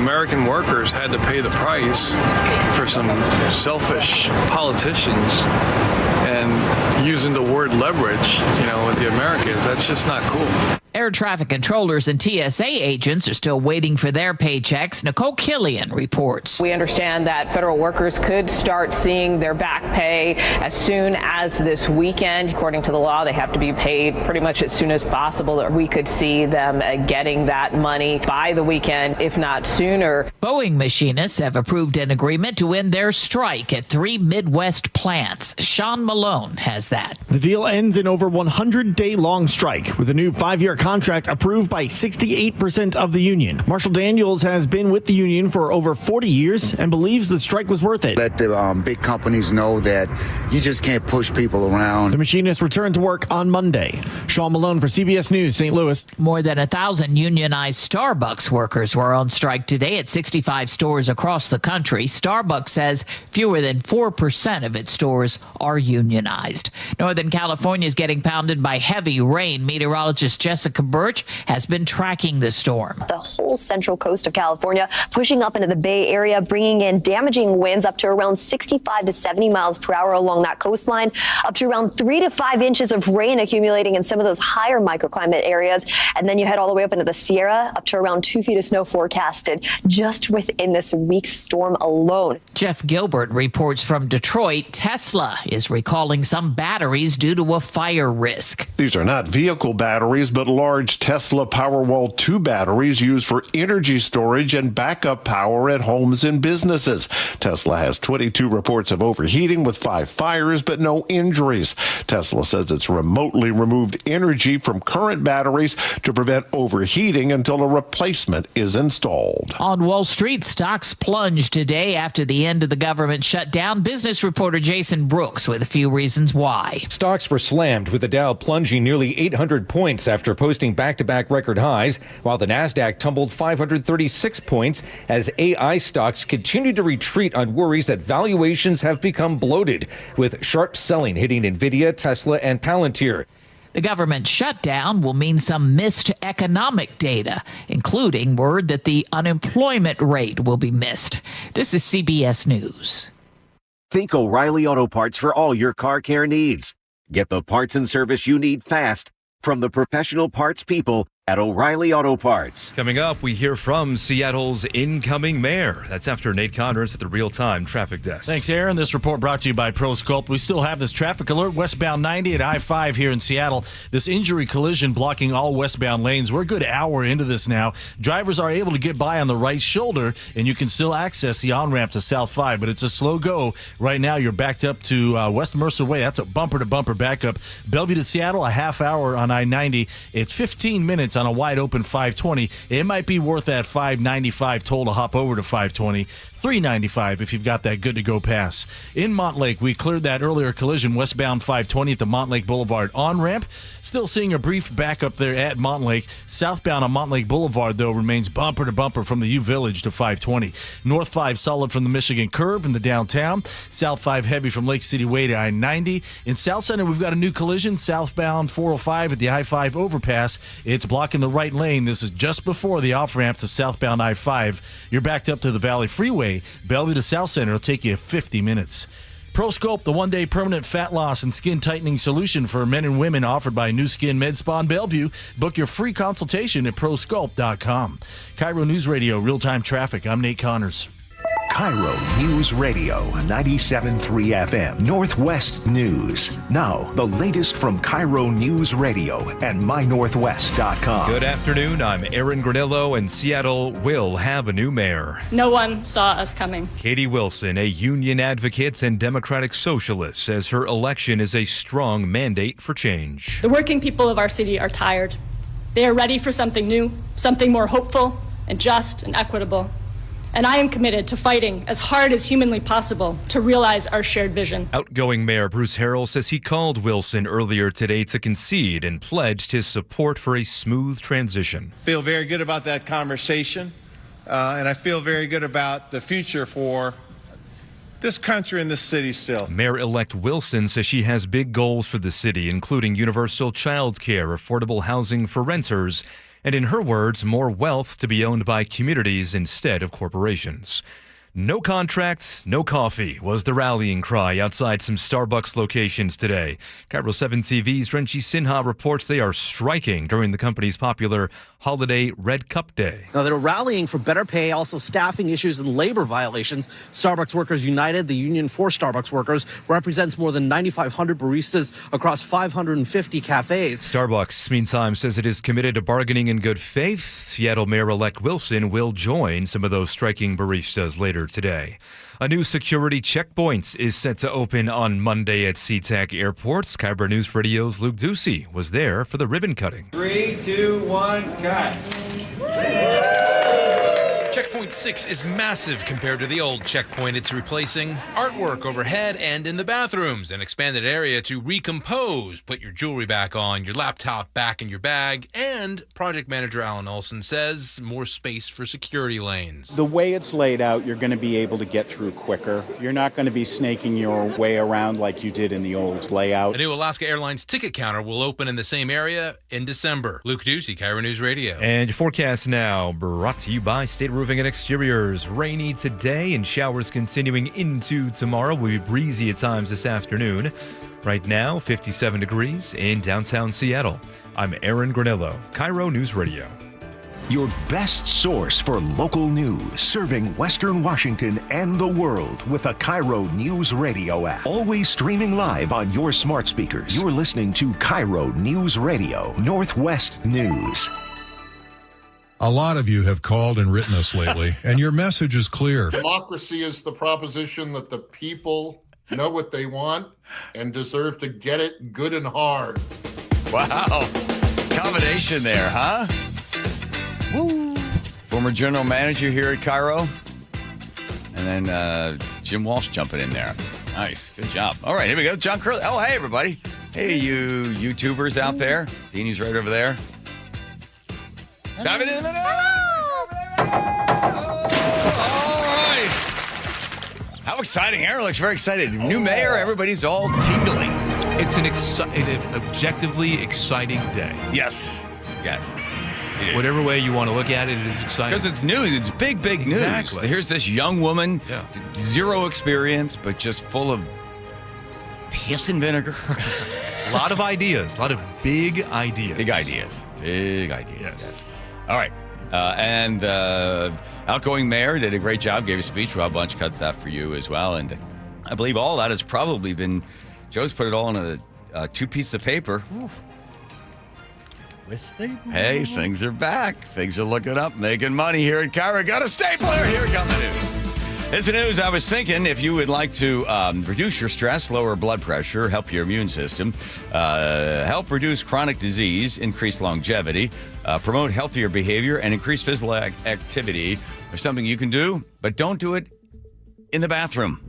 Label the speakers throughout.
Speaker 1: American workers had to pay the price for some selfish politicians and using the word leverage, with the Americans. That's just not cool.
Speaker 2: Air traffic controllers and TSA agents are still waiting for their paychecks. Nicole Killian reports.
Speaker 3: We understand that federal workers could start seeing their back pay as soon as this weekend. According to the law, they have to be paid pretty much as soon as possible. That we could see them getting that money by the weekend, if not sooner.
Speaker 2: Boeing machinists have approved an agreement to end their strike at 3 Midwest plants. Sean Malone has that.
Speaker 4: The deal ends in over 100-day-long strike with a new 5-year contract approved by 68% of the union. Marshall Daniels has been with the union for over 40 years and believes the strike was worth it.
Speaker 5: Let the big companies know that you just can't push people around.
Speaker 4: The machinists return to work on Monday. Sean Malone for CBS News, St. Louis.
Speaker 2: More than 1,000 unionized Starbucks workers were on strike today at 65 stores across the country. Starbucks says fewer than 4% of its stores are unionized. Northern California is getting pounded by heavy rain. Meteorologist Jessica Birch has been tracking the storm.
Speaker 6: The whole central coast of California pushing up into the Bay Area, bringing in damaging winds up to around 65 to 70 miles per hour along that coastline, up to around 3 to 5 inches of rain accumulating in some of those higher microclimate areas. And then you head all the way up into the Sierra, up to around 2 feet of snow forecasted just within this week's storm alone.
Speaker 2: Jeff Gilbert reports from Detroit. Tesla is recalling some batteries due to a fire risk.
Speaker 7: These are not vehicle batteries, but large Tesla Powerwall 2 batteries used for energy storage and backup power at homes and businesses. Tesla has 22 reports of overheating with 5 fires, but no injuries. Tesla says it's remotely removed energy from current batteries to prevent overheating until a replacement is installed.
Speaker 2: On Wall Street, stocks plunged today after the end of the government shutdown. Business reporter Jason Brooks with a few reasons why.
Speaker 8: Stocks were slammed with the Dow plunging nearly 800 points after posting back-to-back record highs, while the Nasdaq tumbled 536 points as AI stocks continued to retreat on worries that valuations have become bloated, with sharp selling hitting Nvidia, Tesla, and Palantir.
Speaker 2: The government shutdown will mean some missed economic data, including word that the unemployment rate will be missed. This is CBS News.
Speaker 9: Think O'Reilly Auto Parts for all your car care needs. Get the parts and service you need fast from the professional parts people at O'Reilly Auto Parts.
Speaker 10: Coming up, we hear from Seattle's incoming mayor. That's after Nate Connors at the Real-Time Traffic Desk.
Speaker 11: Thanks, Aaron. This report brought to you by ProSculpt. We still have this traffic alert westbound 90 at I-5 here in Seattle. This injury collision blocking all westbound lanes. We're a good hour into this now. Drivers are able to get by on the right shoulder, and you can still access the on-ramp to South 5, but it's a slow go. Right now, you're backed up to West Mercer Way. That's a bumper-to-bumper backup. Bellevue to Seattle, a half hour on I-90. It's 15 minutes on a wide open 520. It might be worth that $5.95 toll to hop over to 520. $3.95 if you've got that good to go pass. In Montlake, we cleared that earlier collision westbound 520 at the Montlake Boulevard on-ramp. Still seeing a brief backup there at Montlake. Southbound on Montlake Boulevard, though, remains bumper to bumper from the U Village to 520. North 5 solid from the Michigan Curve in the downtown. South 5 heavy from Lake City Way to I-90. In South Center, we've got a new collision southbound 405 at the I-5 overpass. It's blocking the right lane. This is just before the off-ramp to southbound I-5. You're backed up to the Valley Freeway. Bellevue to South Center will take you 50 minutes. ProSculpt, the one-day permanent fat loss and skin tightening solution for men and women offered by New Skin Med Spa in Bellevue. Book your free consultation at prosculpt.com. KIRO Newsradio, real-time traffic. I'm Nate Connors.
Speaker 12: KIRO News Radio, 97.3 FM, Northwest News. Now, the latest from KIRO News Radio and mynorthwest.com.
Speaker 10: Good afternoon. I'm Aaron Granillo, and Seattle will have a new mayor.
Speaker 13: No one saw us coming.
Speaker 10: Katie Wilson, a union advocate and Democratic socialist, says her election is a strong mandate for change.
Speaker 13: The working people of our city are tired. They are ready for something new, something more hopeful and just and equitable. And I am committed to fighting as hard as humanly possible to realize our shared vision.
Speaker 10: Outgoing Mayor Bruce Harrell says he called Wilson earlier today to concede and pledged his support for a smooth transition.
Speaker 14: I feel very good about that conversation, and I feel very good about the future for this country and this city still.
Speaker 10: Mayor-elect Wilson says she has big goals for the city, including universal child care, affordable housing for renters, and in her words, more wealth to be owned by communities instead of corporations. No contracts, no coffee was the rallying cry outside some Starbucks locations today. KIRO 7 TV's Renji Sinha reports they are striking during the company's popular holiday Red Cup Day.
Speaker 15: Now, they're rallying for better pay, also staffing issues and labor violations. Starbucks Workers United, the union for Starbucks workers, represents more than 9,500 baristas across 550 cafes.
Speaker 10: Starbucks, meantime, says it is committed to bargaining in good faith. Seattle Mayor-elect Wilson will join some of those striking baristas later today. A new security checkpoint is set to open on Monday at SeaTac Airports. KIRO Newsradio's Luke Ducey was there for the ribbon cutting.
Speaker 16: 3, 2, 1, cut.
Speaker 17: Checkpoint 6 is massive compared to the old checkpoint it's replacing. Artwork overhead and in the bathrooms, an expanded area to recompose, put your jewelry back on, your laptop back in your bag, and project manager Alan Olson says more space for security lanes.
Speaker 18: The way it's laid out, you're going to be able to get through quicker. You're not going to be snaking your way around like you did in the old layout.
Speaker 17: A new Alaska Airlines ticket counter will open in the same area in December. Luke Ducey, KIRO News Radio.
Speaker 10: And your forecast now, brought to you by State Roofing and Exteriors. Rainy today and showers continuing into tomorrow. Will be breezy at times this afternoon. Right now, 57 degrees in downtown Seattle. I'm Aaron Granillo, KIRO News Radio.
Speaker 12: Your best source for local news, serving Western Washington and the world with the KIRO News Radio app. Always streaming live on your smart speakers. You're listening to KIRO News Radio, Northwest News.
Speaker 19: A lot of you have called and written us lately, and your message is clear.
Speaker 20: Democracy is the proposition that the people know what they want and deserve to get it good and hard.
Speaker 21: Wow. Combination there, huh? Woo. Former general manager here at KIRO. And then Jim Walsh jumping in there. Nice. Good job. All right, here we go. John Curley. Oh, hey, everybody. Hey, you YouTubers out there. Deanie's right over there. Diving in the All right. How exciting. Aaron looks very excited. New mayor, everybody's all tingling.
Speaker 22: It's an objectively exciting day.
Speaker 21: Yes. Yes.
Speaker 22: Whatever way you want to look at it, it is exciting.
Speaker 21: Because it's news. It's big
Speaker 22: Exactly.
Speaker 21: news. Here's this young woman, zero experience, but just full of piss and vinegar.
Speaker 22: A lot of ideas. A lot of big ideas.
Speaker 21: Big ideas. Yes. All right. And outgoing mayor did a great job, gave a speech. Rob Bunch cuts that for you as well. And I believe all that has probably been, Joe's put it all on a 2 pieces of paper. Hey, things are back. Things are looking up, making money here at KIRO. Got a stapler. Here comes the news. It's the news. I was thinking if you would like to reduce your stress, lower blood pressure, help your immune system, help reduce chronic disease, increase longevity, promote healthier behavior, and increase physical activity, there's something you can do, but don't do it in the bathroom.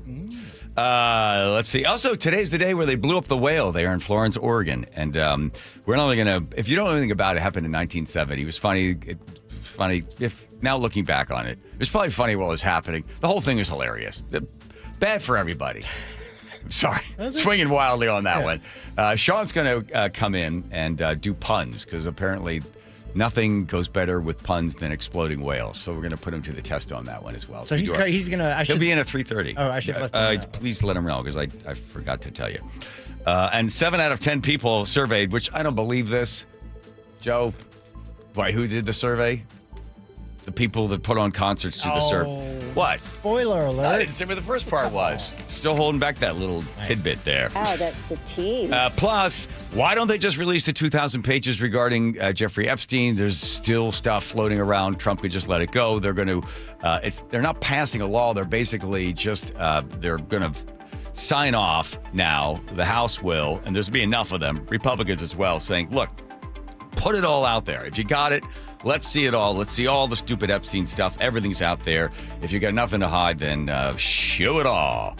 Speaker 21: Let's see. Also, today's the day where they blew up the whale there in Florence, Oregon. And we're not only going to, if you don't know anything about it, it happened in 1970. It was funny. If now looking back on it, it was probably funny while it was happening. The whole thing was hilarious. Bad for everybody. Sorry, swinging wildly on that one. Sean's going to come in and do puns because apparently nothing goes better with puns than exploding whales. So we're going to put him to the test on that one as well.
Speaker 23: So he's going to...
Speaker 21: He'll be in at 3:30.
Speaker 23: Oh, I should let him know.
Speaker 21: Please let him know because I forgot to tell you. And 7 out of 10 people surveyed, which I don't believe this. Joe, who did the survey? The people that put on concerts do the survey. What?
Speaker 23: Spoiler alert.
Speaker 21: I didn't say what the first part was. Still holding back that little tidbit there.
Speaker 24: Oh, that's a tease.
Speaker 21: Plus, why don't they just release the 2,000 pages regarding Jeffrey Epstein? There's still stuff floating around. Trump could just let it go. They're going to, they're not passing a law. They're basically just, they're going to sign off now. The House will, and there's going to be enough of them, Republicans as well, saying, look, put it all out there. If you got it, let's see it all. Let's see all the stupid Epstein stuff. Everything's out there. If you got nothing to hide, then show it all.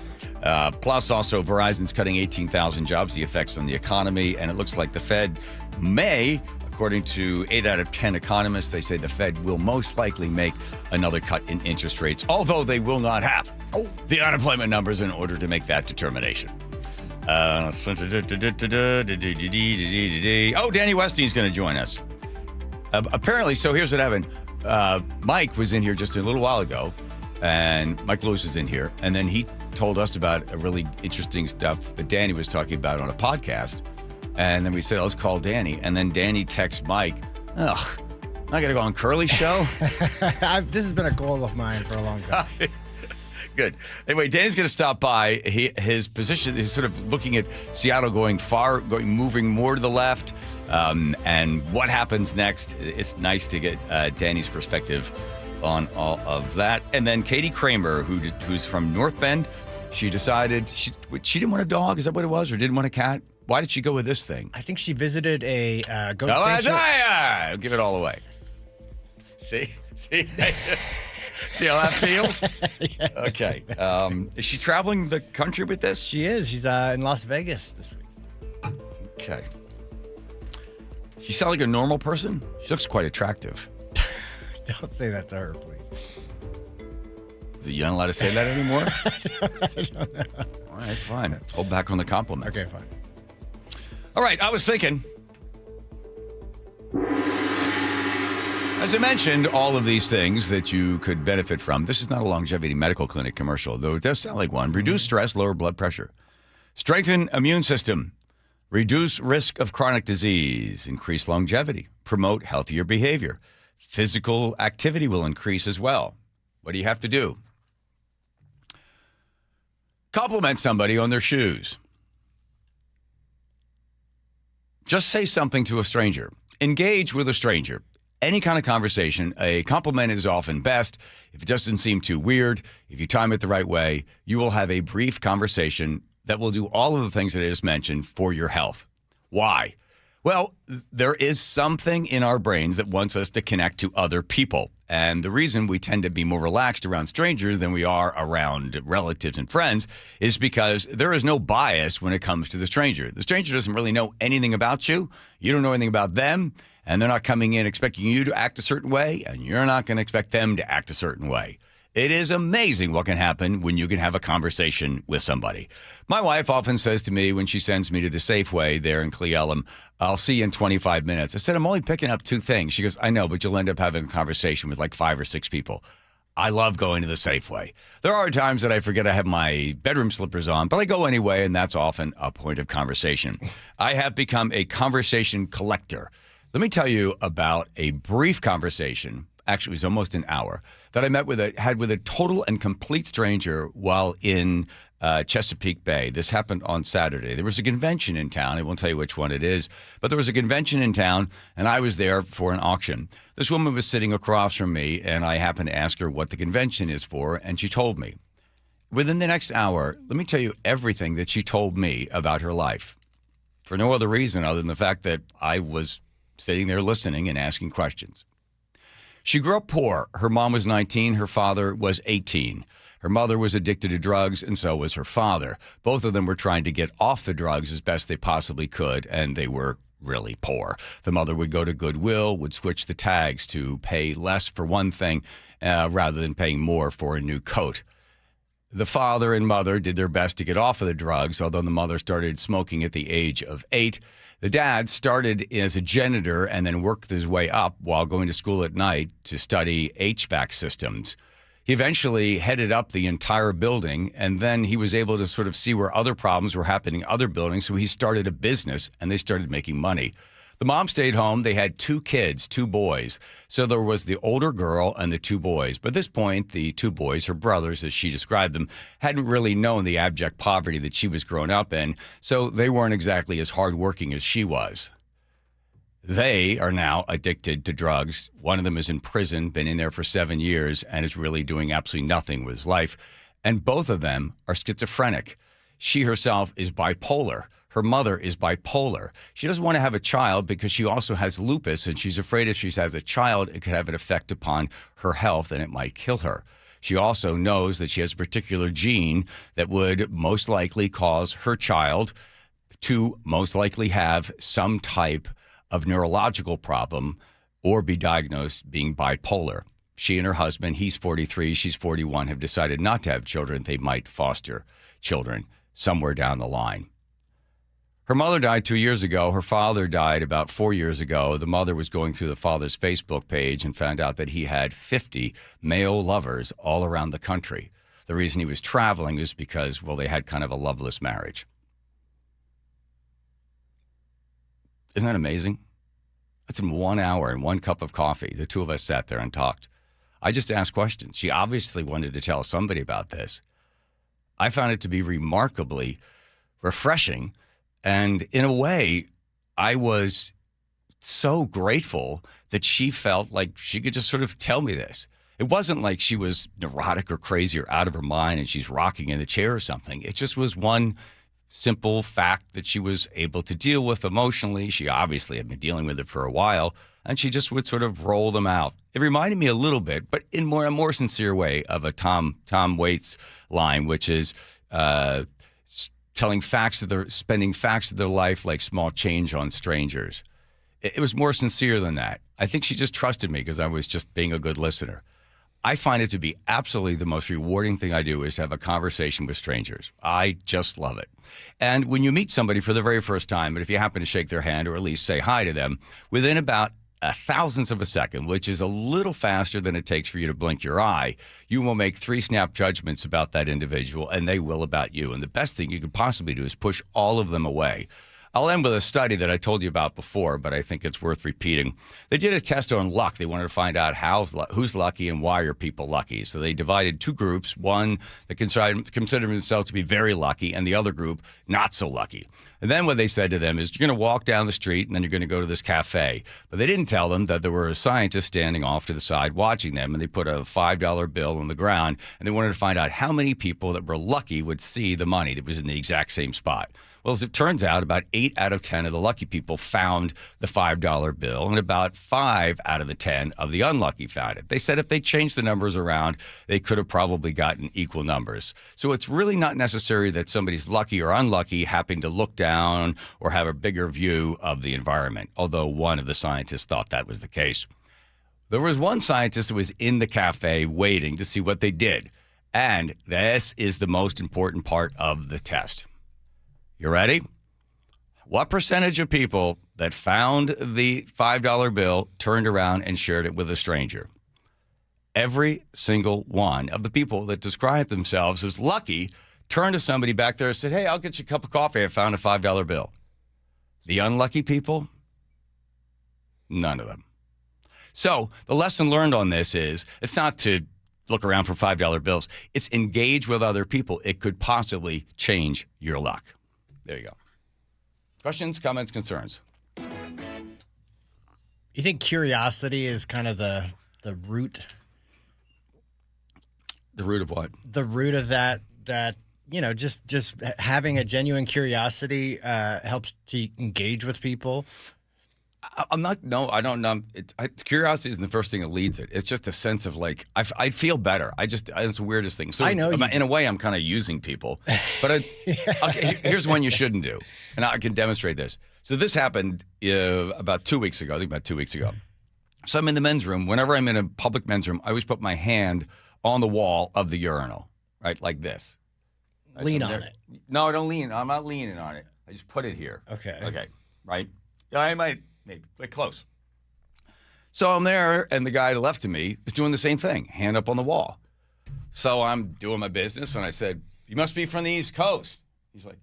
Speaker 21: Plus, also, Verizon's cutting 18,000 jobs, the effects on the economy, and it looks like the Fed may, according to 8 out of 10 economists, they say the Fed will most likely make another cut in interest rates, although they will not have the unemployment numbers in order to make that determination. Danny Westein's going to join us. Apparently, so here's what happened. Mike was in here just a little while ago, and Mike Lewis is in here, and then he told us about a really interesting stuff that Danny was talking about on a podcast. And then we said, let's call Danny. And then Danny texts Mike, ugh, I got to go on Curley Show?
Speaker 23: This has been a goal of mine for a long time.
Speaker 21: Good. Anyway, Danny's going to stop by. His position is sort of looking at Seattle moving more to the left, and what happens next. It's nice to get Danny's perspective on all of that. And then Katie Kramer, who's from North Bend, she decided she didn't want a dog. Is that what it was? Or didn't want a cat? Why did she go with this thing?
Speaker 23: I think she visited a goat
Speaker 21: sanctuary. Give it all away. See? See how that feels?
Speaker 23: Yes.
Speaker 21: Okay. Is she traveling the country with this?
Speaker 23: She is. She's in Las Vegas this week.
Speaker 21: Okay. She sounds like a normal person? She looks quite attractive.
Speaker 23: Don't say that to her, please.
Speaker 21: Is you not allowed to say that anymore?
Speaker 23: I don't know.
Speaker 21: All right, fine. Hold back on the compliments.
Speaker 23: Okay, fine.
Speaker 21: All right, I was thinking, as I mentioned, all of these things that you could benefit from. This is not a longevity medical clinic commercial, though it does sound like one. Reduce stress, lower blood pressure. Strengthen immune system. Reduce risk of chronic disease. Increase longevity. Promote healthier behavior. Physical activity will increase as well. What do you have to do? Compliment somebody on their shoes. Just say something to a stranger. Engage with a stranger. Any kind of conversation, a compliment is often best. If it doesn't seem too weird, if you time it the right way, you will have a brief conversation that will do all of the things that I just mentioned for your health. Why? Well, there is something in our brains that wants us to connect to other people. And the reason we tend to be more relaxed around strangers than we are around relatives and friends is because there is no bias when it comes to the stranger. The stranger doesn't really know anything about you. You don't know anything about them. And they're not coming in expecting you to act a certain way, and you're not going to expect them to act a certain way. It is amazing what can happen when you can have a conversation with somebody. My wife often says to me when she sends me to the Safeway there in Cle Elum, I'll see you in 25 minutes. I said, I'm only picking up 2 things. She goes, I know, but you'll end up having a conversation with like 5 or 6 people. I love going to the Safeway. There are times that I forget I have my bedroom slippers on, but I go anyway, and that's often a point of conversation. I have become a conversation collector. Let me tell you about a brief conversation. Actually, it was almost an hour that I had with a total and complete stranger while in Chesapeake Bay. This happened on Saturday. There was a convention in town. I won't tell you which one it is, but there was a convention in town, and I was there for an auction. This woman was sitting across from me, and I happened to ask her what the convention is for, and she told me. Within the next hour, let me tell you everything that she told me about her life, for no other reason other than the fact that I was sitting there listening and asking questions. She grew up poor. Her mom was 19. Her father was 18. Her mother was addicted to drugs, and so was her father. Both of them were trying to get off the drugs as best they possibly could, and they were really poor. The mother would go to Goodwill, would switch the tags to pay less for one thing rather than paying more for a new coat. The father and mother did their best to get off of the drugs, although the mother started smoking at the age of 8. The dad started as a janitor and then worked his way up while going to school at night to study HVAC systems. He eventually headed up the entire building, and then he was able to sort of see where other problems were happening in other buildings, so he started a business, and they started making money. The mom stayed home. They had 2 kids, 2 boys. So there was the older girl and the 2 boys. But at this point, the 2 boys, her brothers, as she described them, hadn't really known the abject poverty that she was growing up in. So they weren't exactly as hardworking as she was. They are now addicted to drugs. One of them is in prison, been in there for 7 years, and is really doing absolutely nothing with his life. And both of them are schizophrenic. She herself is bipolar. Her mother is bipolar. She doesn't want to have a child because she also has lupus, and she's afraid if she has a child, it could have an effect upon her health and it might kill her. She also knows that she has a particular gene that would most likely cause her child to most likely have some type of neurological problem or be diagnosed being bipolar. She and her husband, he's 43, she's 41, have decided not to have children. They might foster children somewhere down the line. Her mother died 2 years ago. Her father died about 4 years ago. The mother was going through the father's Facebook page and found out that he had 50 male lovers all around the country. The reason he was traveling is because, well, they had kind of a loveless marriage. Isn't that amazing? That's in 1 hour and 1 cup of coffee. The two of us sat there and talked. I just asked questions. She obviously wanted to tell somebody about this. I found it to be remarkably refreshing. And in a way, I was so grateful that she felt like she could just sort of tell me this. It wasn't like she was neurotic or crazy or out of her mind and she's rocking in the chair or something. It just was one simple fact that she was able to deal with emotionally. She obviously had been dealing with it for a while, and she just would sort of roll them out. It reminded me a little bit, but in a more sincere way, of a Tom Waits line, which is spending facts of their life like small change on strangers. It was more sincere than that. I think she just trusted me because I was just being a good listener. I find it to be absolutely the most rewarding thing I do is have a conversation with strangers. I just love it. And when you meet somebody for the very first time, and if you happen to shake their hand or at least say hi to them, within about a thousandth of a second, which is a little faster than it takes for you to blink your eye, you will make 3 snap judgments about that individual, and they will about you. And the best thing you could possibly do is push all of them away. I'll end with a study that I told you about before, but I think it's worth repeating. They did a test on luck. They wanted to find out who's lucky and why are people lucky. So they divided 2 groups, one that considered themselves to be very lucky and the other group not so lucky. And then what they said to them is, you're going to walk down the street and then you're going to go to this cafe. But they didn't tell them that there were a scientist standing off to the side watching them, and they put a $5 bill on the ground, and they wanted to find out how many people that were lucky would see the money that was in the exact same spot. Well, as it turns out, about 8 out of 10 of the lucky people found the $5 bill, and about 5 out of the 10 of the unlucky found it. They said if they changed the numbers around, they could have probably gotten equal numbers. So it's really not necessary that somebody's lucky or unlucky happen to look down or have a bigger view of the environment, although one of the scientists thought that was the case. There was one scientist who was in the cafe waiting to see what they did, and this is the most important part of the test. You ready? What percentage of people that found the $5 bill turned around and shared it with a stranger? Every single one of the people that described themselves as lucky turned to somebody back there and said, hey, I'll get you a cup of coffee. I found a $5 bill. The unlucky people? None of them. So the lesson learned on this is it's not to look around for $5 bills. It's engage with other people. It could possibly change your luck. There you go. Questions, comments, concerns?
Speaker 23: You think curiosity is kind of the root?
Speaker 21: The root of what?
Speaker 23: The root of that just having a genuine curiosity helps to engage with people.
Speaker 21: I don't know. Curiosity isn't the first thing that leads it. It's just a sense of like, I feel better. It's the weirdest thing. So
Speaker 23: I know
Speaker 21: in a way, I'm kind of using people. But okay, here's one you shouldn't do. And I can demonstrate this. So this happened about 2 weeks ago. I think about 2 weeks ago. So I'm in the men's room. Whenever I'm in a public men's room, I always put my hand on the wall of the urinal, right? Like this. Right?
Speaker 23: Lean on it.
Speaker 21: No, don't lean. I'm not leaning on it. I just put it here.
Speaker 23: Okay.
Speaker 21: Okay. Right? Yeah, I might. Maybe, but close. So I'm there, and the guy left of me is doing the same thing, hand up on the wall. So I'm doing my business, and I said, you must be from the East Coast. He's like,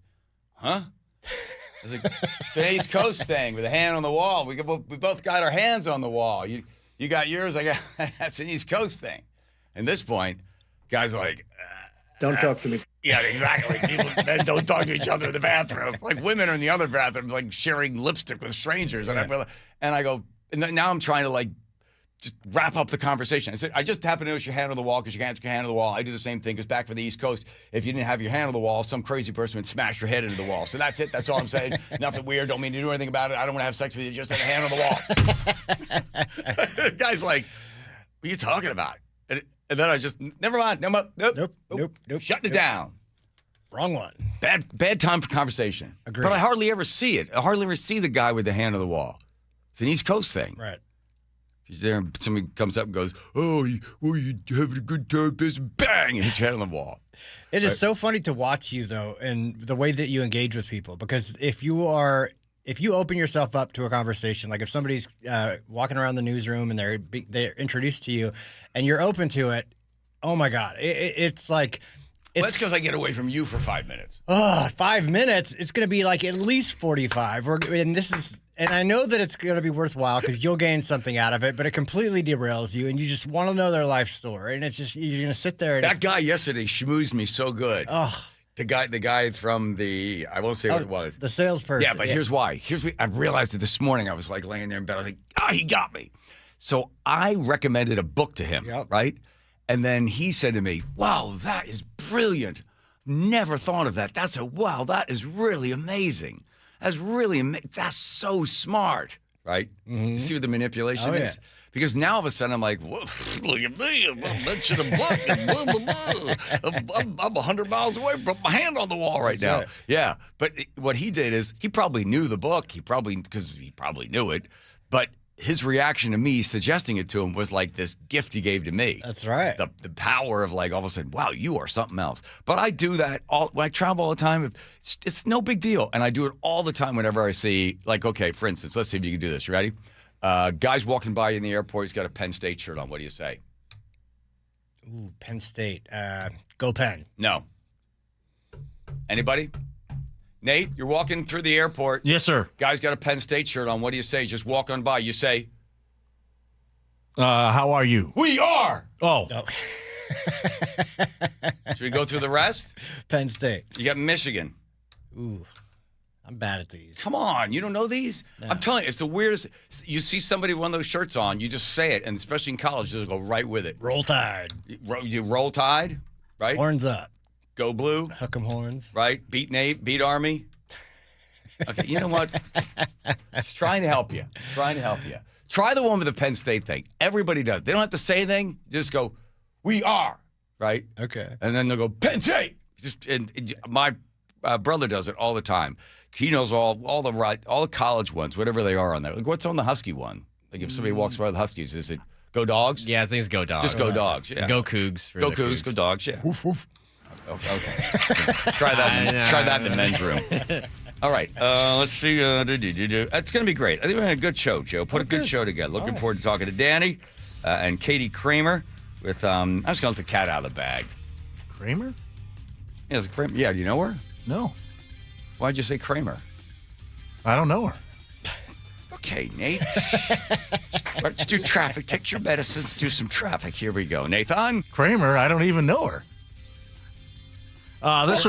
Speaker 21: huh? I was like, it's an East Coast thing with a hand on the wall. We both got our hands on the wall. You got yours, I got, that's an East Coast thing. At this point, guys are like,
Speaker 1: don't talk to me.
Speaker 21: Yeah, exactly. Men don't talk to each other in the bathroom. Like women are in the other bathroom, like sharing lipstick with strangers. And I go, and now I'm trying to like just wrap up the conversation. I said, I just happen to notice your hand on the wall because you can't put your hand on the wall. I do the same thing because back for the East Coast, if you didn't have your hand on the wall, some crazy person would smash your head into the wall. So that's it. That's all I'm saying. Nothing weird. Don't mean to do anything about it. I don't want to have sex with you. Just have a hand on the wall. The guy's like, what are you talking about? And then I just, never mind. Nope. Shutting it down.
Speaker 23: Wrong one.
Speaker 21: Bad time for conversation.
Speaker 23: Agreed.
Speaker 21: But I hardly ever see it. I hardly ever see the guy with the hand on the wall. It's an East Coast thing.
Speaker 23: Right.
Speaker 21: She's there, and somebody comes up and goes, "Oh, you having a good time?" Bang, and hit your head on the wall.
Speaker 23: It is so funny to watch you though, and the way that you engage with people. Because if you open yourself up to a conversation, like if somebody's walking around the newsroom and they're introduced to you, and you're open to it, oh my God, it's like.
Speaker 21: That's because I get away from you for 5 minutes.
Speaker 23: 5 minutes? It's going to be like at least 45. And I know that it's going to be worthwhile because you'll gain something out of it, but it completely derails you, and you just want to know their life story. And it's just, you're going to sit there. And
Speaker 21: that guy yesterday schmoozed me so good.
Speaker 23: Oh.
Speaker 21: The guy from I won't say what it was.
Speaker 23: The salesperson.
Speaker 21: Yeah, but here's why. I realized it this morning. I was like laying there in bed. I was like, he got me. So I recommended a book to him, right? And then he said to me, "Wow, that is brilliant. Never thought of that. Wow, that is really amazing. That's really amazing. That's so smart." Right? Mm-hmm. You see what the manipulation is? Yeah. Because now all of a sudden I'm like, "Whoa, look at me. I'm mentioning a book. I'm 100 miles away. Put my hand on the wall right now." Right. Yeah. But what he did is he probably knew the book. Because he probably knew it. But his reaction to me suggesting it to him was like this gift he gave to me.
Speaker 23: That's right.
Speaker 21: The power of like all of a sudden, wow, you are something else. But I do that when I travel all the time. It's no big deal. And I do it all the time whenever I see, like, okay, for instance, let's see if you can do this. You ready? Guy's walking by in the airport. He's got a Penn State shirt on. What do you say?
Speaker 23: Ooh, Penn State. Go Penn.
Speaker 21: No. Anybody? Nate, you're walking through the airport.
Speaker 11: Yes, sir.
Speaker 21: Guy's got a Penn State shirt on. What do you say? Just walk on by. You say,
Speaker 11: how are you?
Speaker 21: We are.
Speaker 11: Oh.
Speaker 21: Should we go through the rest?
Speaker 23: Penn State.
Speaker 21: You got Michigan.
Speaker 23: Ooh. I'm bad at these.
Speaker 21: Come on. You don't know these? No. I'm telling you, it's the weirdest. You see somebody with one of those shirts on, you just say it, and especially in college, you just go right with it.
Speaker 23: Roll Tide.
Speaker 21: You roll Tide, right?
Speaker 23: Horns up.
Speaker 21: Go Blue.
Speaker 23: Hook 'em horns.
Speaker 21: Right? Beat Nate. Beat Army. Okay, you know what? Just trying to help you. Try the one with the Penn State thing. Everybody does. They don't have to say anything. Just go, "We are." Right?
Speaker 23: Okay.
Speaker 21: And then they'll go, "Penn State." My brother does it all the time. He knows all the college ones, whatever they are on there. Like, what's on the Husky one? Like if somebody walks by the Huskies, is it Go Dogs?
Speaker 1: Yeah, I think it's Go Dogs.
Speaker 21: Just Go Dogs, yeah.
Speaker 1: Go Cougs.
Speaker 21: Go Cougs, Go Dogs, yeah. Woof, woof. Okay. Try that in the men's room. All right. Let's see. It's going to be great. I think we're having a good show, Joe. Put a good show together. Looking forward to talking to Danny and Katie Kramer with, I'm just going to let the cat out of the bag.
Speaker 11: Kramer?
Speaker 21: Yeah, it's Kramer. Yeah, do you know her?
Speaker 11: No.
Speaker 21: Why'd you say Kramer?
Speaker 11: I don't know her.
Speaker 21: Okay, Nate. Let's do traffic. Take your medicines. Do some traffic. Here we go. Nathan?
Speaker 11: Kramer? I don't even know her. This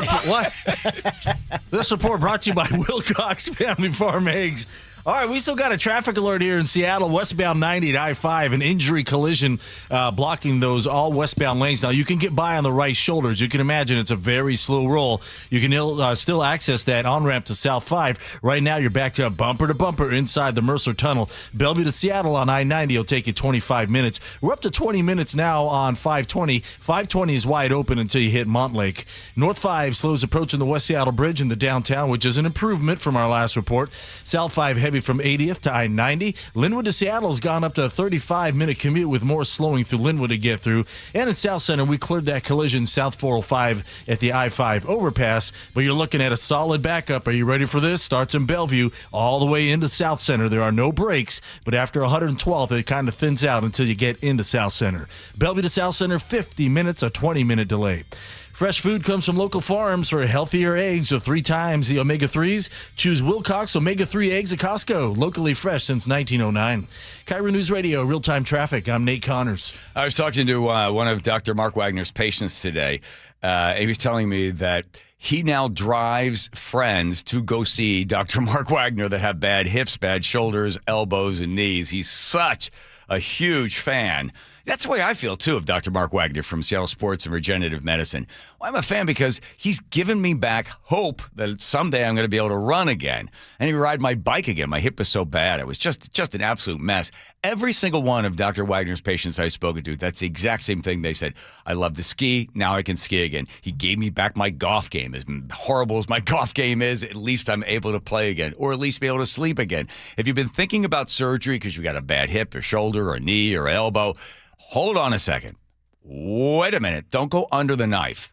Speaker 11: report brought to you by Wilcox Family Farm Eggs. All right, we still got a traffic alert here in Seattle, westbound 90 at I-5, an injury collision blocking those all westbound lanes. Now, you can get by on the right shoulders. You can imagine it's a very slow roll. You can still access that on-ramp to South 5. Right now, you're backed up bumper to bumper inside the Mercer Tunnel. Bellevue to Seattle on I-90 will take you 25 minutes. We're up to 20 minutes now on 520. 520 is wide open until you hit Montlake. North 5 slows approaching the West Seattle Bridge in the downtown, which is an improvement from our last report. South 5 heavy from 80th to I-90. Linwood to Seattle has gone up to a 35-minute commute with more slowing through Linwood to get through. And in South Center, we cleared that collision South 405 at the I-5 overpass, but you're looking at a solid backup. Are you ready for this? Starts in Bellevue all the way into South Center. There are no breaks, but after 112th, it kind of thins out until you get into South Center. Bellevue to South Center, 50 minutes, a 20-minute delay. Fresh food comes from local farms for healthier eggs, so 3 times the omega-3s. Choose Wilcox omega-3 eggs at Costco, locally fresh since 1909. KIRO Newsradio, real-time traffic. I'm Nate Connors.
Speaker 21: I was talking to one of Dr. Mark Wagner's patients today. He was telling me that he now drives friends to go see Dr. Mark Wagner that have bad hips, bad shoulders, elbows, and knees. He's such a huge fan. That's the way I feel, too, of Dr. Mark Wagner from Seattle Sports and Regenerative Medicine. Well, I'm a fan because he's given me back hope that someday I'm going to be able to run again and ride my bike again. My hip was so bad. It was just an absolute mess. Every single one of Dr. Wagner's patients I've spoken to, that's the exact same thing they said. I love to ski. Now I can ski again. He gave me back my golf game. As horrible as my golf game is, at least I'm able to play again, or at least be able to sleep again. If you've been thinking about surgery because you got a bad hip or shoulder or knee or elbow, hold on a second. Wait a minute. Don't go under the knife.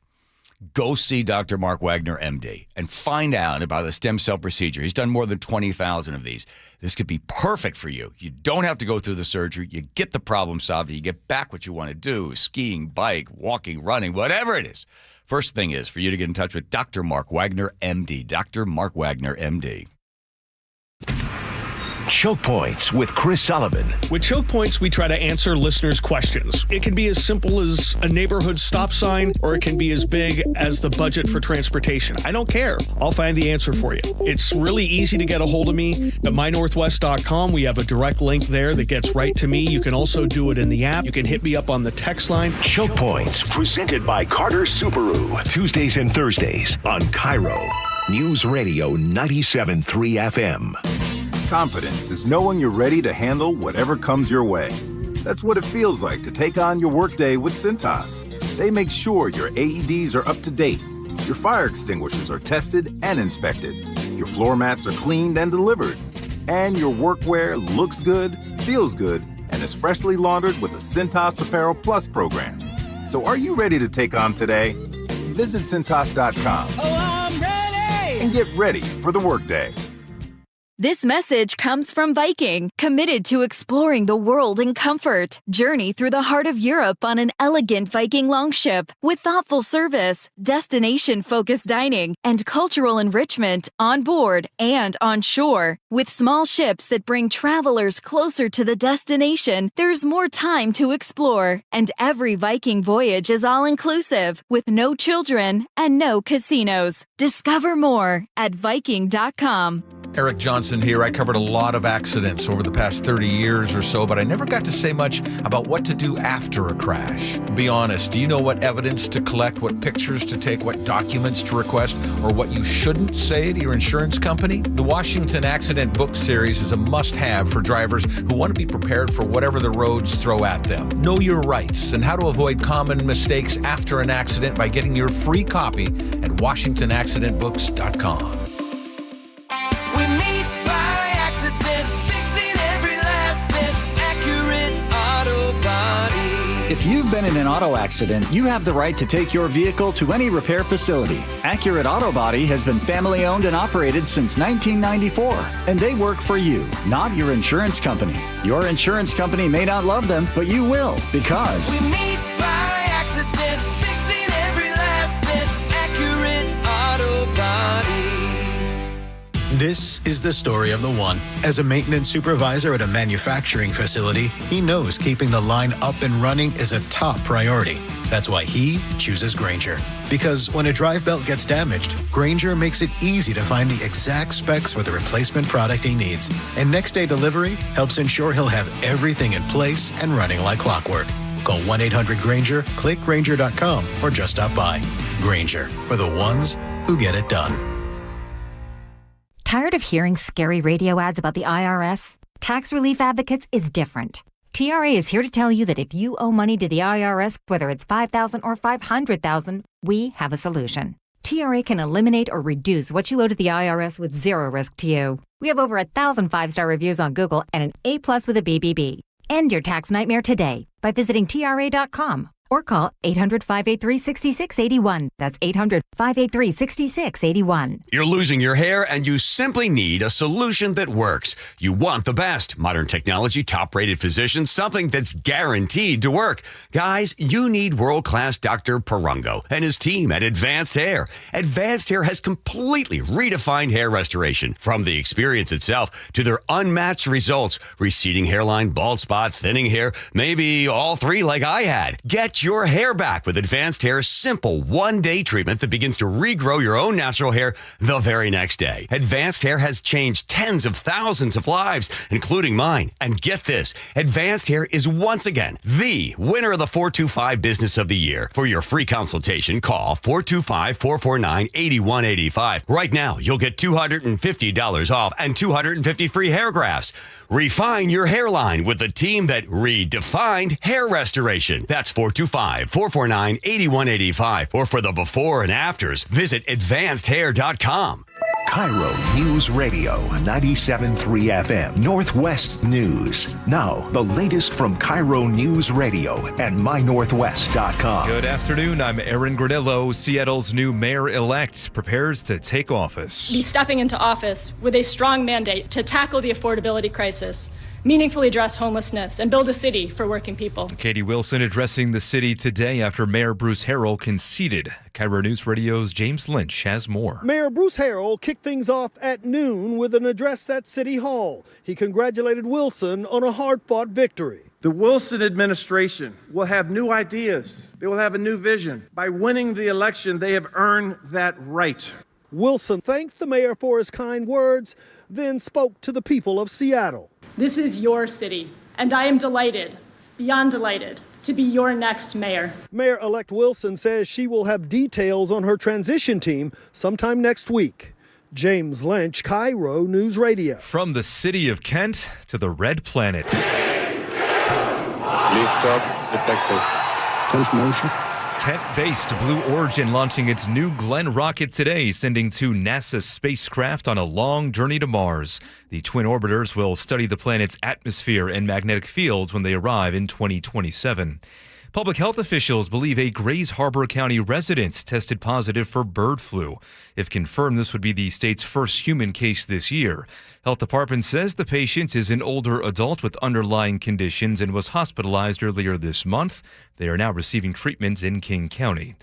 Speaker 21: Go see Dr. Mark Wagner, MD, and find out about the stem cell procedure. He's done more than 20,000 of these. This could be perfect for you. You don't have to go through the surgery. You get the problem solved. You get back what you want to do, skiing, bike, walking, running, whatever it is. First thing is for you to get in touch with Dr. Mark Wagner, MD. Dr. Mark Wagner, MD.
Speaker 12: Choke Points with Chris Sullivan.
Speaker 1: With Choke Points, we try to answer listeners' questions. It can be as simple as a neighborhood stop sign, or it can be as big as the budget for transportation. I don't care. I'll find the answer for you. It's really easy to get a hold of me at mynorthwest.com. We have a direct link there that gets right to me. You can also do it in the app. You can hit me up on the text line.
Speaker 12: Choke Points, presented by Carter Subaru. Tuesdays and Thursdays on KIRO Newsradio 97.3 FM.
Speaker 3: Confidence is knowing you're ready to handle whatever comes your way. That's what it feels like to take on your workday with Cintas. They make sure your AEDs are up to date, your fire extinguishers are tested and inspected, your floor mats are cleaned and delivered, and your workwear looks good, feels good, and is freshly laundered with the Cintas Apparel Plus program. So are you ready to take on today? Visit Cintas.com.
Speaker 5: Oh, I'm ready!
Speaker 3: And get ready for the workday.
Speaker 24: This message comes from Viking, committed to exploring the world in comfort. Journey through the heart of Europe on an elegant Viking longship with thoughtful service, destination-focused dining, and cultural enrichment on board and on shore. With small ships that bring travelers closer to the destination, there's more time to explore. And every Viking voyage is all-inclusive, with no children and no casinos. Discover more at Viking.com.
Speaker 17: Eric Johnson here. I covered a lot of accidents over the past 30 years or so, but I never got to say much about what to do after a crash. Be honest, do you know what evidence to collect, what pictures to take, what documents to request, or what you shouldn't say to your insurance company? The Washington Accident Book Series is a must-have for drivers who want to be prepared for whatever the roads throw at them. Know your rights and how to avoid common mistakes after an accident by getting your free copy at WashingtonAccidentBooks.com.
Speaker 25: If you've been in an auto accident, you have the right to take your vehicle to any repair facility. Accurate Auto Body has been family owned and operated since 1994, and they work for you, not your insurance company. Your insurance company may not love them, but you will, because
Speaker 5: We meet by accident, fixing every last bit. Accurate Auto Body.
Speaker 26: This is the story of the one. As a maintenance supervisor at a manufacturing facility, he knows keeping the line up and running is a top priority. That's why he chooses Grainger. Because when a drive belt gets damaged, Grainger makes it easy to find the exact specs for the replacement product he needs. And next day delivery helps ensure he'll have everything in place and running like clockwork. Call 1-800-GRAINGER, click Grainger.com, or just stop by. Grainger, for the ones who get it done.
Speaker 27: Tired of hearing scary radio ads about the IRS? Tax Relief Advocates is different. TRA is here to tell you that if you owe money to the IRS, whether it's $5,000 or $500,000, we have a solution. TRA can eliminate or reduce what you owe to the IRS with zero risk to you. We have over 1,000 five-star reviews on Google and an A+ with a BBB. End your tax nightmare today by visiting TRA.com or call 800-583-6681. That's 800-583-6681.
Speaker 21: You're losing your hair and you simply need a solution that works. You want the best. Modern technology, top-rated physicians, something that's guaranteed to work. Guys, you need world-class Dr. Perungo and his team at Advanced Hair. Advanced Hair has completely redefined hair restoration. From the experience itself to their unmatched results. Receding hairline, bald spot, thinning hair, maybe all three like I had. Get
Speaker 2: get your hair back with Advanced Hair's simple one-day treatment that begins to regrow your own natural hair the very next day. Advanced Hair has changed tens of thousands of lives, including mine. And get this, Advanced Hair is once again the winner of the 425 Business of the Year. For your free consultation, call 425-449-8185. Right now, you'll get $250 off and 250 free hair grafts. Refine your hairline with the team that redefined hair restoration. That's 425-449-8185. Or for the before and afters, visit advancedhair.com.
Speaker 12: KIRO News Radio 97.3 FM Northwest News. Now, the latest from KIRO News Radio and mynorthwest.com.
Speaker 10: Good afternoon. I'm Aaron Granillo. Seattle's new mayor-elect prepares to take office.
Speaker 4: Be stepping into office with a strong mandate to tackle the affordability crisis, meaningfully address homelessness, and build a city for working people.
Speaker 10: Katie Wilson addressing the city today after Mayor Bruce Harrell conceded. KIRO News Radio's James Lynch has more.
Speaker 6: Mayor Bruce Harrell kicked things off at noon with an address at City Hall. He congratulated Wilson on a hard-fought victory.
Speaker 16: The Wilson administration will have new ideas. They will have a new vision. By winning the election, they have earned that right.
Speaker 6: Wilson thanked the mayor for his kind words, then spoke to the people of Seattle.
Speaker 4: This is your city, and I am delighted, beyond delighted, to be your next mayor.
Speaker 6: Mayor-elect Wilson says she will have details on her transition team sometime next week. James Lynch, KIRO News Radio.
Speaker 10: From the city of Kent to the Red Planet.
Speaker 7: Please stop detected. Transmission.
Speaker 10: Kent-based Blue Origin launching its New Glenn rocket today, sending 2 NASA spacecraft on a long journey to Mars. The twin orbiters will study the planet's atmosphere and magnetic fields when they arrive in 2027. Public health officials believe a Grays Harbor County resident tested positive for bird flu. If confirmed, this would be the state's first human case this year. Health Department says the patient is an older adult with underlying conditions and was hospitalized earlier this month. They are now receiving treatment in King County.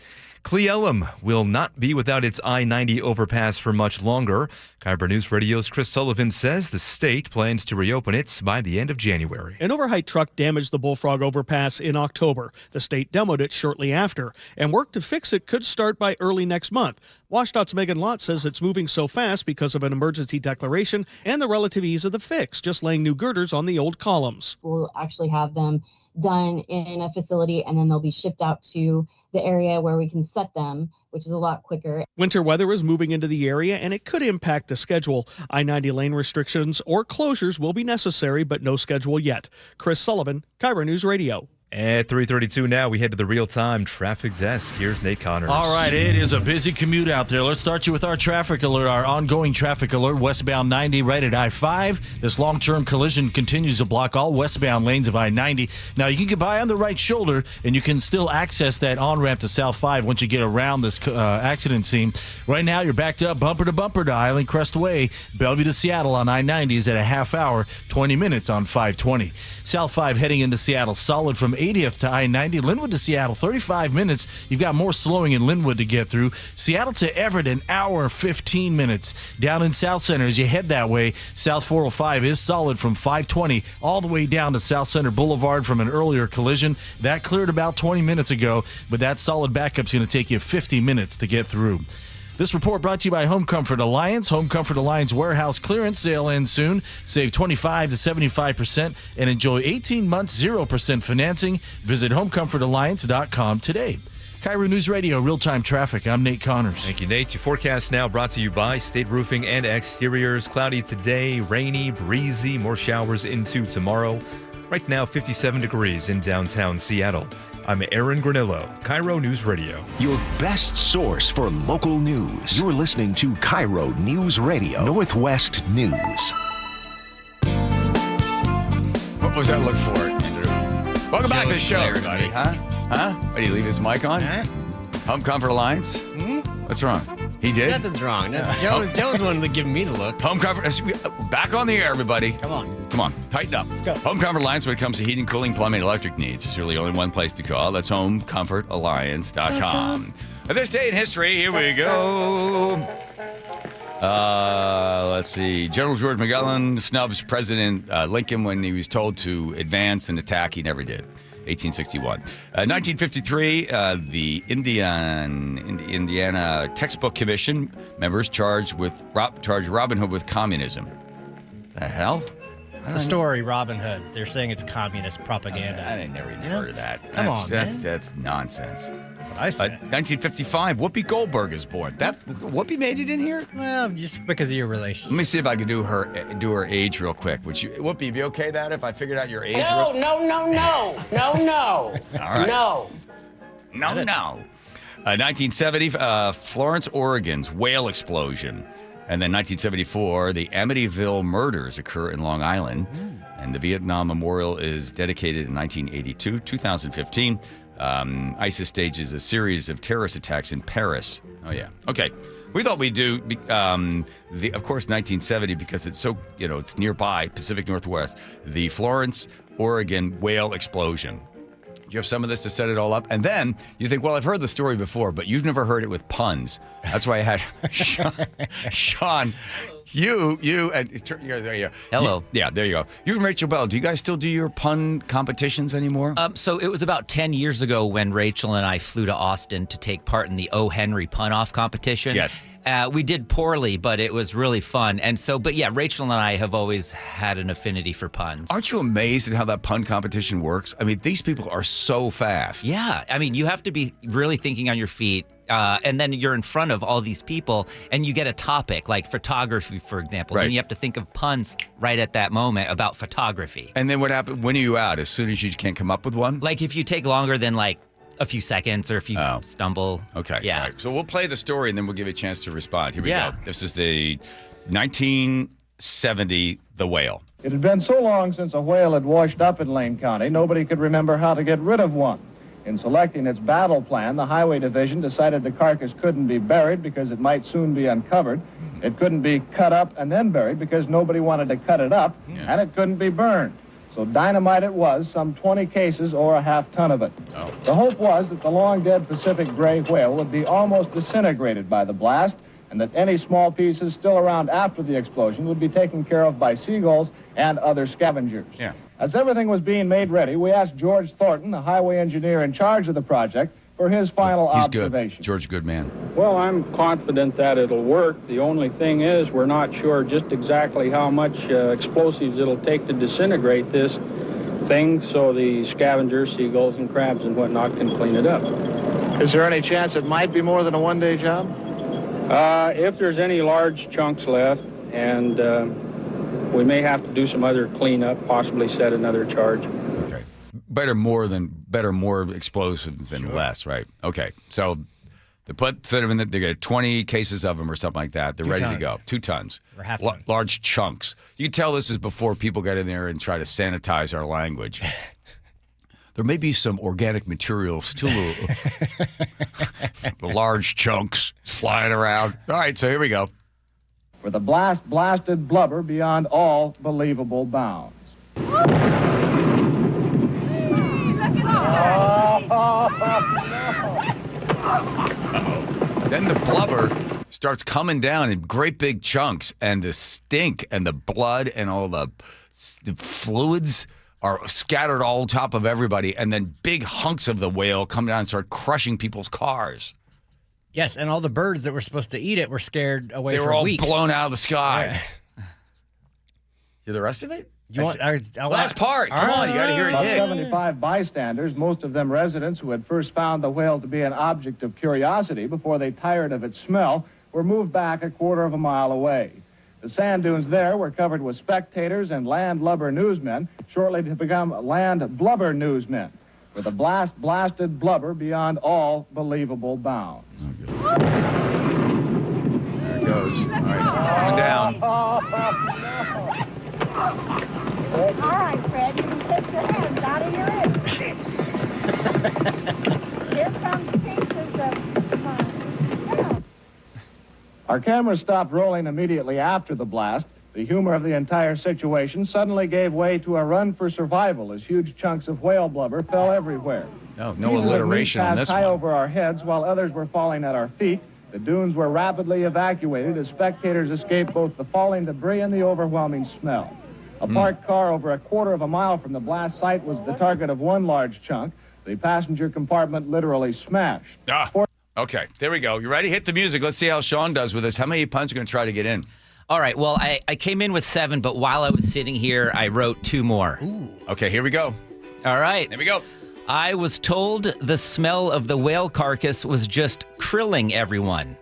Speaker 10: Cle Elum will not be without its I-90 overpass for much longer. KIRO News Radio's Chris Sullivan says the state plans to reopen it by the end of January.
Speaker 1: An overheight truck damaged the Bullfrog overpass in October. The state demoed it shortly after, and work to fix it could start by early next month. WashDOT's Megan Lott says it's moving so fast because of an emergency declaration and the relative ease of the fix, just laying new girders on the old columns.
Speaker 8: We'll actually have them done in a facility, and then they'll be shipped out to the area where we can set them, which is a lot quicker.
Speaker 1: Winter weather is moving into the area, and it could impact the schedule. I-90 lane restrictions or closures will be necessary, but no schedule yet. Chris Sullivan, KIRO News Radio.
Speaker 10: At 3:32 now, we head to the real-time traffic desk. Here's Nate Connors.
Speaker 11: All right, it is a busy commute out there. Let's start you with our traffic alert, our ongoing traffic alert, westbound 90 right at I-5. This long-term collision continues to block all westbound lanes of I-90. Now, you can get by on the right shoulder, and you can still access that on-ramp to South 5 once you get around this accident scene. Right now, you're backed up bumper to Island Crest Way. Bellevue to Seattle on I-90 is at a half hour, 20 minutes on 520. South 5 heading into Seattle, solid from 80th to I-90. Linwood to Seattle, 35 minutes. You've got more slowing in Linwood to get through. Seattle to Everett, an hour, 15 minutes. Down in South Center, as you head that way, South 405 is solid from 520 all the way down to South Center Boulevard from an earlier collision. That cleared about 20 minutes ago, but that solid backup's going to take you 50 minutes to get through. This report brought to you by Home Comfort Alliance. Home Comfort Alliance warehouse clearance sale ends soon. Save 25 to 75% and enjoy 18 months 0% financing. Visit homecomfortalliance.com today. KIRO News Radio, real-time traffic. I'm Nate Connors.
Speaker 10: Thank you, Nate. Your forecast now brought to you by State Roofing and Exteriors. Cloudy today, rainy, breezy, more showers into tomorrow. Right now, 57 degrees in downtown Seattle. I'm Aaron Granillo, KIRO News Radio.
Speaker 12: Your best source for local news. You're listening to KIRO News Radio, Northwest News.
Speaker 21: What was that look for, Andrew? Welcome back to the show, everybody. Huh? Did he leave his mic on? Home Comfort Alliance? What's wrong? He did?
Speaker 9: Nothing's wrong. Joe's one to give me the look.
Speaker 21: Home Comfort, back on the air, everybody.
Speaker 9: Come on,
Speaker 21: tighten up.
Speaker 9: Let's go.
Speaker 21: Home Comfort Alliance, when it comes to heating, cooling, plumbing, electric needs, there's really only one place to call. That's homecomfortalliance.com. This day in history, here we go. Let's see. General George McClellan snubs President Lincoln when he was told to advance and attack. He never did. 1861. 1953, the Indiana Textbook Commission members charged Robin Hood with communism. The hell?
Speaker 23: The story, Robin Hood. They're saying it's communist propaganda.
Speaker 21: I never even heard of that.
Speaker 23: Come on,
Speaker 21: That's nonsense.
Speaker 23: That's what I said.
Speaker 21: 1955, Whoopi Goldberg is born. Whoopi made it in here?
Speaker 23: Well, just because of your relationship.
Speaker 21: Let me see if I can do her age real quick. Whoopi, be okay that if I figured out your age?
Speaker 13: No.
Speaker 21: All right.
Speaker 13: No.
Speaker 21: 1970, Florence, Oregon's whale explosion. And then 1974, the Amityville murders occur in Long Island. And the Vietnam Memorial is dedicated in 1982. 2015, ISIS stages a series of terrorist attacks in Paris. Oh, yeah. Okay. We thought we'd do, of course, 1970, because it's so, it's nearby, Pacific Northwest, the Florence, Oregon whale explosion. You have some of this to set it all up. And then you think, well, I've heard the story before, but you've never heard it with puns. That's why I had Sean, you, and there you go.
Speaker 14: Hello.
Speaker 21: Yeah, there you go. You and Rachel Bell, do you guys still do your pun competitions anymore?
Speaker 14: So it was about 10 years ago when Rachel and I flew to Austin to take part in the O. Henry pun-off competition.
Speaker 21: Yes.
Speaker 14: We did poorly, but it was really fun. And so, but yeah, Rachel and I have always had an affinity for puns.
Speaker 21: Aren't you amazed at how that pun competition works? I mean, these people are so fast.
Speaker 14: Yeah. I mean, you have to be really thinking on your feet. And then you're in front of all these people and you get a topic like photography, for example.
Speaker 21: Right.
Speaker 14: And you have to think of puns right at that moment about photography.
Speaker 21: And then what happens? When are you out? As soon as you can't come up with one?
Speaker 14: Like if you take longer than like a few seconds or if you stumble.
Speaker 21: Okay.
Speaker 14: Yeah.
Speaker 21: All right. So we'll play the story and then we'll give you a chance to respond. Here we go. This is the 1970 The Whale.
Speaker 15: It had been so long since a whale had washed up in Lane County, nobody could remember how to get rid of one. In selecting its battle plan, the Highway Division decided the carcass couldn't be buried because it might soon be uncovered. It couldn't be cut up and then buried because nobody wanted to cut it up, and it couldn't be burned. So dynamite it was, some 20 cases or a half ton of it.
Speaker 21: Oh.
Speaker 15: The hope was that the long-dead Pacific gray whale would be almost disintegrated by the blast, and that any small pieces still around after the explosion would be taken care of by seagulls and other scavengers.
Speaker 21: Yeah.
Speaker 15: As everything was being made ready, we asked George Thornton, the highway engineer in charge of the project, for his final observation.
Speaker 21: Good. George, good man.
Speaker 18: Well, I'm confident that it'll work. The only thing is we're not sure just exactly how much explosives it'll take to disintegrate this thing so the scavengers, seagulls, and crabs and whatnot can clean it up.
Speaker 15: Is there any chance it might be more than a one-day job?
Speaker 18: If there's any large chunks left, and we may have to do some other cleanup, possibly set another charge.
Speaker 21: Okay. Better more explosives than less, right? Okay. So they set them in they get 20 cases of them or something like that. They're ready to go. 2 tons.
Speaker 23: Or half ton.
Speaker 21: Large chunks. You can tell this is before people get in there and try to sanitize our language. There may be some organic material still, the large chunks flying around. All right, so here we go.
Speaker 15: For the blasted blubber beyond all believable bounds.
Speaker 21: Then the blubber starts coming down in great big chunks, and the stink and the blood and all the fluids are scattered all on top of everybody, and then big hunks of the whale come down and start crushing people's cars.
Speaker 23: Yes, and all the birds that were supposed to eat it were scared away
Speaker 21: for
Speaker 23: weeks.
Speaker 21: They were all blown out of the sky. Yeah. Hear the rest of it? Last part. Come on, you got to hear it
Speaker 15: About
Speaker 21: hit.
Speaker 15: 75 bystanders, most of them residents who had first found the whale to be an object of curiosity before they tired of its smell, were moved back a quarter of a mile away. The sand dunes there were covered with spectators and land lubber newsmen, shortly to become land blubber newsmen, with a blasted blubber beyond all believable bounds.
Speaker 21: There it goes. All right, coming down.
Speaker 19: All right, Fred, you can take your hands out of your ears. Here comes pieces of my tail.
Speaker 15: Our cameras stopped rolling immediately after the blast. The humor of the entire situation suddenly gave way to a run for survival as huge chunks of whale blubber fell everywhere.
Speaker 21: No alliteration on this
Speaker 15: high
Speaker 21: one.
Speaker 15: over our heads while others were falling at our feet. The dunes were rapidly evacuated as spectators escaped both the falling debris and the overwhelming smell. A parked car over a quarter of a mile from the blast site was the target of one large chunk. The passenger compartment literally smashed.
Speaker 21: Okay, there we go. You ready? Hit the music. Let's see how Sean does with this. How many puns are you going to try to get in?
Speaker 14: All right. Well, I came in with 7, but while I was sitting here, I wrote 2 more.
Speaker 21: Ooh. Okay, here we go.
Speaker 14: All right.
Speaker 21: Here we go.
Speaker 14: I was told the smell of the whale carcass was just krilling everyone.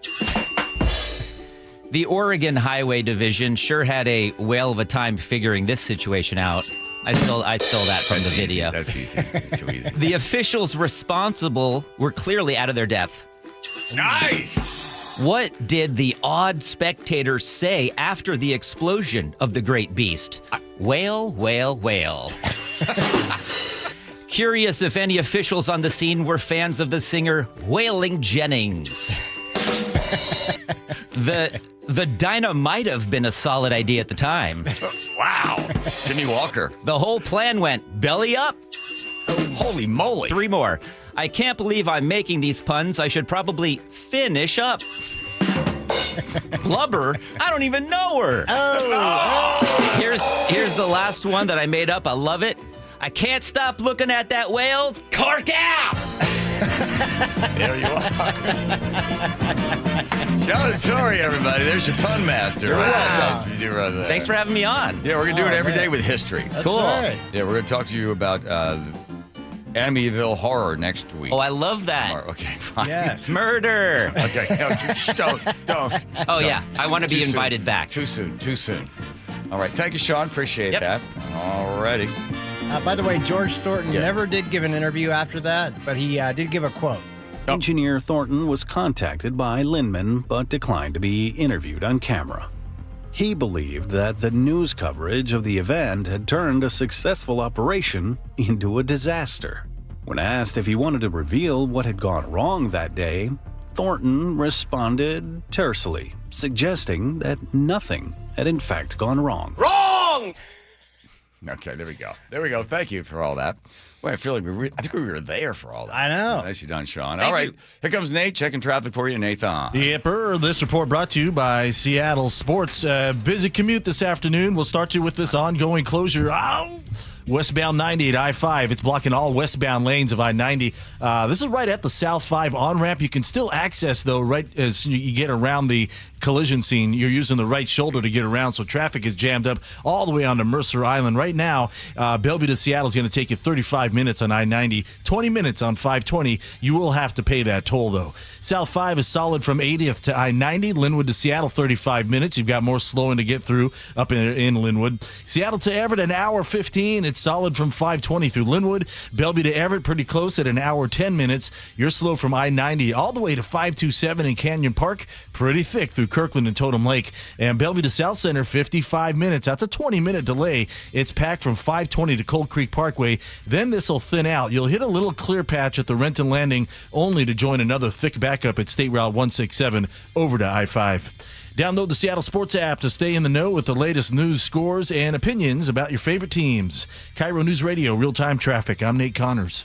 Speaker 14: The Oregon Highway Division sure had a whale of a time figuring this situation out. I stole that from the video.
Speaker 21: That's easy. Too easy.
Speaker 14: The officials responsible were clearly out of their depth.
Speaker 21: Nice!
Speaker 14: What did the odd spectators say after the explosion of the great beast? Whale, whale, whale. Curious if any officials on the scene were fans of the singer Wailing Jennings. The Dinah might have been a solid idea at the time.
Speaker 21: Wow. Jimmy Walker.
Speaker 14: The whole plan went belly up.
Speaker 21: Holy moly.
Speaker 14: 3 more. I can't believe I'm making these puns. I should probably finish up. Blubber? I don't even know her.
Speaker 23: Oh.
Speaker 14: Here's the last one that I made up. I love it. I can't stop looking at that whale's cork out.
Speaker 21: There you are. Sean Torrey, everybody. There's your pun master.
Speaker 14: Wow.
Speaker 21: You do right there.
Speaker 14: Thanks for having me on.
Speaker 21: Yeah, we're going to do it every day with history.
Speaker 23: That's
Speaker 14: Cool.
Speaker 23: right.
Speaker 21: Yeah, we're going to talk to you about Amityville Horror next week.
Speaker 14: Oh, I love that.
Speaker 21: Okay, fine.
Speaker 23: Yes.
Speaker 14: Murder.
Speaker 21: Okay, no, don't.
Speaker 14: Oh, yeah. I want to be
Speaker 21: Too soon.
Speaker 14: invited back.
Speaker 21: Too soon. All right, thank you, Sean. Appreciate that. All righty.
Speaker 23: By the way, George Thornton never did give an interview after that, but he did give a quote.
Speaker 3: Engineer Thornton was contacted by Lindman but declined to be interviewed on camera. He believed that the news coverage of the event had turned a successful operation into a disaster. When asked if he wanted to reveal what had gone wrong that day, Thornton responded tersely, suggesting that nothing had in fact gone wrong.
Speaker 21: Wrong! Okay, there we go. Thank you for all that. Well, I feel like I think we were there for all that.
Speaker 23: I know.
Speaker 21: Nicely done, Sean.
Speaker 14: Thank
Speaker 21: All right,
Speaker 14: you.
Speaker 21: here comes Nate checking traffic for you, Nathan.
Speaker 11: Yep, this report brought to you by Seattle Sports. Busy commute this afternoon. We'll start you with this ongoing closure. Westbound 90 at I-5. It's blocking all westbound lanes of I-90. This is right at the South 5 on-ramp. You can still access, though, right as you get around the collision scene. You're using the right shoulder to get around, so traffic is jammed up all the way onto Mercer Island. Right now, Bellevue to Seattle is going to take you 35 minutes on I-90, 20 minutes on 520. You will have to pay that toll, though. South 5 is solid from 80th to I-90. Linwood to Seattle, 35 minutes. You've got more slowing to get through up in Linwood. Seattle to Everett, an hour 15. It's solid from 520 through Linwood. Bellevue to Everett, pretty close at an hour 10 minutes. You're slow from I-90 all the way to 527 in Canyon Park. Pretty thick through Kirkland and Totem Lake. And Bellevue to South Center, 55 minutes. That's a 20-minute delay. It's packed from 520 to Cold Creek Parkway. Then this will thin out. You'll hit a little clear patch at the Renton Landing, only to join another thick backup at State Route 167 over to I-5. Download the Seattle Sports app to stay in the know with the latest news, scores, and opinions about your favorite teams. KIRO News Radio, real-time traffic. I'm Nate Connors.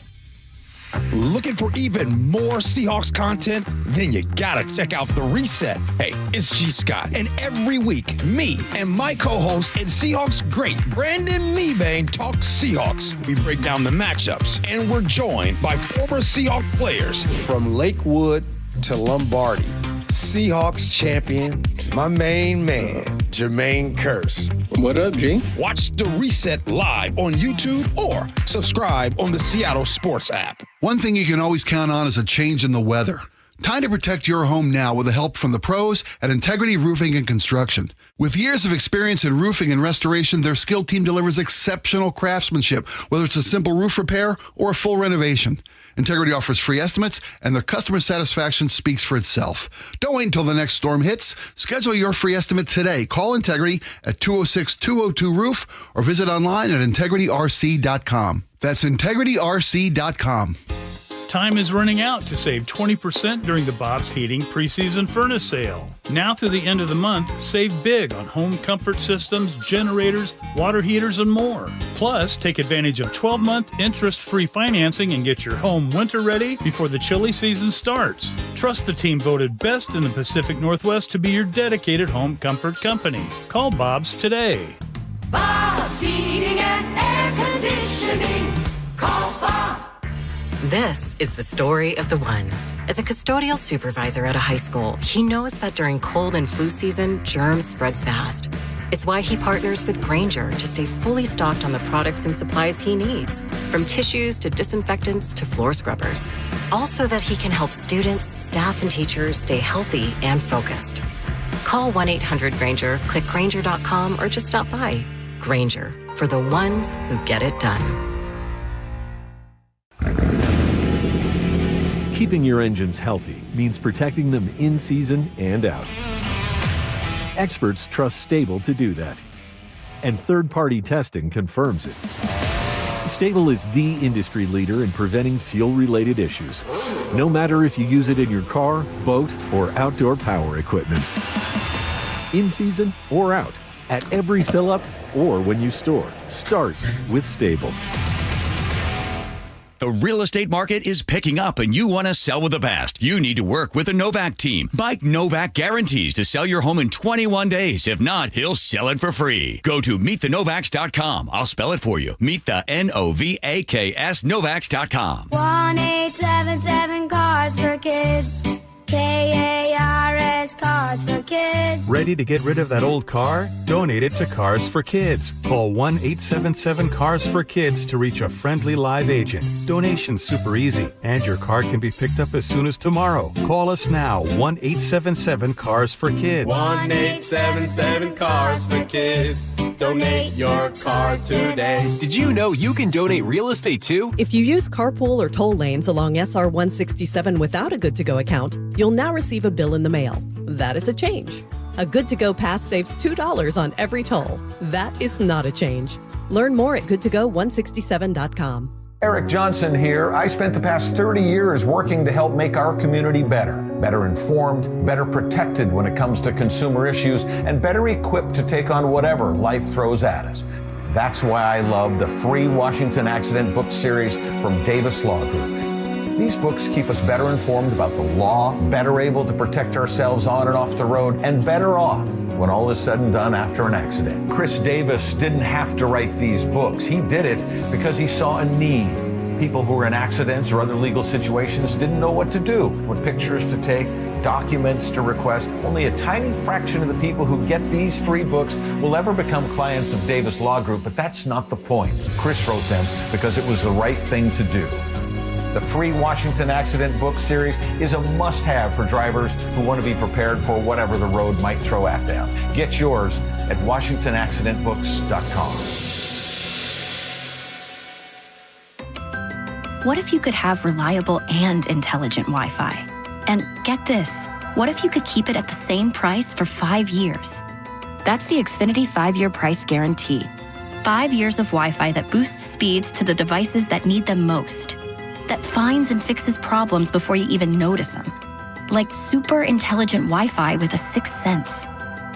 Speaker 13: Looking for even more Seahawks content? Then you gotta check out The Reset. Hey, it's G. Scott, and every week, me and my co-host and Seahawks great Brandon Meebane talk Seahawks. We break down the matchups, and we're joined by former Seahawks players.
Speaker 17: From Lakewood to Lombardi, Seahawks champion, my main man, Jermaine Kearse.
Speaker 13: What up, G? Watch The Reset live on YouTube or subscribe on the Seattle Sports app.
Speaker 20: One thing you can always count on is a change in the weather. Time to protect your home now with the help from the pros at Integrity Roofing and Construction. With years of experience in roofing and restoration, their skilled team delivers exceptional craftsmanship, whether it's a simple roof repair or a full renovation. Integrity offers free estimates, and their customer satisfaction speaks for itself. Don't wait until the next storm hits. Schedule your free estimate today. Call Integrity at 206-202-ROOF or visit online at integrityrc.com. That's integrityrc.com.
Speaker 22: Time is running out to save 20% during the Bob's Heating preseason furnace sale. Now through the end of the month, save big on home comfort systems, generators, water heaters, and more. Plus, take advantage of 12-month interest-free financing and get your home winter ready before the chilly season starts. Trust the team voted best in the Pacific Northwest to be your dedicated home comfort company. Call Bob's today.
Speaker 5: Bob's
Speaker 2: This is the story of the one. As a custodial supervisor at a high school, he knows that during cold and flu season, germs spread fast. It's why he partners with Grainger to stay fully stocked on the products and supplies he needs, from tissues to disinfectants to floor scrubbers. All so that he can help students, staff, and teachers stay healthy and focused. Call 1-800-GRAINGER, click Grainger.com, or just stop by. Grainger, for the ones who get it done.
Speaker 4: Keeping your engines healthy means protecting them in season and out. Experts trust Stable to do that. And third-party testing confirms it. Stable is the industry leader in preventing fuel-related issues, no matter if you use it in your car, boat, or outdoor power equipment. In season or out, at every fill-up or when you store, start with Stable.
Speaker 16: The real estate market is picking up and you want to sell with the best. You need to work with the Novak team. Mike Novak guarantees to sell your home in 21 days. If not, he'll sell it for free. Go to meetthenovaks.com. I'll spell it for you. Meet the Novaks Novaks.com.
Speaker 24: 1-877 Cards for Kids. KARS Cards for Kids.
Speaker 25: Ready to get rid of that old car? Donate it to Cars for Kids. Call 1-877-CARS-FOR-KIDS to reach a friendly live agent. Donation's super easy, and your car can be picked up as soon as tomorrow. Call us now, 1-877-CARS-FOR-KIDS.
Speaker 26: 1-877-CARS-FOR-KIDS. Donate your car today.
Speaker 27: Did you know you can donate real estate too?
Speaker 28: If you use carpool or toll lanes along SR 167 without a good-to-go account, you'll now receive a bill in the mail. That is a change. A good-to-go pass saves $2 on every toll. That is not a change. Learn more at goodtogo167.com.
Speaker 29: Eric Johnson here. I spent the past 30 years working to help make our community better informed, better protected when it comes to consumer issues, and better equipped to take on whatever life throws at us. That's why I love the free Washington Accident book series from Davis Law Group. These books keep us better informed about the law, better able to protect ourselves on and off the road, and better off when all is said and done after an accident. Chris Davis didn't have to write these books. He did it because he saw a need. People who were in accidents or other legal situations didn't know what to do, what pictures to take, documents to request. Only a tiny fraction of the people who get these free books will ever become clients of Davis Law Group, but that's not the point. Chris wrote them because it was the right thing to do. The free Washington Accident book series is a must-have for drivers who want to be prepared for whatever the road might throw at them. Get yours at WashingtonAccidentBooks.com.
Speaker 30: What if you could have reliable and intelligent Wi-Fi? And get this, what if you could keep it at the same price for 5 years? That's the Xfinity 5-year price guarantee. 5 years of Wi-Fi that boosts speeds to the devices that need them most. That finds and fixes problems before you even notice them. Like super intelligent Wi-Fi with a sixth sense.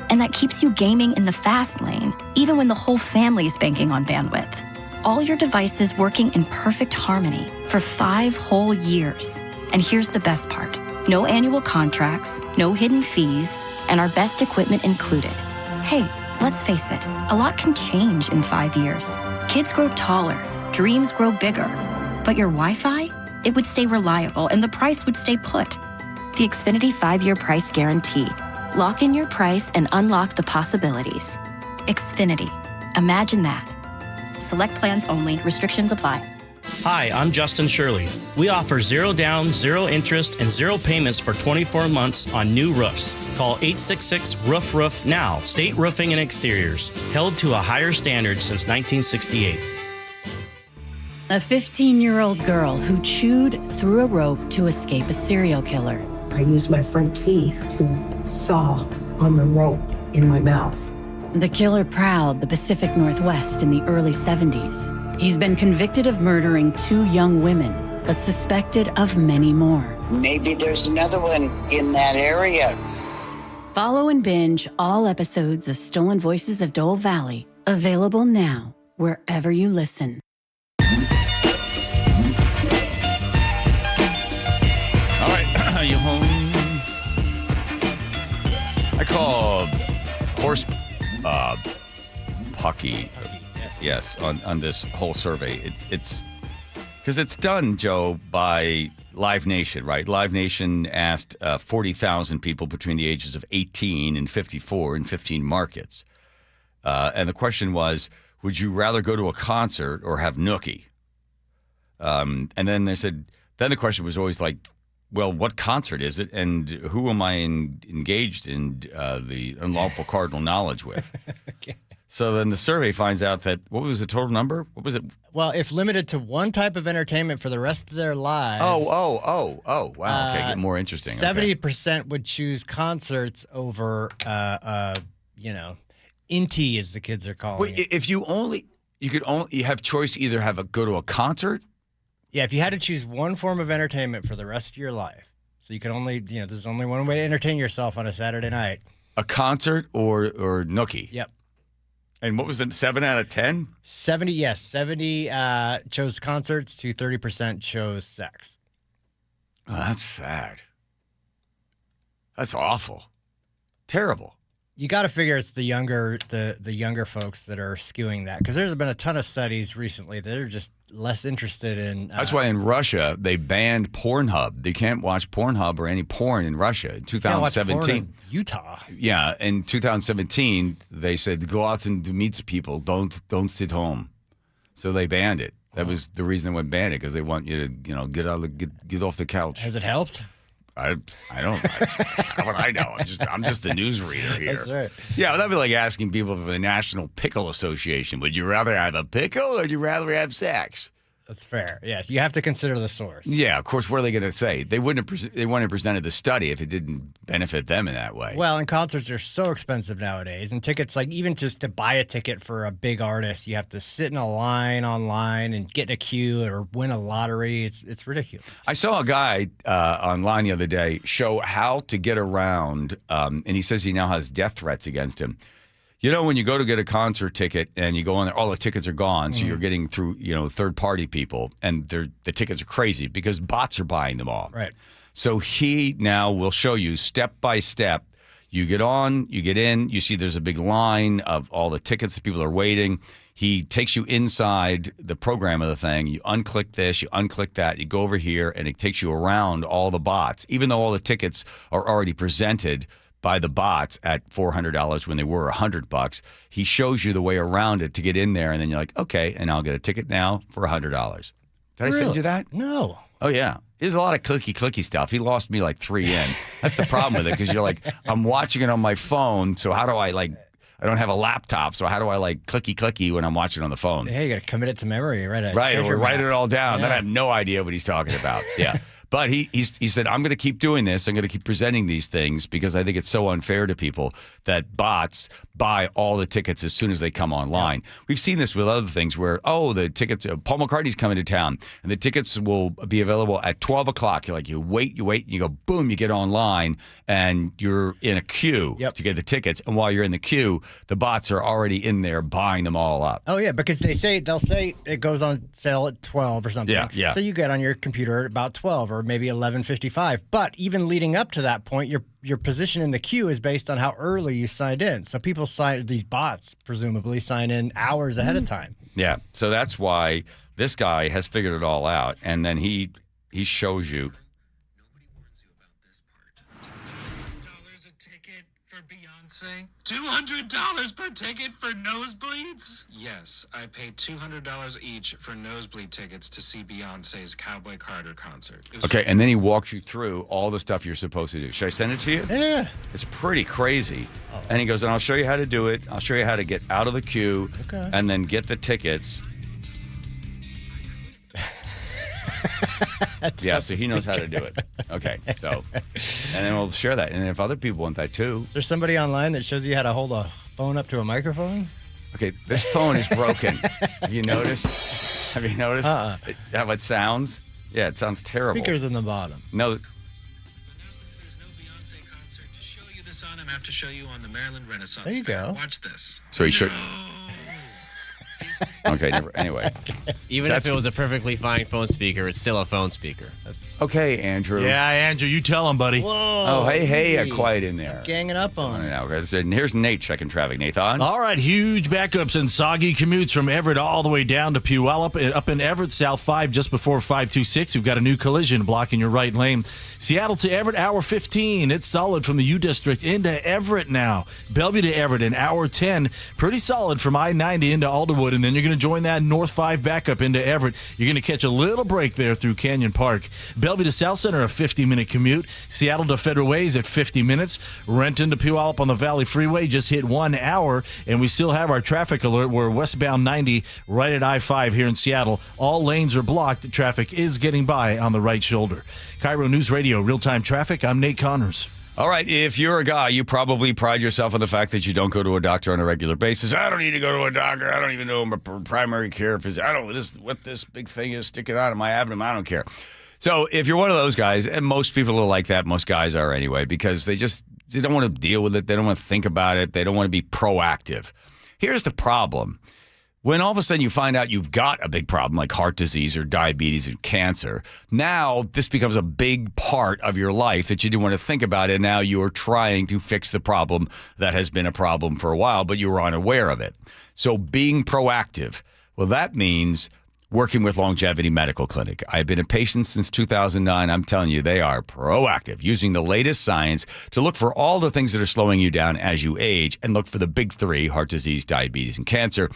Speaker 30: And that keeps you gaming in the fast lane, even when the whole family is banking on bandwidth. All your devices working in perfect harmony for 5 whole years. And here's the best part. No annual contracts, no hidden fees, and our best equipment included. Hey, let's face it, a lot can change in 5 years. Kids grow taller, dreams grow bigger. But your Wi-Fi, it would stay reliable and the price would stay put. The Xfinity 5-year price guarantee. Lock in your price and unlock the possibilities. Xfinity. Imagine that. Select plans only. Restrictions apply.
Speaker 31: Hi, I'm Justin Shirley. We offer 0 down, 0 interest, and 0 payments for 24 months on new roofs. Call 866-ROOF-ROOF now. State Roofing and Exteriors. Held to a higher standard since 1968.
Speaker 32: A 15-year-old girl who chewed through a rope to escape a serial killer.
Speaker 33: I used my front teeth to saw on the rope in my mouth.
Speaker 32: The killer prowled the Pacific Northwest in the early 70s. He's been convicted of murdering 2 young women, but suspected of many more.
Speaker 34: Maybe there's another one in that area.
Speaker 32: Follow and binge all episodes of Stolen Voices of Dole Valley, available now wherever you listen.
Speaker 21: Are you home? I call horse Pucky. Yes, on this whole survey. It's Because it's done, Joe, by Live Nation, right? Live Nation asked 40,000 people between the ages of 18 and 54 in 15 markets. And the question was, would you rather go to a concert or have Nookie? And then they said, then the question was always like, well, what concert is it, and who am I engaged in the unlawful cardinal knowledge with?
Speaker 1: Okay.
Speaker 21: So then the survey finds out that, what was the total number? What was it?
Speaker 1: Well, if limited to one type of entertainment for the rest of their lives.
Speaker 21: Oh, wow. Okay, get more interesting.
Speaker 1: 70% would choose concerts over, Inti, as the kids are calling it.
Speaker 21: If you have choice to either go to a concert.
Speaker 1: Yeah, if you had to choose one form of entertainment for the rest of your life, so you can only, there's only one way to entertain yourself on a Saturday night.
Speaker 21: A concert or Nookie?
Speaker 1: Yep.
Speaker 21: And what was it, 7 out of 10?
Speaker 1: 70 chose concerts to 30% chose sex.
Speaker 21: Oh, that's sad. That's awful. Terrible.
Speaker 1: You got to figure it's the younger folks that are skewing that, because there's been a ton of studies recently that are just less interested in.
Speaker 21: That's why in Russia they banned Pornhub. They can't watch Pornhub or any porn in Russia in 2017.
Speaker 1: Watch porn in Utah.
Speaker 21: Yeah, in 2017 they said go out and meet people. Don't sit home. So they banned it. That was the reason they went ban it, because they want you to get off the couch.
Speaker 1: Has it helped?
Speaker 21: I don't. How would I know? I'm just the newsreader here.
Speaker 1: That's right.
Speaker 21: Yeah, that'd be like asking people from the National Pickle Association, would you rather have a pickle or would you rather have sex?
Speaker 1: That's fair. Yes, you have to consider the source.
Speaker 21: Yeah, of course. What are they going to say? They wouldn't have presented the study if it didn't benefit them in that way.
Speaker 1: Well, and concerts are so expensive nowadays, and tickets, like even just to buy a ticket for a big artist, you have to sit in a line online and get in a queue or win a lottery. It's ridiculous.
Speaker 21: I saw a guy online the other day show how to get around, and he says he now has death threats against him. When you go to get a concert ticket and you go in there, all the tickets are gone. So you're getting through, third-party people, and the tickets are crazy because bots are buying them all.
Speaker 1: Right.
Speaker 21: So he now will show you step by step. You get on, you get in, you see there's a big line of all the tickets that people are waiting. He takes you inside the program of the thing. You unclick this, you unclick that, you go over here, and it takes you around all the bots, even though all the tickets are already presented by the bots at $400 when they were $100. He shows you the way around it to get in there, and then you're like, okay, and I'll get a ticket now for $100. Did I send you that?
Speaker 1: No.
Speaker 21: Oh, yeah. There's a lot of clicky stuff. He lost me like 3 in. That's the problem with it, because you're like, I'm watching it on my phone, so how do I I don't have a laptop, so how do I clicky when I'm watching it on the phone?
Speaker 1: Hey, you got to commit it to memory, right?
Speaker 21: Right, or write it all down.
Speaker 1: Yeah.
Speaker 21: Then I have no idea what he's talking about. Yeah. But he said, I'm going to keep doing this. I'm going to keep presenting these things because I think it's so unfair to people that bots buy all the tickets as soon as they come online. Yeah. We've seen this with other things where, the tickets, Paul McCartney's coming to town, and the tickets will be available at 12 o'clock. You're like, you wait, and you go, boom, you get online, and you're in a queue to get the tickets. And while you're in the queue, the bots are already in there buying them all up.
Speaker 1: Oh, yeah, because they'll say it goes on sale at 12 or something.
Speaker 21: Yeah.
Speaker 1: So you get on your computer at about 12 or maybe 11:55. But even leading up to that point, your position in the queue is based on how early you signed in. So these bots presumably sign in hours ahead of time.
Speaker 21: Yeah. So that's why this guy has figured it all out, and then he shows you.
Speaker 3: $200 a ticket for Beyonce? $200 per ticket for nosebleeds? Yes, I paid $200 each for nosebleed tickets to see Beyonce's Cowboy Carter concert.
Speaker 21: Okay, and then he walks you through all the stuff you're supposed to do. Should I send it to you?
Speaker 1: Yeah.
Speaker 21: It's pretty crazy. And he goes, and I'll show you how to do it. I'll show you how to get out of the queue and then get the tickets. Yeah, so he knows how to do it. Okay, so, and then we'll share that. And if other people want that too.
Speaker 1: Is there somebody online that shows you how to hold a phone up to a microphone?
Speaker 21: Okay, this phone is broken. Have you noticed? How it sounds? Yeah, it sounds terrible.
Speaker 1: Speakers in the bottom.
Speaker 21: No.
Speaker 3: But now since there's no Beyonce concert to show you this on, I'm going to have to show you on the Maryland Renaissance
Speaker 1: There you
Speaker 3: Fair.
Speaker 1: go.
Speaker 3: Watch this.
Speaker 21: So he should. Okay, anyway.
Speaker 6: Even if it was a perfectly fine phone speaker, it's still a phone speaker.
Speaker 21: Okay, Andrew.
Speaker 7: Yeah, Andrew, you tell him, buddy.
Speaker 1: Whoa.
Speaker 21: Oh, hey, quiet in there.
Speaker 1: Ganging up on it.
Speaker 21: Okay, so here's Nate checking traffic. Nathan?
Speaker 7: All right, huge backups and soggy commutes from Everett all the way down to Puyallup. Up in Everett, South 5, just before 526. We've got a new collision blocking your right lane. Seattle to Everett, hour 15. It's solid from the U District into Everett now. Bellevue to Everett in hour 10. Pretty solid from I-90 into Alderwood. And then you're going to join that North 5 backup into Everett. You're going to catch a little break there through Canyon Park. Bellevue to South Center, a 50-minute commute. Seattle to Federal Ways at 50 minutes. Renton to Puyallup on the Valley Freeway just hit 1 hour. And we still have our traffic alert. We're westbound 90 right at I-5 here in Seattle. All lanes are blocked. Traffic is getting by on the right shoulder. KIRO News Radio, real-time traffic. I'm Nate Connors.
Speaker 21: All right, if you're a guy, you probably pride yourself on the fact that you don't go to a doctor on a regular basis. I don't need to go to a doctor. I don't even know my primary care physician. I don't what this big thing is sticking out of my abdomen. I don't care. So if you're one of those guys, and most people are like that, most guys are anyway, because they don't want to deal with it. They don't want to think about it. They don't want to be proactive. Here's the problem. When all of a sudden you find out you've got a big problem like heart disease or diabetes or cancer, now this becomes a big part of your life that you didn't want to think about, and now you're trying to fix the problem that has been a problem for a while, but you were unaware of it. So being proactive, well, that means working with Longevity Medical Clinic. I've been a patient since 2009. I'm telling you, they are proactive, using the latest science to look for all the things that are slowing you down as you age and look for the big three: heart disease, diabetes, and cancer,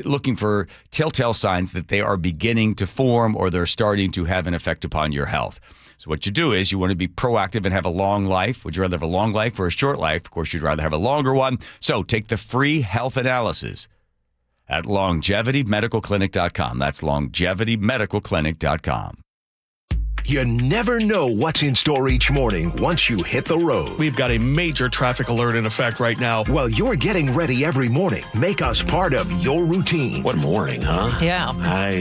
Speaker 21: looking for telltale signs that they are beginning to form or they're starting to have an effect upon your health. So what you do is you want to be proactive and have a long life. Would you rather have a long life or a short life? Of course, you'd rather have a longer one. So take the free health analysis at longevitymedicalclinic.com. That's longevitymedicalclinic.com.
Speaker 8: You never know what's in store each morning once you hit the road.
Speaker 9: We've got a major traffic alert in effect right now.
Speaker 8: While you're getting ready every morning, make us part of your routine.
Speaker 9: What morning, huh?
Speaker 10: Yeah.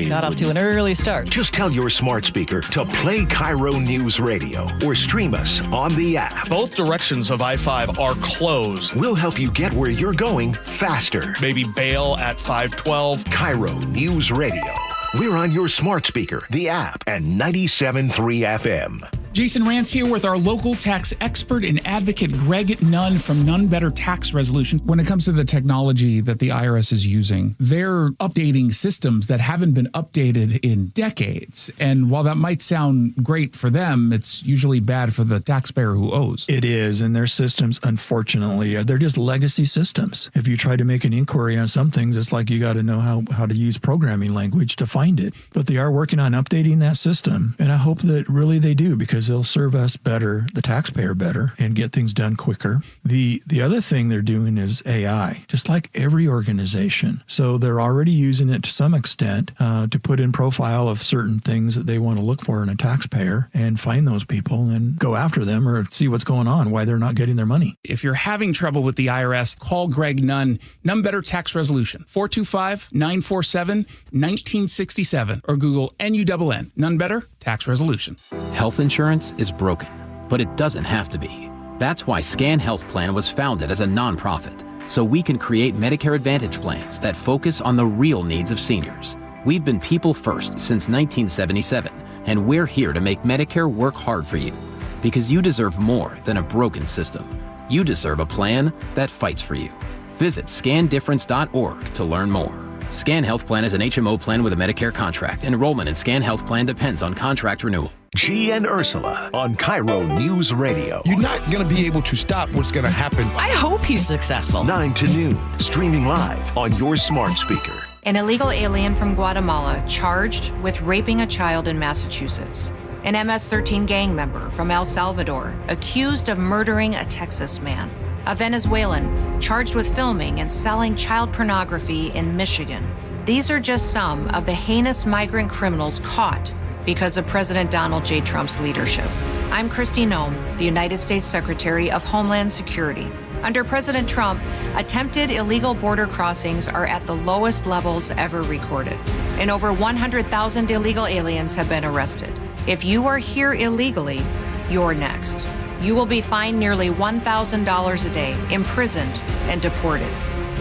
Speaker 10: Got off to an early start.
Speaker 8: Just tell your smart speaker to play KIRO News Radio or stream us on the app.
Speaker 9: Both directions of I-5 are closed.
Speaker 8: We'll help you get where you're going faster.
Speaker 9: Maybe bail at 512.
Speaker 8: KIRO News Radio. We're on your smart speaker, the app, and 97.3 FM.
Speaker 11: Jason Rance here with our local tax expert and advocate, Greg Nunn from None Better Tax Resolution. When it comes to the technology that the IRS is using, they're updating systems that haven't been updated in decades. And while that might sound great for them, it's usually bad for the taxpayer who owes.
Speaker 12: It is, and their systems, unfortunately, they're just legacy systems. If you try to make an inquiry on some things, it's like you got to know how to use programming language to find it. But they are working on updating that system, and I hope that really they do, because they'll serve us better, the taxpayer better, and get things done quicker. The other thing they're doing is AI, just like every organization. So they're already using it to some extent to put in profile of certain things that they want to look for in a taxpayer and find those people and go after them or see what's going on, why they're not getting their money.
Speaker 11: If you're having trouble with the IRS, call Greg Nunn, None Better Tax Resolution, 425-947-1967, or Google NUNN, None Better Tax Resolution.
Speaker 13: Health insurance is broken, but it doesn't have to be. That's why Scan Health Plan was founded as a nonprofit, so we can create Medicare Advantage plans that focus on the real needs of seniors. We've been people first since 1977, and we're here to make Medicare work hard for you, because you deserve more than a broken system. You deserve a plan that fights for you. Visit scandifference.org to learn more. Scan Health Plan is an HMO plan with a Medicare contract. Enrollment in Scan Health Plan depends on contract renewal.
Speaker 8: G and Ursula on KIRO News Radio.
Speaker 9: You're not going to be able to stop what's going to happen.
Speaker 10: I hope he's successful.
Speaker 8: 9 to noon, streaming live on your smart speaker.
Speaker 14: An illegal alien from Guatemala charged with raping a child in Massachusetts. An MS-13 gang member from El Salvador accused of murdering a Texas man. A Venezuelan charged with filming and selling child pornography in Michigan. These are just some of the heinous migrant criminals caught because of President Donald J. Trump's leadership. I'm Kristi Noem, the United States Secretary of Homeland Security. Under President Trump, attempted illegal border crossings are at the lowest levels ever recorded, and over 100,000 illegal aliens have been arrested. If you are here illegally, you're next. You will be fined nearly $1,000 a day, imprisoned, and deported.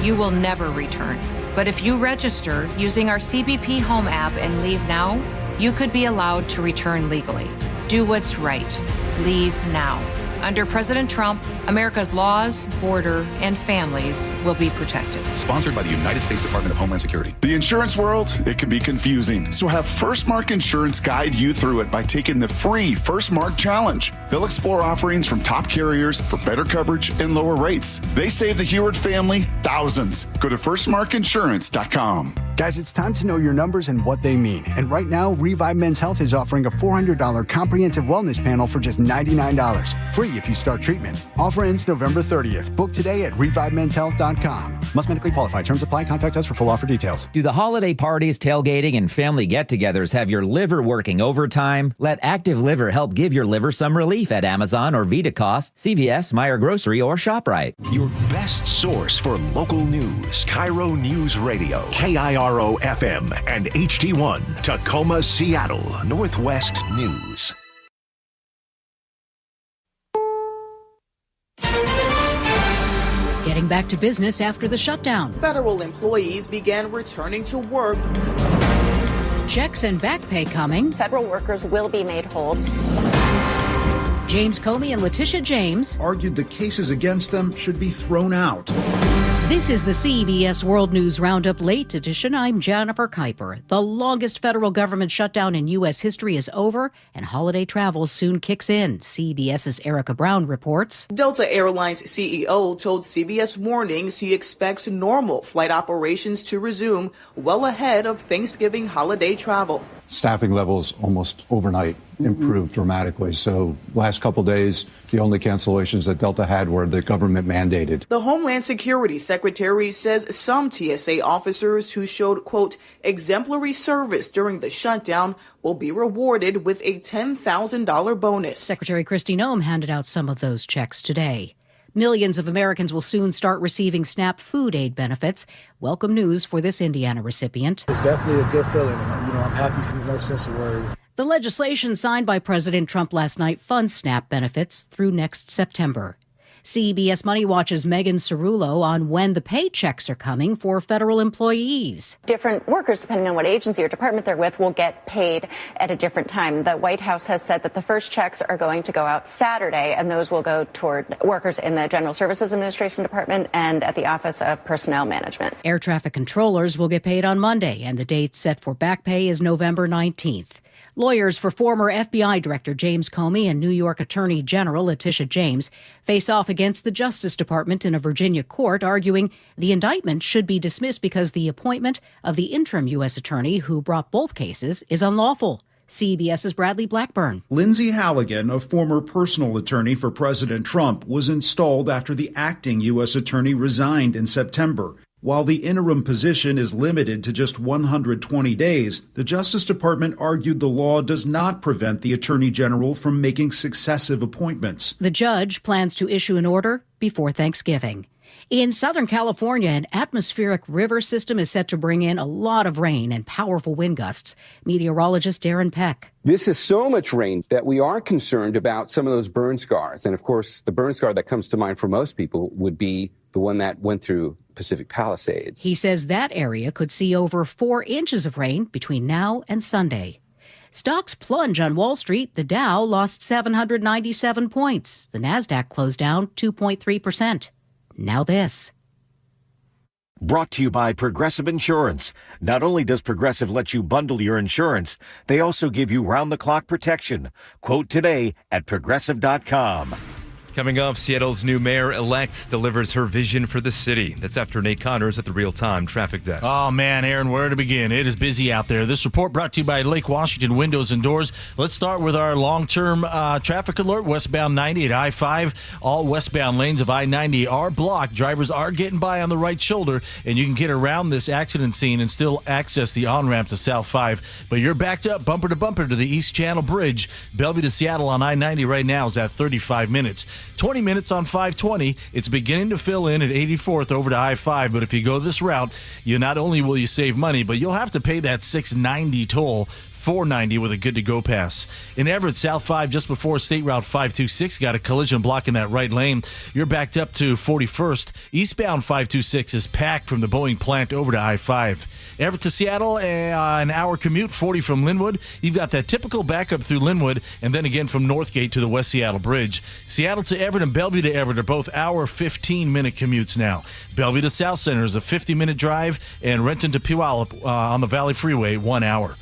Speaker 14: You will never return. But if you register using our CBP Home app and leave now, you could be allowed to return legally. Do what's right. Leave now. Under President Trump, America's laws, border, and families will be protected.
Speaker 2: Sponsored by the United States Department of Homeland Security. The insurance world, it can be confusing. So have First Mark Insurance guide you through it by taking the free First Mark Challenge. They'll explore offerings from top carriers for better coverage and lower rates. They save the Heward family thousands. Go to firstmarkinsurance.com.
Speaker 4: Guys, it's time to know your numbers and what they mean. And right now, Revive Men's Health is offering a $400 comprehensive wellness panel for just $99. Free if you start treatment. Offer ends November 30th. Book today at revivemenshealth.com. Must medically qualify. Terms apply. Contact us for full offer details.
Speaker 5: Do the holiday parties, tailgating, and family get-togethers have your liver working overtime? Let Active Liver help give your liver some relief at Amazon or VitaCost, CVS, Meijer Grocery, or ShopRite.
Speaker 8: Your best source for local news. KIRO News Radio. KIRO FM and HD1. Tacoma, Seattle. Northwest News.
Speaker 15: Getting back to business after the shutdown.
Speaker 16: Federal employees began returning to work.
Speaker 15: Checks and back pay coming.
Speaker 17: Federal workers will be made whole.
Speaker 15: James Comey and Letitia James
Speaker 18: argued the cases against them should be thrown out.
Speaker 15: This is the CBS World News Roundup Late Edition. I'm Jennifer Kuiper. The longest federal government shutdown in U.S. history is over, and holiday travel soon kicks in. CBS's Erica Brown reports.
Speaker 16: Delta Airlines CEO told CBS Mornings he expects normal flight operations to resume well ahead of Thanksgiving holiday travel.
Speaker 19: Staffing levels almost overnight improved dramatically. So last couple days, the only cancellations that Delta had were the government mandated.
Speaker 16: The Homeland Security Secretary says some TSA officers who showed, quote, exemplary service during the shutdown will be rewarded with a $10,000 bonus.
Speaker 15: Secretary Kristi Noem handed out some of those checks today. Millions of Americans will soon start receiving SNAP food aid benefits. Welcome news for this Indiana recipient.
Speaker 20: It's definitely a good feeling. I'm happy for no sense of worry.
Speaker 15: The legislation signed by President Trump last night funds SNAP benefits through next September. CBS Money Watch's Megan Cerullo on when the paychecks are coming for federal employees.
Speaker 17: Different workers, depending on what agency or department they're with, will get paid at a different time. The White House has said that the first checks are going to go out Saturday, and those will go toward workers in the General Services Administration Department and at the Office of Personnel Management.
Speaker 15: Air traffic controllers will get paid on Monday, and the date set for back pay is November 19th. Lawyers for former FBI Director James Comey and New York Attorney General Letitia James face off against the Justice Department in a Virginia court, arguing the indictment should be dismissed because the appointment of the interim U.S. attorney who brought both cases is unlawful. CBS's Bradley Blackburn.
Speaker 18: Lindsay Halligan, a former personal attorney for President Trump, was installed after the acting U.S. attorney resigned in September. While the interim position is limited to just 120 days, the Justice Department argued the law does not prevent the Attorney General from making successive appointments.
Speaker 15: The judge plans to issue an order before Thanksgiving. In Southern California, an atmospheric river system is set to bring in a lot of rain and powerful wind gusts. Meteorologist Darren Peck.
Speaker 22: This is so much rain that we are concerned about some of those burn scars. And of course, the burn scar that comes to mind for most people would be the one that went through Pacific Palisades.
Speaker 15: He says that area could see over 4 inches of rain between now and Sunday. Stocks plunge on Wall Street. The Dow lost 797 points. The Nasdaq closed down 2.3%. Now this.
Speaker 23: Brought to you by Progressive Insurance. Not only does Progressive let you bundle your insurance, they also give you round-the-clock protection. Quote today at Progressive.com.
Speaker 24: Coming up, Seattle's new mayor-elect delivers her vision for the city. That's after Nate Connors at the Real-Time Traffic Desk.
Speaker 7: Oh, man, Aaron, where to begin? It is busy out there. This report brought to you by Lake Washington Windows and Doors. Let's start with our long-term traffic alert. Westbound 90 at I-5. All westbound lanes of I-90 are blocked. Drivers are getting by on the right shoulder, and you can get around this accident scene and still access the on-ramp to South 5. But you're backed up bumper to bumper to the East Channel Bridge. Bellevue to Seattle on I-90 right now is at 35 minutes. 20 minutes on 520. It's beginning to fill in at 84th over to I-5, but if you go this route, you not only will you save money, but you'll have to pay that $6.90 toll 490 with a good-to-go pass. In Everett, South 5, just before State Route 526, got a collision blocking that right lane. You're backed up to 41st. Eastbound 526 is packed from the Boeing plant over to I-5. Everett to Seattle, an hour commute, 40 from Linwood. You've got that typical backup through Linwood, and then again from Northgate to the West Seattle Bridge. Seattle to Everett and Bellevue to Everett are both hour 15-minute commutes now. Bellevue to South Center is a 50-minute drive, and Renton to Puyallup on the Valley Freeway, 1 hour.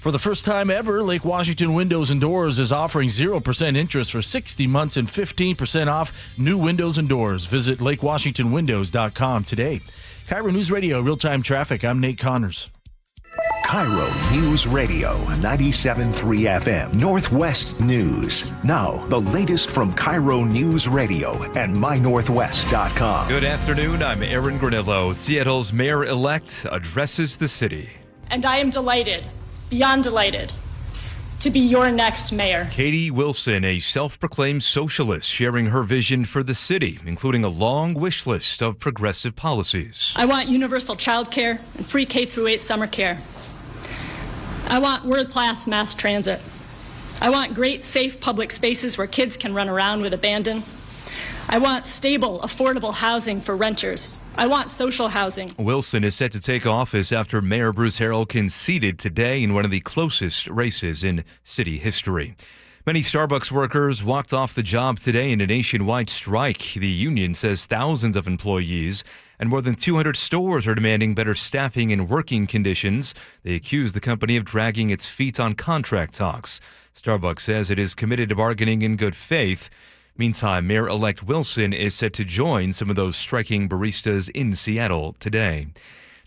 Speaker 7: For the first time ever, Lake Washington Windows and Doors is offering 0% interest for 60 months and 15% off new windows and doors. Visit lakewashingtonwindows.com today. KIRO News Radio, real-time traffic. I'm Nate Connors.
Speaker 8: KIRO News Radio, 97.3 FM, Northwest News. Now, the latest from KIRO News Radio and mynorthwest.com.
Speaker 24: Good afternoon. I'm Aaron Granillo. Seattle's mayor-elect addresses the city.
Speaker 1: And I am delighted, beyond delighted, to be your next mayor.
Speaker 24: Katie Wilson, a self-proclaimed socialist, sharing her vision for the city, including a long wish list of progressive policies.
Speaker 1: I want universal child care and free K-8 summer care. I want world-class mass transit. I want great, safe public spaces where kids can run around with abandon. I want stable, affordable housing for renters. I want social housing.
Speaker 24: Wilson is set to take office after Mayor Bruce Harrell conceded today in one of the closest races in city history. Many Starbucks workers walked off the job today in a nationwide strike. The union says thousands of employees and more than 200 stores are demanding better staffing and working conditions. They accuse the company of dragging its feet on contract talks. Starbucks says it is committed to bargaining in good faith. Meantime, Mayor-elect Wilson is set to join some of those striking baristas in Seattle today.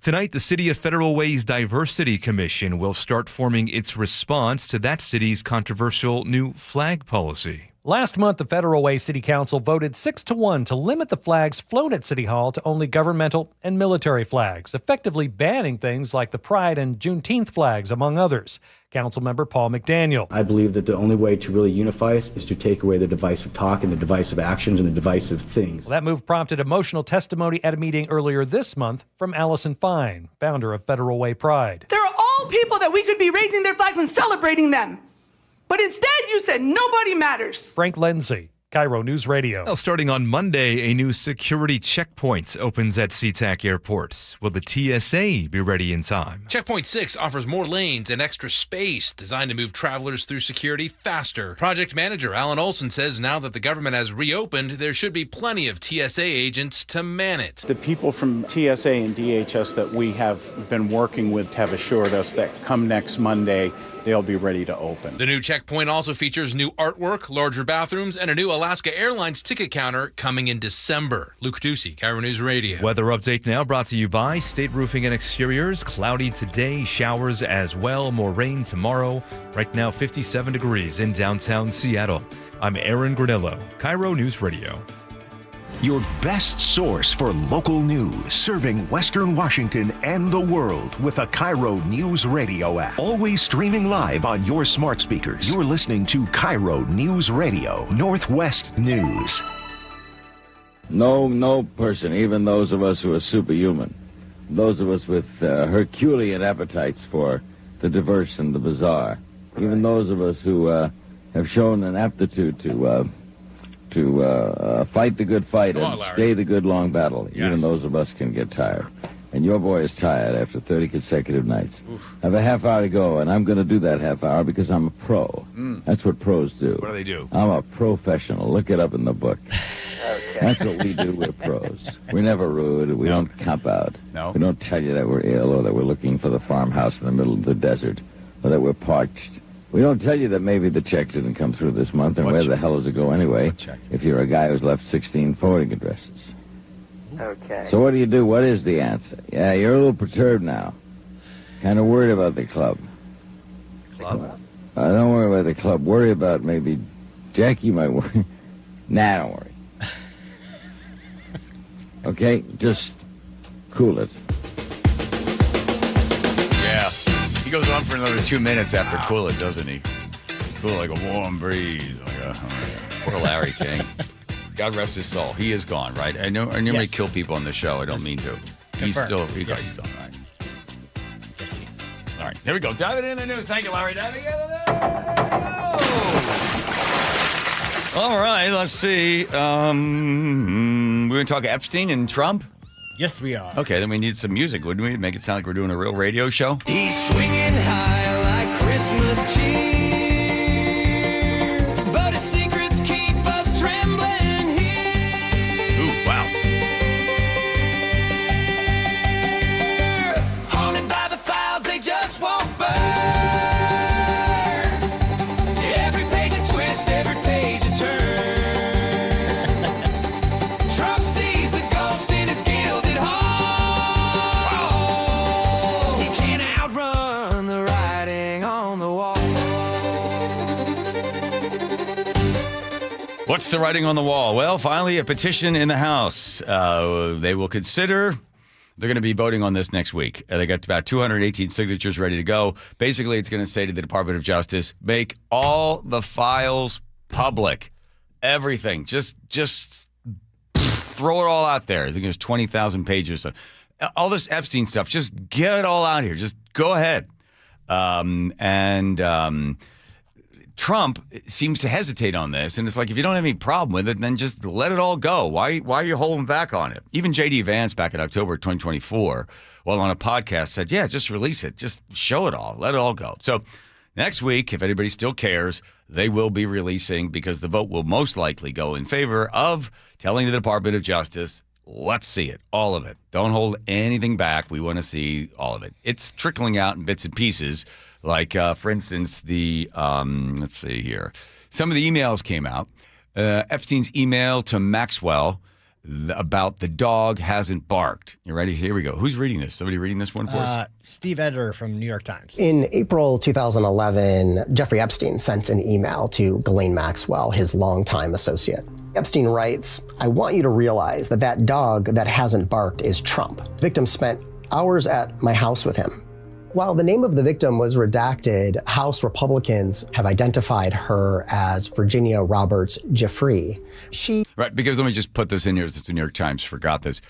Speaker 24: Tonight, the City of Federal Way's Diversity Commission will start forming its response to that city's controversial new flag policy.
Speaker 3: Last month, the Federal Way City Council voted 6-1 to limit the flags flown at City Hall to only governmental and military flags, effectively banning things like the Pride and Juneteenth flags, among others. Councilmember Paul McDaniel.
Speaker 6: I believe that the only way to really unify us is to take away the divisive talk and the divisive actions and the divisive things.
Speaker 3: Well, that move prompted emotional testimony at a meeting earlier this month from Allison Fine, founder of Federal Way Pride.
Speaker 21: There are all people that we could be raising their flags and celebrating them. But instead, you said nobody matters.
Speaker 3: Frank Lindsay, KIRO News Radio.
Speaker 24: Well, starting on Monday, a new security checkpoint opens at SeaTac Airport. Will the TSA be ready in time?
Speaker 25: Checkpoint 6 offers more lanes and extra space designed to move travelers through security faster. Project manager Alan Olson says now that the government has reopened, there should be plenty of TSA agents to man it.
Speaker 26: The people from TSA and DHS that we have been working with have assured us that come next Monday, they'll be ready to open.
Speaker 25: The new checkpoint also features new artwork, larger bathrooms, and a new Alaska Airlines ticket counter coming in December. Luke Ducey, KIRO News Radio.
Speaker 24: Weather update now brought to you by State Roofing and Exteriors. Cloudy today, showers as well, more rain tomorrow. Right now, 57 degrees in downtown Seattle. I'm Aaron Granillo, KIRO News Radio.
Speaker 8: Your best source for local news, serving Western Washington and the world with a KIRO News Radio app. Always streaming live on your smart speakers. You're listening to KIRO News Radio, Northwest News.
Speaker 27: No person, even those of us who are superhuman, those of us with Herculean appetites for the diverse and the bizarre, even those of us who have shown an aptitude to fight the good fight and stay the good long battle. Yes. Even those of us can get tired. And your boy is tired after 30 consecutive nights. Oof. I have a half hour to go, and I'm going to do that half hour because I'm a pro. That's what pros do.
Speaker 28: What do they do?
Speaker 27: I'm a professional. Look it up in the book. Okay. That's what we do. We're pros. We're never rude. We don't cop out.
Speaker 28: No.
Speaker 27: We don't tell you that we're ill or that we're looking for the farmhouse in the middle of the desert or that we're parched. We don't tell you that maybe the check didn't come through this month, and where the hell does it go anyway if you're a guy who's left 16 forwarding addresses?
Speaker 29: Okay.
Speaker 27: So what do you do? What is the answer? Yeah, you're a little perturbed now. Kind of worried about the club.
Speaker 28: Club?
Speaker 27: Don't worry about the club. Worry about maybe Jackie might worry. Nah, don't worry. Okay? Just cool it.
Speaker 28: He goes on for another 2 minutes after Cool It, doesn't he? Cool like a warm breeze. Poor Larry King. God rest his soul. He is gone, right? I normally kill people on the show. I don't mean to. He's still he's gone, right?
Speaker 29: Yes.
Speaker 28: All right. Here we go. Diving in the news. Thank you, Larry. Diving in the news. All right, let's see. We're going to talk Epstein and Trump?
Speaker 2: Yes, we are.
Speaker 28: Okay, then we need some music, wouldn't we? Make it sound like we're doing a real radio show.
Speaker 4: He's swinging high like Christmas cheer, but his secrets keep us trembling here.
Speaker 28: Ooh, wow.
Speaker 4: Haunted by the files, they just won't burn. Every page a twist, every page a turn. Trump sees the ghost in his gilded hall. He can't outrun the writing on the wall.
Speaker 28: What's the writing on the wall? Well, finally, a petition in the House. They will consider. They're going to be voting on this next week. They got about 218 signatures ready to go. Basically, it's going to say to the Department of Justice, make all the files public. Everything. Just throw it all out there. I think there's 20,000 pages. All this Epstein stuff, just get it all out here. Just go ahead. Trump seems to hesitate on this, and it's like, if you don't have any problem with it, then just let it all go. Why are you holding back on it? Even J.D. Vance back in October 2024, while on a podcast, said, yeah, just release it. Just show it all. Let it all go. So next week, if anybody still cares, they will be releasing, because the vote will most likely go in favor of telling the Department of Justice, let's see it, all of it. Don't hold anything back. We want to see all of it. It's trickling out in bits and pieces. Like, for instance, let's see here. Some of the emails came out. Epstein's email to Maxwell about the dog hasn't barked. You ready? Here we go. Who's reading this? Somebody reading this one for us?
Speaker 2: Steve Eder from New York Times.
Speaker 9: In April 2011, Jeffrey Epstein sent an email to Ghislaine Maxwell, his longtime associate. Epstein writes, I want you to realize that that dog that hasn't barked is Trump. The victim spent hours at my house with him. While the name of the victim was redacted, House Republicans have identified her as Virginia Roberts Giuffre.
Speaker 28: Right, because let me just put this in here, since the New York Times forgot this.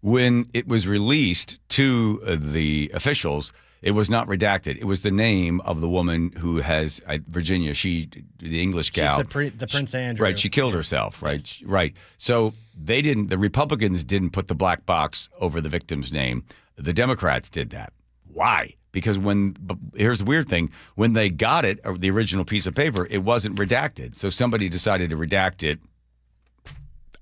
Speaker 28: When it was released to the officials, it was not redacted. It was the name of the woman who has, Virginia, the English gal.
Speaker 2: She's the Prince Andrew.
Speaker 28: Right, she killed herself, right? Yes. Right. So the Republicans didn't put the black box over the victim's name. The Democrats did that. Why? Because here's the weird thing, when they got it, or the original piece of paper, it wasn't redacted. So somebody decided to redact it,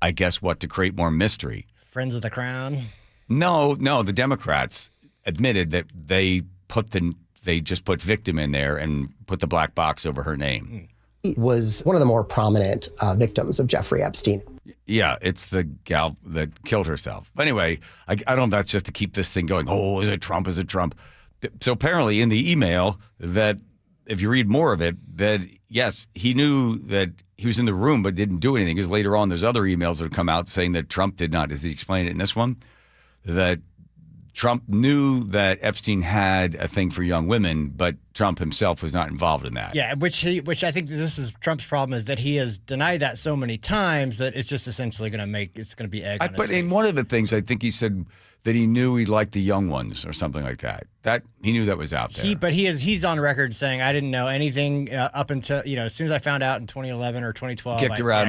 Speaker 28: I guess to create more mystery.
Speaker 2: Friends of the Crown?
Speaker 28: No, the Democrats admitted that they just put victim in there and put the black box over her name.
Speaker 9: He was one of the more prominent victims of Jeffrey Epstein.
Speaker 28: Yeah, it's the gal that killed herself. Anyway, I don't know, that's just to keep this thing going. Oh, is it Trump? Is it Trump? So apparently in the email, that if you read more of it, that yes, he knew that he was in the room but didn't do anything, because later on there's other emails that have come out saying that Trump did not, as he explained it in this one, that Trump knew that Epstein had a thing for young women, but Trump himself was not involved in that.
Speaker 2: Yeah, which I think this is Trump's problem, is that he has denied that so many times that it's just essentially going to be egg on his
Speaker 28: But
Speaker 2: face.
Speaker 28: in one of the things, I think he said that he knew he liked the young ones or something like that. That he knew that was out there.
Speaker 2: He's on record saying, I didn't know anything up until, as soon as I found out in 2011 or 2012.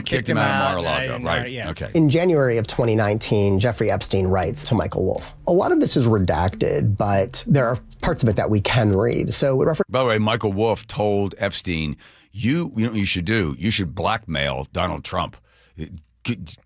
Speaker 28: Kicked him out of Mar-a-Lago, right?
Speaker 2: Yeah.
Speaker 28: Okay.
Speaker 9: In January of 2019, Jeffrey Epstein writes to Michael Wolff, a lot of this is redacted, but there are parts of it that we can read. So it
Speaker 28: By the way, Michael Wolff told Epstein, you know what you should do? You should blackmail Donald Trump.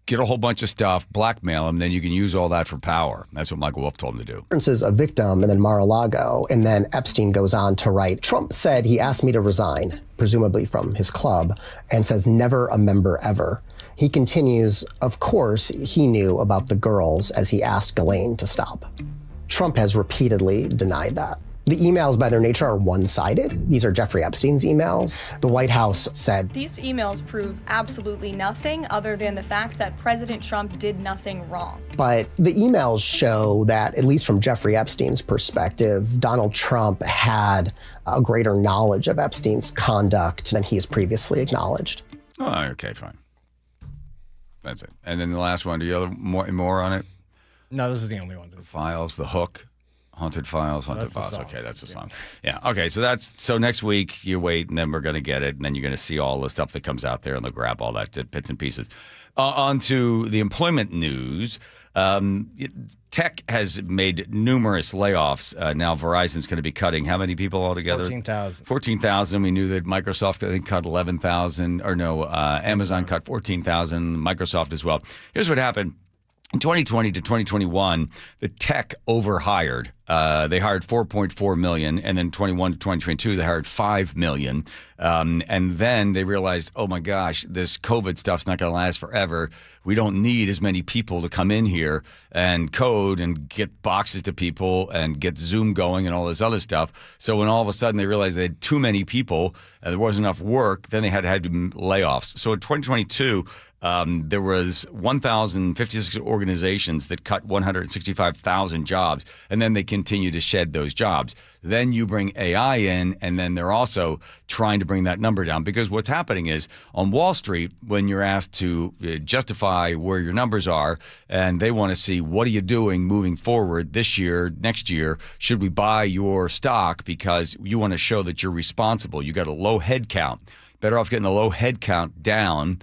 Speaker 28: Get a whole bunch of stuff, blackmail him, then you can use all that for power. That's what Michael Wolff told him to do.
Speaker 9: References a victim and then Mar-a-Lago, and then Epstein goes on to write, Trump said he asked me to resign, presumably from his club, and says never a member ever. He continues, of course, he knew about the girls as he asked Ghislaine to stop. Trump has repeatedly denied that. The emails by their nature are one-sided. These are Jeffrey Epstein's emails. The White House said,
Speaker 10: these emails prove absolutely nothing other than the fact that President Trump did nothing wrong.
Speaker 9: But the emails show that, at least from Jeffrey Epstein's perspective, Donald Trump had a greater knowledge of Epstein's conduct than he has previously acknowledged.
Speaker 28: Oh, okay, fine. That's it. And then the last one, do you have more on it?
Speaker 2: No, those are the only ones.
Speaker 28: The files, the hook. Haunted Files.
Speaker 2: That's the
Speaker 28: Okay, that's the song. Yeah. Okay, so next week you wait, and then we're going to get it, and then you're going to see all the stuff that comes out there, and they'll grab all that to bits and pieces. On to the employment news. Tech has made numerous layoffs. Now Verizon's going to be cutting how many people altogether?
Speaker 2: 14,000.
Speaker 28: 14,000. We knew that Microsoft, I think, cut 11,000. Or no, Amazon cut 14,000. Microsoft as well. Here's what happened. In 2020 to 2021, the tech overhired. They hired 4.4 million, and then 21 to 2022, they hired 5 million. And then they realized, oh my gosh, this COVID stuff's not going to last forever. We don't need as many people to come in here and code and get boxes to people and get Zoom going and all this other stuff. So when all of a sudden they realized they had too many people and there wasn't enough work, then they had to do layoffs. So in 2022, there was 1,056 organizations that cut 165,000 jobs, and then they continue to shed those jobs. Then you bring AI in, and then they're also trying to bring that number down, because what's happening is on Wall Street, when you're asked to justify where your numbers are, and they want to see what are you doing moving forward this year, next year, should we buy your stock because you want to show that you're responsible. You got a low head count. Better off getting the low head count down.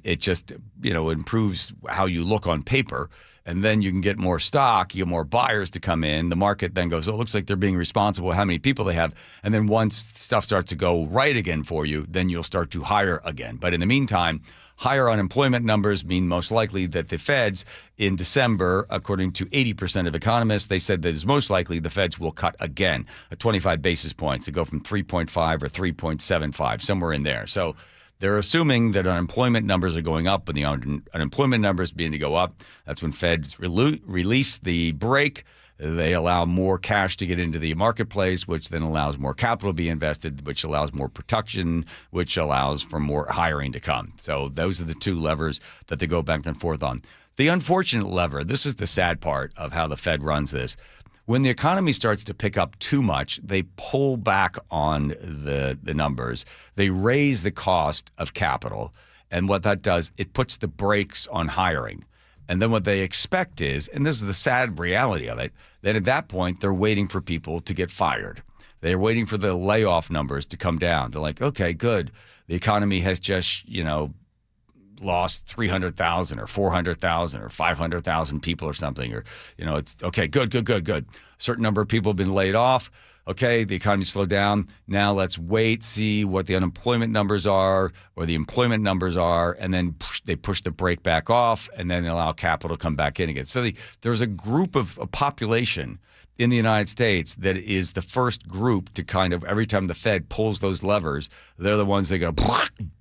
Speaker 28: It just, improves how you look on paper, and then you can get more stock, you get more buyers to come in. The market then goes, oh, it looks like they're being responsible, how many people they have. And then once stuff starts to go right again for you, then you'll start to hire again. But in the meantime, higher unemployment numbers mean most likely that the Feds in December, according to 80% of economists, they said that it's most likely the Feds will cut again, 25 basis points to go from 3.5 or 3.75, somewhere in there. So they're assuming that unemployment numbers are going up, and the unemployment numbers beginning to go up. That's when Feds release the brake. They allow more cash to get into the marketplace, which then allows more capital to be invested, which allows more production, which allows for more hiring to come. So those are the two levers that they go back and forth on. The unfortunate lever, this is the sad part of how the Fed runs this. When the economy starts to pick up too much, they pull back on the numbers. They raise the cost of capital. And what that does, it puts the brakes on hiring. And then what they expect is, and this is the sad reality of it, that at that point, they're waiting for people to get fired. They're waiting for the layoff numbers to come down. They're like, okay, good. The economy has just, lost 300,000 or 400,000 or 500,000 people or something, or, it's okay, good. A certain number of people have been laid off. Okay, the economy slowed down. Now let's wait, see what the unemployment numbers are or the employment numbers are, and then they push the brake back off, and then they allow capital to come back in again. So there's a group of a population in the United States that is the first group to kind of, every time the Fed pulls those levers, they're the ones that go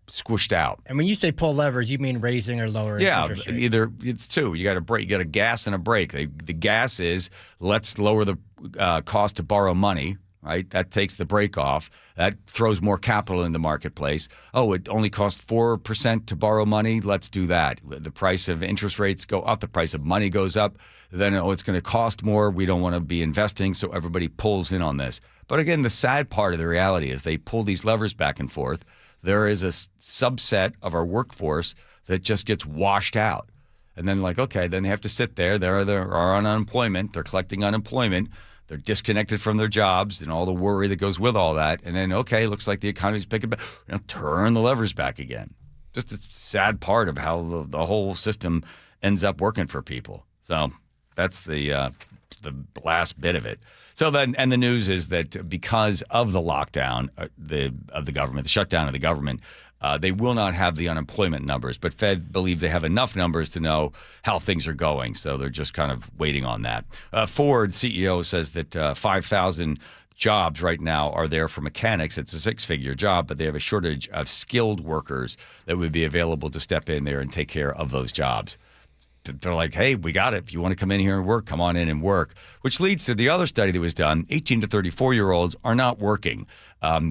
Speaker 28: squished out.
Speaker 2: And when you say pull levers, you mean raising or lowering interest rates?
Speaker 28: Either it's two. You got a brake, you got a gas and a brake. The gas is let's lower the cost to borrow money. Right, that takes the brake off. That throws more capital in the marketplace. Oh, it only costs 4% to borrow money. Let's do that. The price of interest rates go up. The price of money goes up. Then it's going to cost more. We don't want to be investing, so everybody pulls in on this. But again, the sad part of the reality is they pull these levers back and forth. There is a subset of our workforce that just gets washed out. And then okay, then they have to sit there. They're on unemployment. They're collecting unemployment. They're disconnected from their jobs and all the worry that goes with all that. And then, okay, looks like the economy's picking back. Turn the levers back again. Just a sad part of how the whole system ends up working for people. So that's the last bit of it. So then, and the news is that because of the lockdown of the government, the shutdown of the government, they will not have the unemployment numbers, but Fed believe they have enough numbers to know how things are going. So they're just kind of waiting on that. Ford CEO says that 5,000 jobs right now are there for mechanics. It's a six-figure job, but they have a shortage of skilled workers that would be available to step in there and take care of those jobs. They're like, hey, we got it. If you want to come in here and work, come on in and work, which leads to the other study that was done. 18 to 34-year-olds are not working.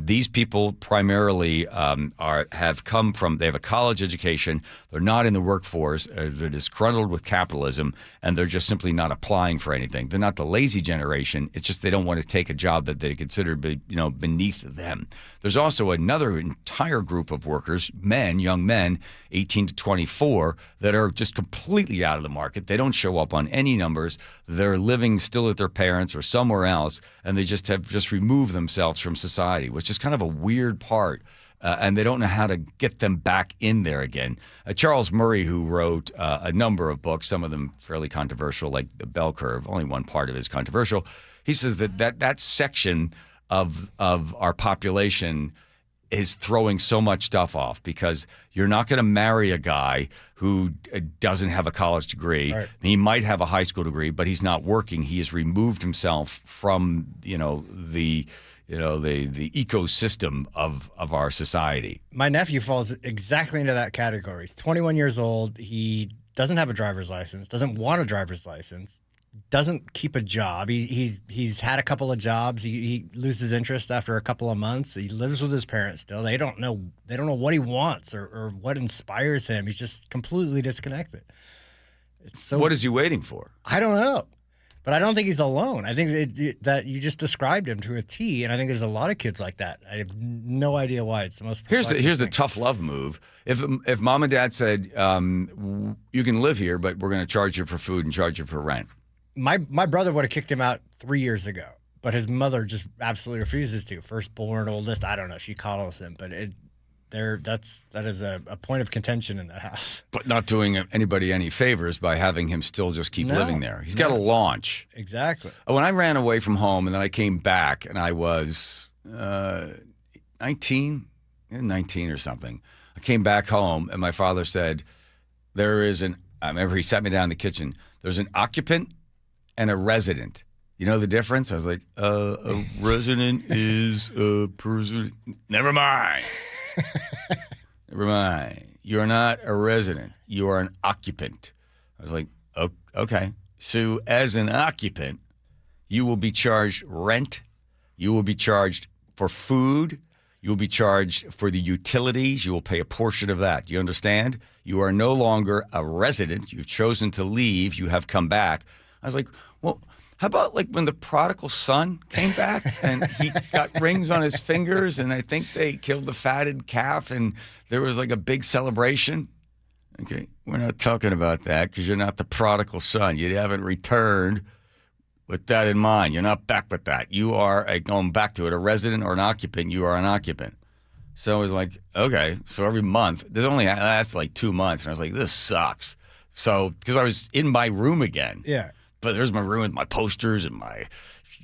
Speaker 28: These people primarily have come from, they have a college education, they're not in the workforce, they're disgruntled with capitalism, and they're just simply not applying for anything. They're not the lazy generation, it's just they don't want to take a job that they consider beneath them. There's also another entire group of workers, men, young men, 18 to 24, that are just completely out of the market. They don't show up on any numbers. They're living still with their parents or somewhere else, and they just have removed themselves from society, which is kind of a weird part. And they don't know how to get them back in there again. Charles Murray, who wrote a number of books, some of them fairly controversial, like The Bell Curve, only one part of it is controversial. He says that section of our population is throwing so much stuff off because you're not going to marry a guy who doesn't have a college degree. Right. He might have a high school degree, but he's not working. He has removed himself from the ecosystem of our society.
Speaker 2: My nephew falls exactly into that category. He's 21 years old. He doesn't have a driver's license, doesn't want a driver's license, doesn't keep a job. He's had a couple of jobs. He loses interest after a couple of months. He lives with his parents still. They don't know what he wants or what inspires him. He's just completely disconnected.
Speaker 28: What is he waiting for?
Speaker 2: I don't know. But I don't think he's alone. I think that you just described him to a T, and I think there's a lot of kids like that. I have no idea why. It's the most.
Speaker 28: Here's a tough love move. If mom and dad said you can live here, but we're going to charge you for food and charge you for rent.
Speaker 2: My brother would have kicked him out 3 years ago, but his mother just absolutely refuses to. Firstborn, oldest, I don't know. She coddles him, but that is a point of contention in that house.
Speaker 28: But not doing anybody any favors by having him still just keep living there. He's got to launch.
Speaker 2: Exactly.
Speaker 28: When I ran away from home and then I came back and I was 19 or something. I came back home and my father said, I remember he sat me down in the kitchen. There's an occupant and a resident. You know the difference? I was like, a resident is a person. Never mind. Never mind. You're not a resident. You are an occupant. I was like, oh, okay. So as an occupant, you will be charged rent. You will be charged for food. You will be charged for the utilities. You will pay a portion of that. Do you understand? You are no longer a resident. You've chosen to leave. You have come back. I was like, well, how about like when the prodigal son came back and he got rings on his fingers and I think they killed the fatted calf and there was like a big celebration? Okay, we're not talking about that because you're not the prodigal son. You haven't returned with that in mind. You're not back with that. You are, going back to it, a resident or an occupant. You are an occupant. So I was like, okay. So every month, this only lasted like 2 months. And I was like, this sucks. So, because I was in my room again.
Speaker 2: Yeah.
Speaker 28: But there's my room with my posters and my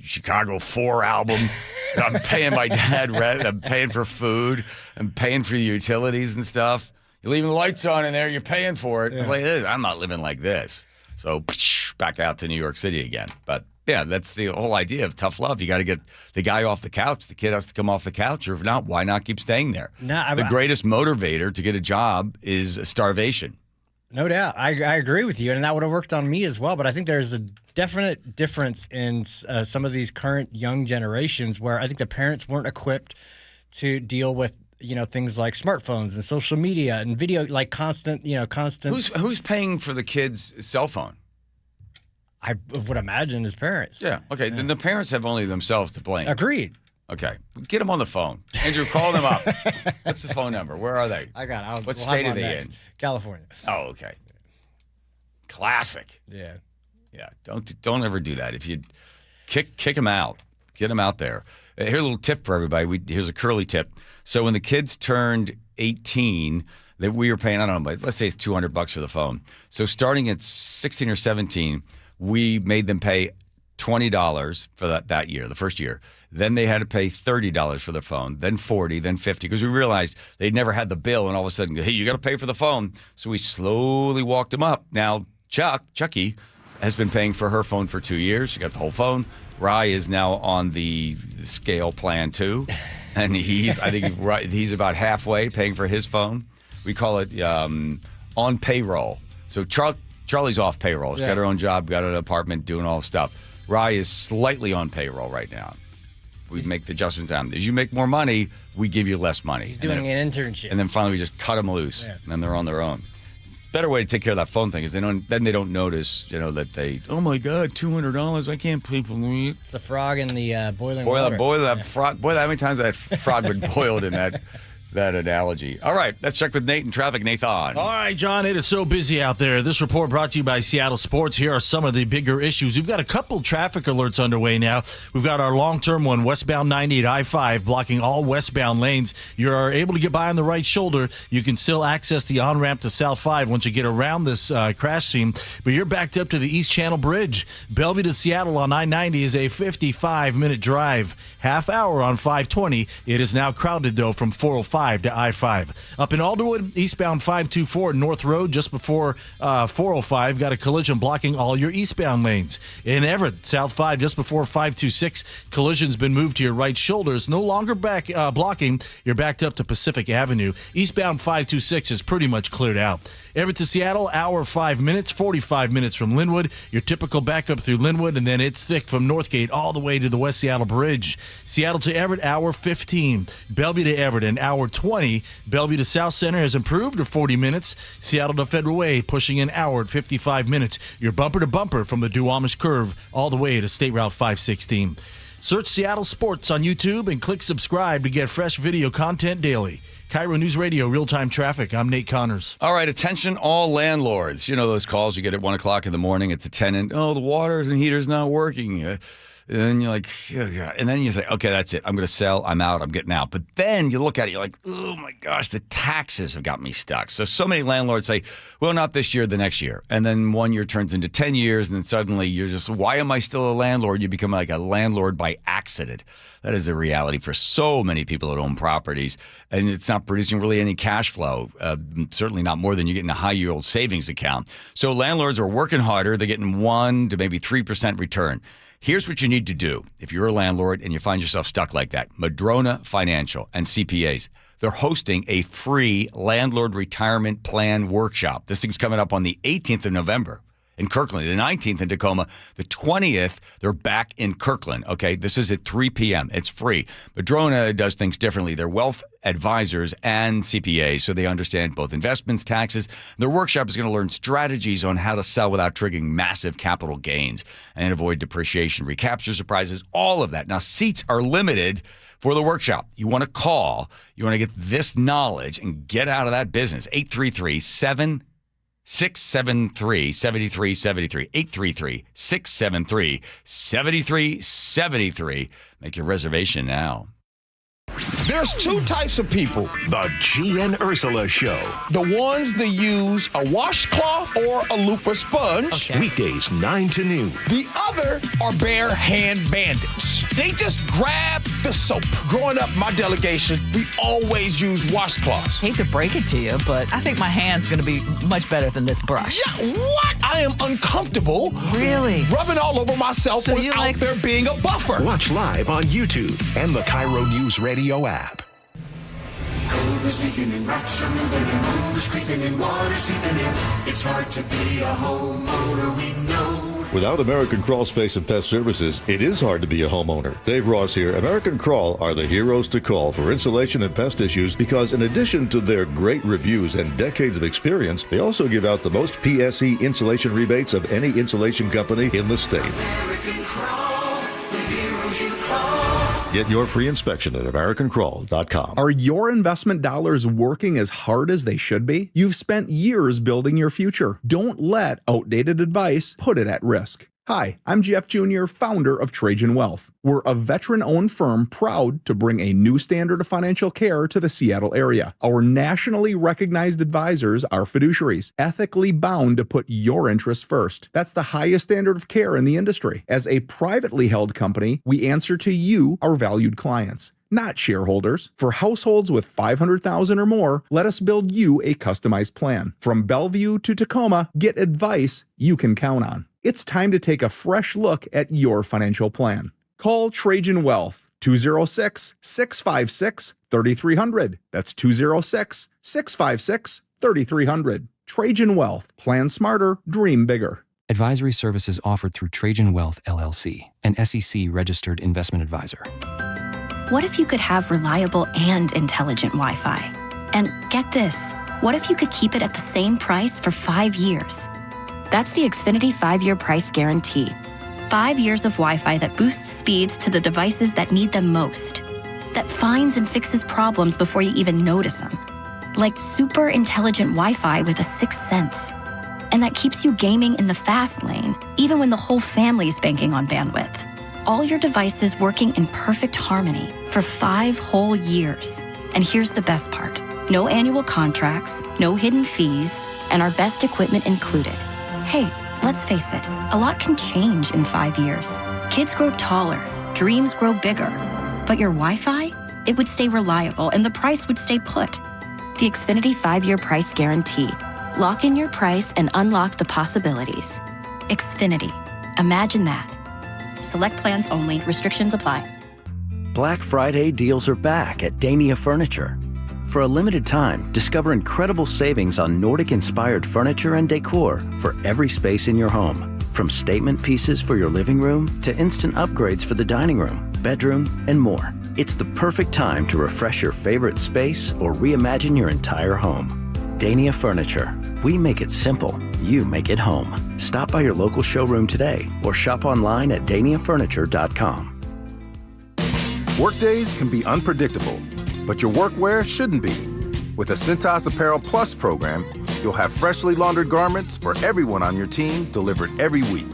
Speaker 28: Chicago 4 album. I'm paying my dad rent. I'm paying for food. I'm paying for the utilities and stuff. You're leaving the lights on in there. You're paying for it. Yeah. I'm not living like this. So back out to New York City again. But yeah, that's the whole idea of tough love. You got to get the guy off the couch. The kid has to come off the couch. Or if not, why not keep staying there? The greatest motivator to get a job is starvation.
Speaker 2: No doubt. I agree with you, and that would have worked on me as well. But I think there's a definite difference in some of these current young generations where I think the parents weren't equipped to deal with, things like smartphones and social media and video, like constant.
Speaker 28: Who's paying for the kid's cell phone?
Speaker 2: I would imagine his parents.
Speaker 28: Yeah. Okay. Yeah. Then the parents have only themselves to blame.
Speaker 2: Agreed.
Speaker 28: Okay. Get them on the phone. Andrew, call them up. What's the phone number? Where are they?
Speaker 2: I got it.
Speaker 28: What state are they in?
Speaker 2: California.
Speaker 28: Oh, okay. Classic.
Speaker 2: Yeah.
Speaker 28: Yeah. Don't ever do that. If you kick them out, get them out there. Here's a little tip for everybody. Here's a Curly tip. So when the kids turned 18, that we were paying, I don't know, let's say it's $200 for the phone. So starting at 16 or 17, we made them pay $20 for that year, the first year. Then they had to pay $30 for their phone, then $40, then $50, because we realized they'd never had the bill, and all of a sudden, hey, you got to pay for the phone. So we slowly walked them up. Now, Chucky has been paying for her phone for 2 years. She got the whole phone. Rye is now on the scale plan too, and he's about halfway paying for his phone. We call it on payroll. So Charlie's off payroll. She's got her own job, got an apartment, doing all the stuff. Rye is slightly on payroll right now. We make the adjustments on them. As you make more money, we give you less money.
Speaker 2: He's doing an internship.
Speaker 28: And then finally we just cut them loose.
Speaker 2: Yeah.
Speaker 28: And then they're on their own. Better way to take care of that phone thing is they don't notice, that they, oh my God, $200, I can't pay for it.
Speaker 2: It's the frog in the boiling water.
Speaker 28: Boil that frog. Boy, how many times that frog been boiled in that analogy. All right, let's check with Nate in traffic. Nathan.
Speaker 7: All right, John, it is so busy out there. This report brought to you by Seattle Sports. Here are some of the bigger issues. We've got a couple traffic alerts underway now. We've got our long-term one, westbound 90 at I-5, blocking all westbound lanes. You're able to get by on the right shoulder. You can still access the on-ramp to South 5 once you get around this crash scene, but you're backed up to the East Channel Bridge. Bellevue to Seattle on I-90 is a 55-minute drive. Half hour on 520. It is now crowded, though, from 405 to I-5. Up in Alderwood, eastbound 524 North Road, just before 405, got a collision blocking all your eastbound lanes. In Everett, South 5, just before 526, collision's been moved to your right shoulder. It's no longer blocking. You're backed up to Pacific Avenue. Eastbound 526 is pretty much cleared out. Everett to Seattle, hour 5 minutes, 45 minutes from Linwood. Your typical backup through Linwood, and then it's thick from Northgate all the way to the West Seattle Bridge. Seattle to Everett, hour 15. Bellevue to Everett, an hour 20. Bellevue to South Center has improved to 40 minutes. Seattle to Federal Way, pushing an hour at 55 minutes. You're bumper to bumper from the Duwamish Curve all the way to State Route 516. Search Seattle Sports on YouTube and click subscribe to get fresh video content daily. KIRO News Radio, real-time traffic. I'm Nate Connors.
Speaker 28: All right, attention all landlords. You know those calls you get at 1 o'clock in the morning. It's a tenant. Oh, the water and heater's not working. And then you're like, oh God. And then you say, okay, that's it. I'm going to sell. I'm out. I'm getting out. But then you look at it, you're like, oh my gosh, the taxes have got me stuck. So many landlords say, well, not this year, the next year. And then 1 year turns into 10 years. And then suddenly you're just, why am I still a landlord? You become like a landlord by accident. That is a reality for so many people that own properties. And it's not producing really any cash flow, certainly not more than you get in a high-yield savings account. So landlords are working harder. They're getting 1 to maybe 3% return. Here's what you need to do if you're a landlord and you find yourself stuck like that. Madrona Financial and CPAs, they're hosting a free landlord retirement plan workshop. This thing's coming up on the 18th of November. In Kirkland, the 19th in Tacoma, the 20th, they're back in Kirkland, okay? This is at 3 p.m. It's free. Madrona does things differently. They're wealth advisors and CPAs, so they understand both investments, taxes. Their workshop is going to learn strategies on how to sell without triggering massive capital gains and avoid depreciation, recapture surprises, all of that. Now, seats are limited for the workshop. You want to call. You want to get this knowledge and get out of that business. 833-673-7373. 833-673-7373. Make your reservation now.
Speaker 5: There's two types of people.
Speaker 8: The G and Ursula Show.
Speaker 5: The ones that use a washcloth or a loofah sponge.
Speaker 8: Weekdays 9 to noon.
Speaker 5: The other are bare hand bandits. They just grab the soap. Growing up, my delegation, we always use washcloths.
Speaker 11: Hate to break it to you, but I think my hand's going to be much better than this brush.
Speaker 5: Yeah, what? I am uncomfortable.
Speaker 11: Really?
Speaker 5: Rubbing all over myself without there being a buffer.
Speaker 8: Watch live on YouTube and the KIRO Newsradio App.
Speaker 4: Cold is leaking and rocks are moving and mold is creeping and water seeping in. It's hard to be a homeowner, we know.
Speaker 12: Without American Crawl Space and Pest Services, it is hard to be a homeowner. Dave Ross here. American Crawl are the heroes to call for insulation and pest issues because in addition to their great reviews and decades of experience, they also give out the most PSE insulation rebates of any insulation company in the state.
Speaker 4: American Crawl, the heroes you call.
Speaker 12: Get your free inspection at AmericanCrawl.com.
Speaker 13: Are your investment dollars working as hard as they should be? You've spent years building your future. Don't let outdated advice put it at risk. Hi, I'm Jeff Jr., founder of Trajan Wealth. We're a veteran-owned firm proud to bring a new standard of financial care to the Seattle area. Our nationally recognized advisors are fiduciaries, ethically bound to put your interests first. That's the highest standard of care in the industry. As a privately held company, we answer to you, our valued clients, not shareholders. For households with $500,000 or more, let us build you a customized plan. From Bellevue to Tacoma, get advice you can count on. It's time to take a fresh look at your financial plan. Call Trajan Wealth, 206-656-3300. That's 206-656-3300. Trajan Wealth. Plan smarter, dream bigger.
Speaker 14: Advisory services offered through Trajan Wealth, LLC, an SEC-registered investment advisor. what if you could have reliable and intelligent Wi-Fi? And get this, what if you could keep it at the same price for 5 years? That's the Xfinity 5-year price guarantee. 5 years of Wi-Fi that boosts speeds to the devices that need them most. That finds and fixes problems before you even notice them. Like super intelligent Wi-Fi with a sixth sense. And that keeps you gaming in the fast lane, even when the whole family is banking on bandwidth. All your devices working in perfect harmony for 5 whole years. And here's the best part. No annual contracts, no hidden fees, and our best equipment included. Hey, let's face it, a lot can change in 5 years. Kids grow taller, dreams grow bigger. But your Wi-Fi? It would stay reliable and the price would stay put. The Xfinity 5-year price guarantee. Lock in your price and unlock the possibilities. Xfinity. Imagine that. Select plans only. Restrictions apply.
Speaker 15: Black Friday deals are back at Dania Furniture. For a limited time, discover incredible savings on Nordic-inspired furniture and decor for every space in your home. From statement pieces for your living room to instant upgrades for the dining room, bedroom, and more. It's the perfect time to refresh your favorite space or reimagine your entire home. Dania Furniture. We make it simple. You make it home. Stop by your local showroom today or shop online at daniafurniture.com.
Speaker 16: Workdays can be unpredictable, but your workwear shouldn't be. With the Cintas Apparel Plus program, you'll have freshly laundered garments for everyone on your team delivered every week.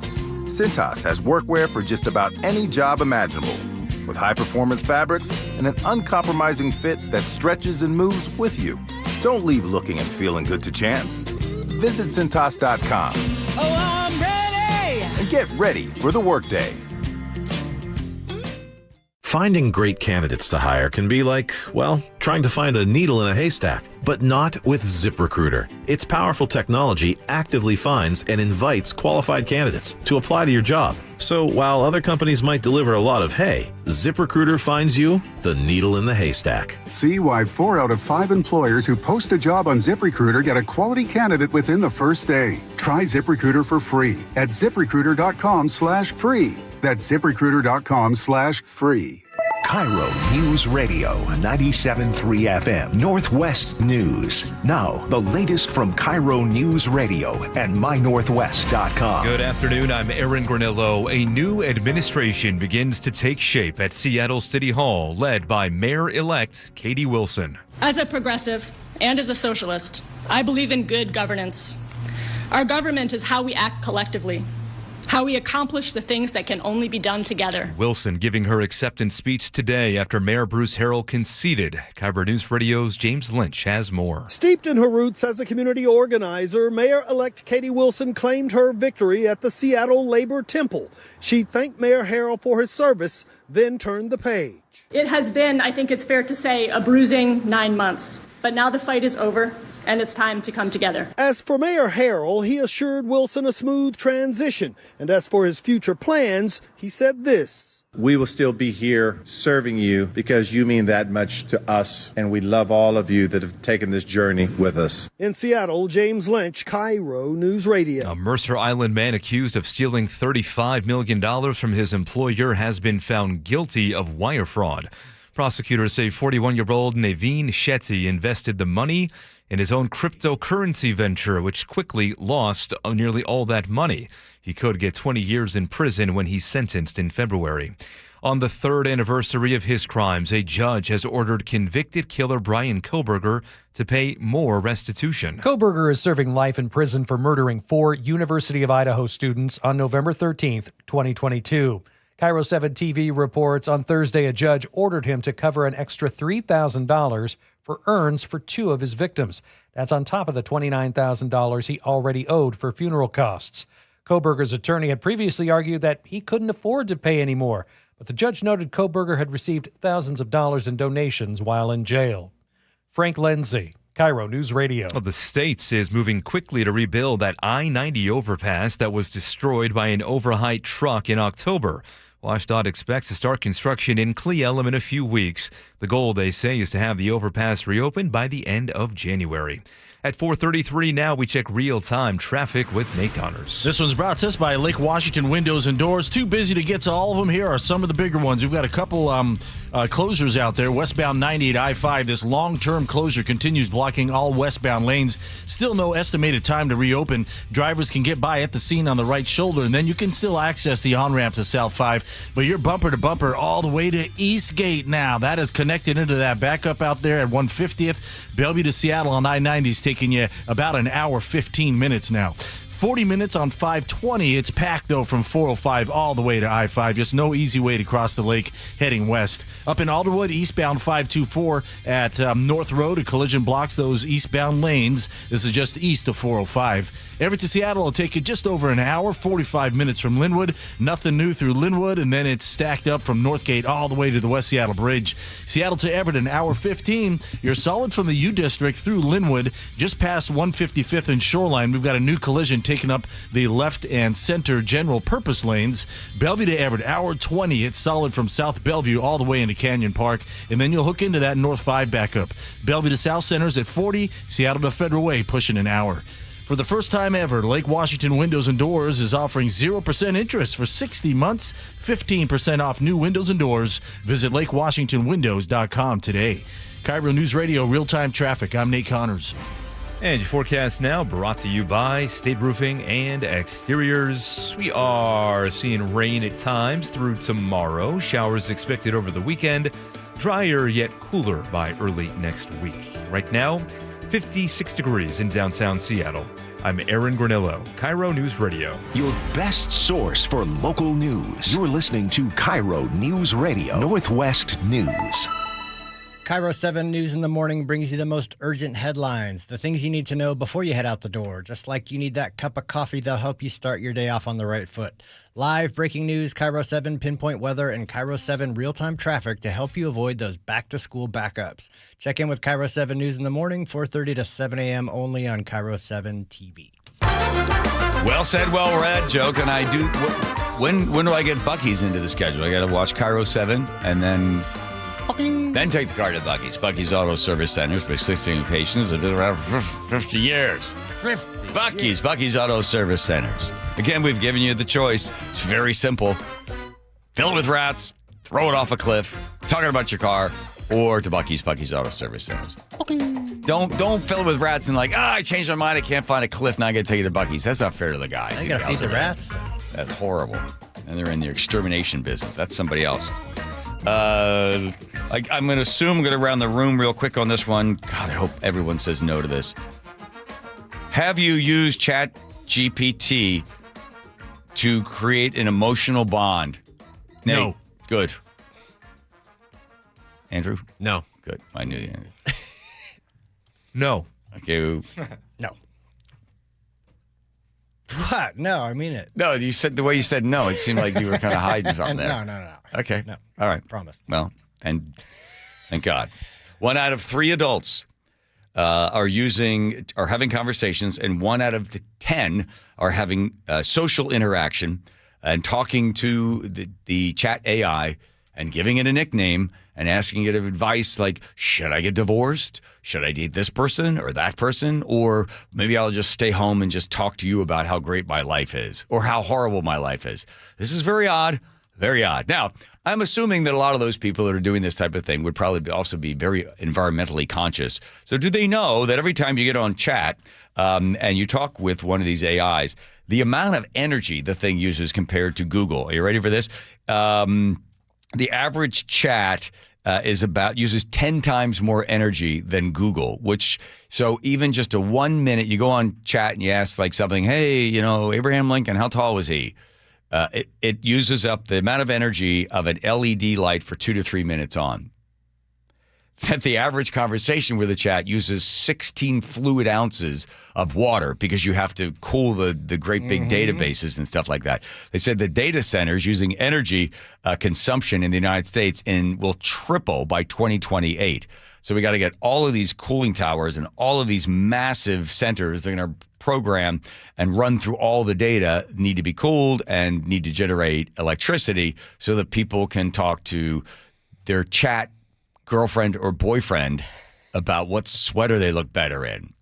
Speaker 16: Cintas has workwear for just about any job imaginable, with high-performance fabrics and an uncompromising fit that stretches and moves with you. Don't leave looking and feeling good to chance. Visit Cintas.com.
Speaker 4: Oh, I'm ready!
Speaker 16: And get ready for the workday.
Speaker 17: Finding great candidates to hire can be like, well, trying to find a needle in a haystack, but not with ZipRecruiter. Its powerful technology actively finds and invites qualified candidates to apply to your job. So while other companies might deliver a lot of hay, ZipRecruiter finds you the needle in the haystack.
Speaker 18: See why 4 out of 5 employers who post a job on ZipRecruiter get a quality candidate within the first day. Try ZipRecruiter for free at ZipRecruiter.com/free. That's ZipRecruiter.com/free.
Speaker 8: KIRO News Radio 97.3 FM Northwest News. Now, the latest from KIRO News Radio and mynorthwest.com.
Speaker 24: Good afternoon. I'm Aaron Granillo. A new administration begins to take shape at Seattle City Hall, led by Mayor-elect Katie Wilson.
Speaker 1: As a progressive and as a socialist, I believe in good governance. Our government is how we act collectively, how we accomplish the things that can only be done together.
Speaker 24: Wilson giving her acceptance speech today after Mayor Bruce Harrell conceded. KIRO News Radio's James Lynch has more.
Speaker 19: Steeped in her roots as a community organizer, Mayor-elect Katie Wilson claimed her victory at the Seattle Labor Temple. She thanked Mayor Harrell for his service, then turned the page.
Speaker 1: It has been, I think it's fair to say, a bruising 9 months. But now the fight is over, and it's time to come together.
Speaker 19: As for Mayor Harrell, he assured Wilson a smooth transition. And as for his future plans, he said this.
Speaker 20: We will still be here serving you because you mean that much to us, and we love all of you that have taken this journey with us.
Speaker 19: In Seattle, James Lynch, KIRO News Radio.
Speaker 24: A Mercer Island man accused of stealing $35 million from his employer has been found guilty of wire fraud. Prosecutors say 41-year-old Naveen Shetty invested the money in his own cryptocurrency venture, which quickly lost nearly all that money. He could get 20 years in prison when he's sentenced in February. On the 3rd anniversary of his crimes, a judge has ordered convicted killer Brian Koberger to pay more restitution.
Speaker 3: Koberger is serving life in prison for murdering 4 University of Idaho students on November 13th, 2022. KIRO 7 TV reports on Thursday a judge ordered him to cover an extra $3,000 for urns for 2 of his victims. That's on top of the $29,000 he already owed for funeral costs. Koberger's attorney had previously argued that he couldn't afford to pay any more, but the judge noted Koberger had received thousands of dollars in donations while in jail. Frank Lindsay, KIRO News Radio.
Speaker 24: Well, the States is moving quickly to rebuild that I-90 overpass that was destroyed by an overheight truck in October. WashDOT expects to start construction in Cle Elum in a few weeks. The goal, they say, is to have the overpass reopened by the end of January. At 4:33 now, we check real-time traffic with Nate Connors.
Speaker 7: This one's brought to us by Lake Washington Windows and Doors. Too busy to get to all of them. Here are some of the bigger ones. We've got a couple closures out there. Westbound 98 I-5. This long-term closure continues blocking all westbound lanes. Still no estimated time to reopen. Drivers can get by at the scene on the right shoulder, and then you can still access the on-ramp to South 5. But you're bumper to bumper all the way to Eastgate now. That is connected into that backup out there at 150th. Bellevue to Seattle on I-90 is taking you about an hour, 15 minutes now. 40 minutes on 520. It's packed, though, from 405 all the way to I-5. Just no easy way to cross the lake heading west. Up in Alderwood, eastbound 524 at North Road, a collision blocks those eastbound lanes. This is just east of 405. Everett to Seattle will take you just over an hour, 45 minutes from Linwood. Nothing new through Linwood, and then it's stacked up from Northgate all the way to the West Seattle Bridge. Seattle to Everett, an hour 15. You're solid from the U District through Linwood, just past 155th and Shoreline. We've got a new collision taking up the left and center general purpose lanes. Bellevue to Everett, hour 20. It's solid from South Bellevue all the way into Canyon Park, and then you'll hook into that North 5 backup. Bellevue to South Center's at 40. Seattle to Federal Way pushing an hour. For the first time ever, Lake Washington Windows and Doors is offering 0% interest for 60 months, 15% off new windows and doors. Visit lakewashingtonwindows.com today. KIRO News Radio real-time traffic. I'm Nate Connors.
Speaker 24: And your forecast now brought to you by State Roofing and Exteriors. We are seeing rain at times through tomorrow. Showers expected over the weekend. Drier yet cooler by early next week. Right now, 56 degrees in downtown Seattle. I'm Aaron Granillo, KIRO News Radio.
Speaker 8: Your best source for local news. You're listening to KIRO News Radio, Northwest News.
Speaker 2: KIRO 7 News in the Morning brings you the most urgent headlines, the things you need to know before you head out the door. Just like you need that cup of coffee that'll help you start your day off on the right foot. Live breaking news, KIRO 7 pinpoint weather, and KIRO 7 real-time traffic to help you avoid those back-to-school backups. Check in with KIRO 7 News in the Morning, 4:30 to 7 a.m. only on KIRO 7 TV.
Speaker 28: Well said, well read, joke. And I do. When do I get Buc-ee's into the schedule? I got to watch KIRO 7 and then take the car to Buc-ee's. Buc-ee's Auto Service Centers, with 16 locations, have been around for 50 years. Buc-ee's Auto Service Centers. Again, we've given you the choice. It's very simple. Fill it with rats, throw it off a cliff, talking about your car, or to Buc-ee's Auto Service Centers. Don't fill it with rats and I changed my mind. I can't find a cliff. Now I got to take you to Buc-ee's. That's not fair to the guys.
Speaker 2: You got to feed the rats.
Speaker 28: That's horrible. And they're in the extermination business. That's somebody else. I'm going to assume I'm going to round the room real quick on this one. God, I hope everyone says no to this. Have you used ChatGPT to create an emotional bond? Nate?
Speaker 7: No.
Speaker 28: Good. Andrew?
Speaker 6: No.
Speaker 28: Good. I knew you.
Speaker 24: No.
Speaker 28: Okay.
Speaker 2: No. What? No, I mean it.
Speaker 28: No, you said the way you said no, it seemed like you were kind of hiding something there.
Speaker 2: No.
Speaker 28: Okay.
Speaker 2: No.
Speaker 28: All right.
Speaker 2: Promise.
Speaker 28: Well, and thank God. 1 out of 3 adults are having conversations, and 1 out of the 10 are having social interaction and talking to the chat AI and giving it a nickname and asking it advice like, should I get divorced? Should I date this person or that person? Or maybe I'll just stay home and just talk to you about how great my life is or how horrible my life is. This is very odd. Very odd. Now, I'm assuming that a lot of those people that are doing this type of thing would probably also be very environmentally conscious. So do they know that every time you get on chat and you talk with one of these AIs, the amount of energy the thing uses compared to Google? Are you ready for this? The average chat uses 10 times more energy than Google, so even just a 1 minute, you go on chat and you ask something, hey, Abraham Lincoln, how tall was he? It uses up the amount of energy of an LED light for 2 to 3 minutes on. That the average conversation with a chat uses 16 fluid ounces of water because you have to cool the great big databases and stuff like that. They said the data centers using energy consumption in the United States will triple by 2028. So we got to get all of these cooling towers and all of these massive centers that are going to program and run through all the data, need to be cooled and need to generate electricity so that people can talk to their chat girlfriend or boyfriend about what sweater they look better in.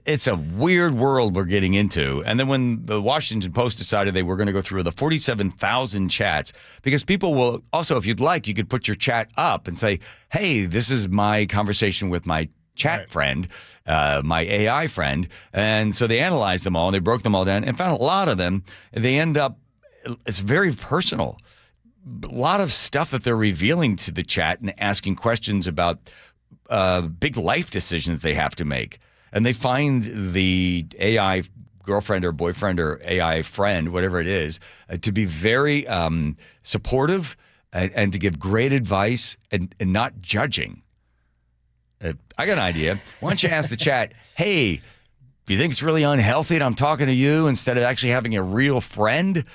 Speaker 28: it's a weird world we're getting into. And then when the Washington Post decided they were going to go through the 47,000 chats, because people will also, if you'd like, you could put your chat up and say, hey, this is my conversation with my chat friend, my AI friend. And so they analyzed them all and they broke them all down and found a lot of them. They end up, it's very personal. A lot of stuff that they're revealing to the chat and asking questions about big life decisions they have to make. And they find the AI girlfriend or boyfriend or AI friend, whatever it is, to be very supportive and to give great advice and not judging. I got an idea. Why don't you ask the chat, hey, do you think it's really unhealthy that I'm talking to you instead of actually having a real friend?